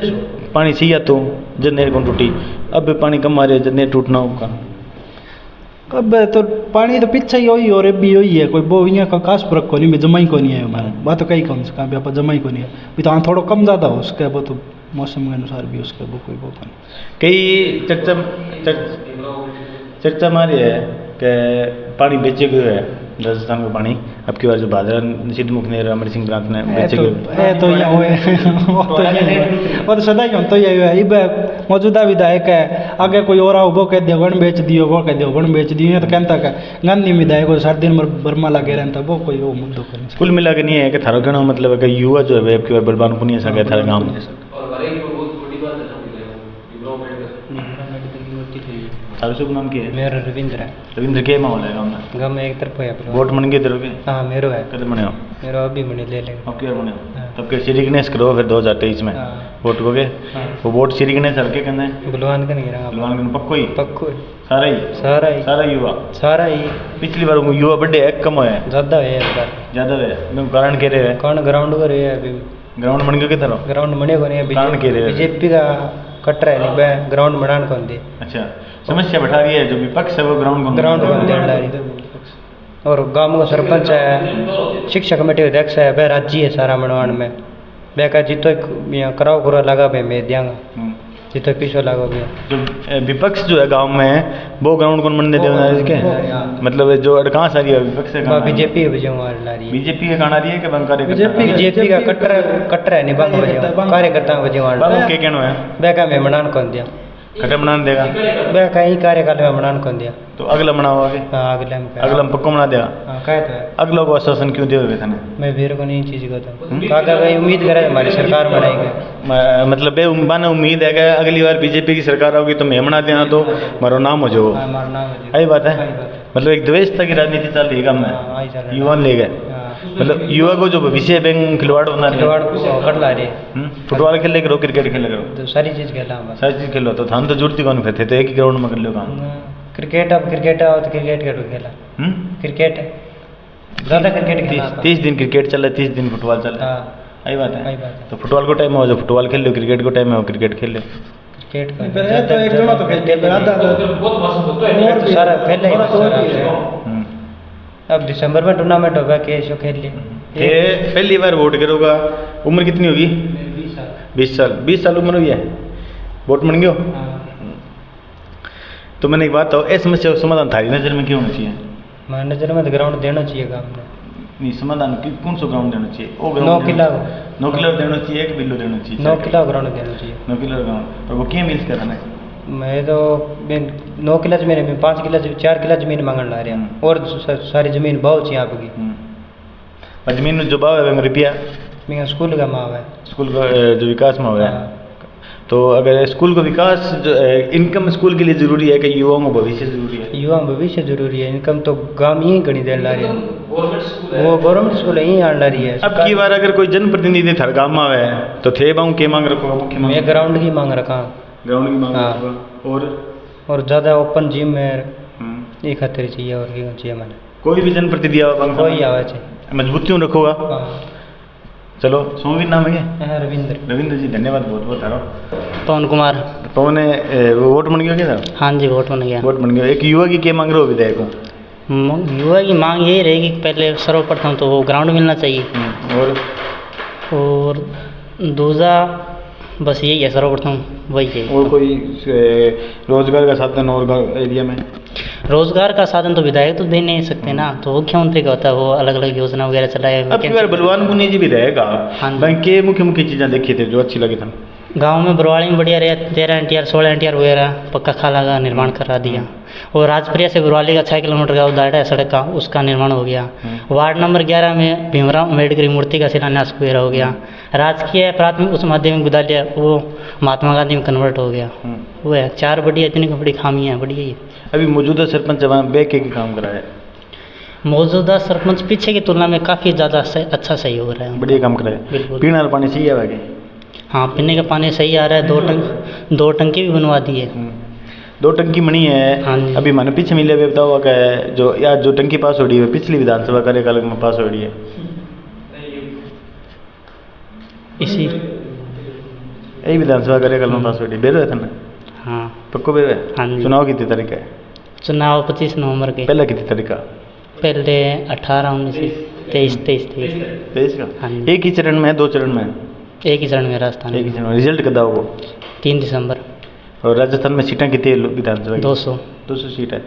पानी सही आ तो जब नहर को टूटी अब पानी कम आ रहा है जब नहर टूटना होगा अब तो पानी तो पीछे ही होई और भी होई है कोई वो यहाँ का खास फर्क को नहीं मैं जमा ही को नहीं है हमारे बात तो कहीं कौन सा भी आप जमा ही को नहीं है भी तो हाँ थोड़ा कम ज़्यादा हो उसके वो तो मौसम के अनुसार भी उसका वो कोई वो कई चर्चा मारी है कि पानी बेचे गए है राजस्थान का पानी अब की बार जो भादरा सिद्धमुख ने अमर सिंह प्रांत ने बेचे गए तो वो तो सदा ही तो यही है मौजूदा विधायक है आगे कोई और आओ वो कह दियो गण बेच दियो वो कह दियो गण बेच दियो तो कहता है गांधी विधायक को 7 दिन बर्मा लगे रहता वो कोई वो मुद्दों कर कुल मिला के नहीं है कि थारा कहना मतलब है कि युवा जो है अब की बार बलवान पुनिया सा गया थारा गाँव में शुभ नाम की है मेरा रविंद्र है रविंद्र के माहौल है गाँव में गाँव में एक तरफ है वोट मन के तरफ हाँ मेरो है कदम बने हो मेरो अभी बने ले लेंगे अब क्या बने तब के श्री गणेश करो फिर 2023 में वोट को गए वो वोट श्री गणेश हल्के कहना है बलवान का नहीं रहा बलवान का पक्को ही सारा ही पिछली बार युवा बड़े है कम है ज़्यादा है इस बार ज़्यादा है कारण कह रहे हैं कौन ग्राउंड कर रहे हैं अभी ग्राउंड बन गया कितना ग्राउंड बने को नहीं कारण कह रहे हैं बीजेपी का कट रहा है नहीं ग्राउंड बनाने कौन दे अच्छा समस्या बैठा रही है जो विपक्ष है वो ग्राउंड को दे और गांव का सरपंच है, शिक्षा कमेटी अध्यक्ष है, वह राज्य है सारा मनवान में। वह का जितो कराओ कुरा लगा पे मैं दियांगा जितो पीछे लगा गया। जो विपक्ष जो है गांव में वो ग्राउंड कौन बनने देना है इसके, मतलब जो अड़कास आ रही है विपक्ष से बीजेपी है बजाऊँ ला रही है। बीजेपी का गाना रही है कि बंकारे बीजेपी का कट्टर है नहीं बंग बजाऊँ कार्यकर्ता बजाऊँ के कहना है वह का मैं मनान कौन दिया कटे मनान देगा वह कहीं कार्यकाल में मनान कौन दिया तो अगला मनाओ आगे अगला में पक्को मना देगा कहे तो है अगला को आश्वासन क्यों दिया हुए थे मैं भीड़ को नहीं चीज़ को तो भाई उम्मीद करे हमारी सरकार बनाएगी मतलब बेउम्बाना उम्मीद है कि अगली बार बीजेपी की सरकार होगी तो मैं मना देना तो मारो नाम हो जाओ यही बात है मतलब एक द्वेषता की राजनीति चल रही है काम में युवा ले गए मतलब युवा को जो भविष्य बैंक खिलवाड़ बना कर ला रहे फुटबॉल खेले करो क्रिकेट खेले करो तो सारी चीज़ खेला सारी चीज़ खेलो तो थान तो जुड़ती कौन फिर थे तो एक ही ग्राउंड में कर लो काम क्रिकेट अब क्रिकेट आओ तो क्रिकेट खेला क्रिकेट ज़्यादा क्रिकेट 30 दिन क्रिकेट चले 30 दिन फुटबॉल चले यही बात है तो फुटबॉल को टाइम हो जो फुटबॉल खेल लो क्रिकेट को टाइम हो क्रिकेट खेल लो अब दिसंबर में टूर्नामेंट होगा कैसे खेल लिए पहली बार वोट करोगा उम्र कितनी होगी 20 साल उम्र हुई है वोट बन गयो तो मैंने एक बात तो इस समस्या का समाधान थारी नज़र में क्यों होना चाहिए हमारी नज़र में तो ग्राउंड देना चाहिए गाँव में नहीं समाधान कौन सा ग्राउंड देना चाहिए वो 9 किलो देना चाहिए कि बिल्लो देना चाहिए 9 किलो ग्राउंड देना चाहिए 9 किलो ग्राउंड और वो क्या मिल्स कर रहा है मैं तो 9 किला ज़मीन में 5 किला 4 किला ज़मीन मांगने ला रहे हैं और सारी ज़मीन बहुत यहाँ आपकी ज़मीन में जो भाव है रुपया मेरा स्कूल का माव है स्कूल का जो विकास में हुआ है तो अगर स्कूल को विकास जो इनकम स्कूल के लिए ज़रूरी है कि युवाओं को भविष्य ज़रूरी है युवाओं को भविष्य ज़रूरी है इनकम तो गाँव ही गणी देने ला रही है वो गवर्नमेंट स्कूल यहीं आने ला रही है अब की बार अगर कोई जनप्रतिनिधि थर गाँव में आवे तो थे बाऊ के मांग रखोगा मुख्य मैं ग्राउंड की मांग रखा ग्राउंड की मांग और ज़्यादा ओपन जिम में एक खातिर चाहिए और क्यों चाहिए मैंने कोई भी जनप्रतिनिधि कोई आवे चाहिए मजबूतियों रखोगा चलो सोमवीर नाम है रविंद्र जी धन्यवाद बहुत बहुत हरो पवन कुमार पवन वोट बन गया क्या सर हाँ जी वोट बन गया वोट बन गया एक युवा की क्या मांग रहे हो विधायक को युवा की मांग यही रहेगी कि पहले सर्वप्रथम तो वो ग्राउंड मिलना चाहिए और दूसरा बस यही है सर्वप्रथम वही है और कोई रोजगार का साधन और एरिया में रोजगार का साधन तो विधायक तो दे नहीं सकते ना तो मुख्यमंत्री का होता है वो अलग अलग योजना वगैरह चलाए अब की बार बलवान पुनिया जी भी रहेगा बैंक के मुख्य चीज़ें देखी थे जो अच्छी लगी था गांव में बरवाड़ी में बढ़िया रहा 13 NTR 16 NTR वगैरह पक्का खाला का निर्माण करा दिया और राजप्रिया से बरवाली का 6 किलोमीटर का दायरा है सड़क का उसका निर्माण हो गया वार्ड नंबर 11 में भीमराव अम्बेडकर की मूर्ति का शिलान्यास वगैरह हो गया राजकीय प्राथमिक उच्च माध्यमिक विद्यालय वो महात्मा गांधी में कन्वर्ट हो गया वो है 4 बढ़िया इतनी बड़ी खामी है बढ़िया ही अभी मौजूदा सरपंच बेके की काम करा है मौजूदा सरपंच पीछे की तुलना में काफ़ी ज़्यादा अच्छा सहयोग हो रहा है बढ़िया काम कर रहा है बिल्कुल पीने वाला पानी सही है आगे हाँ पीने का पानी सही आ रहा है 2 टंकी भी बनवा दी है 2 टंकी बनी है हाँ अभी मैंने पीछे मिले बताओ क्या है जो टंकी पास हो रही है पिछली विधानसभा कार्यकाल में पास हो रही है इसी यही विधानसभा कार्यकाल में पास हो रही है बेरो है था ना हाँ पक्को बेरो है हाँ चुनाव कितनी तारीख है चुनाव 25 नवंबर के पहला कितनी तारीख का पहले 18 19 23 का एक ही चरण में है 2 चरण में एक ही चरण में राजस्थान एक ही चरण में रिजल्ट कदा होगा 3 दिसंबर और राजस्थान में सीटें कितनी है विधानसभा 200 सीट है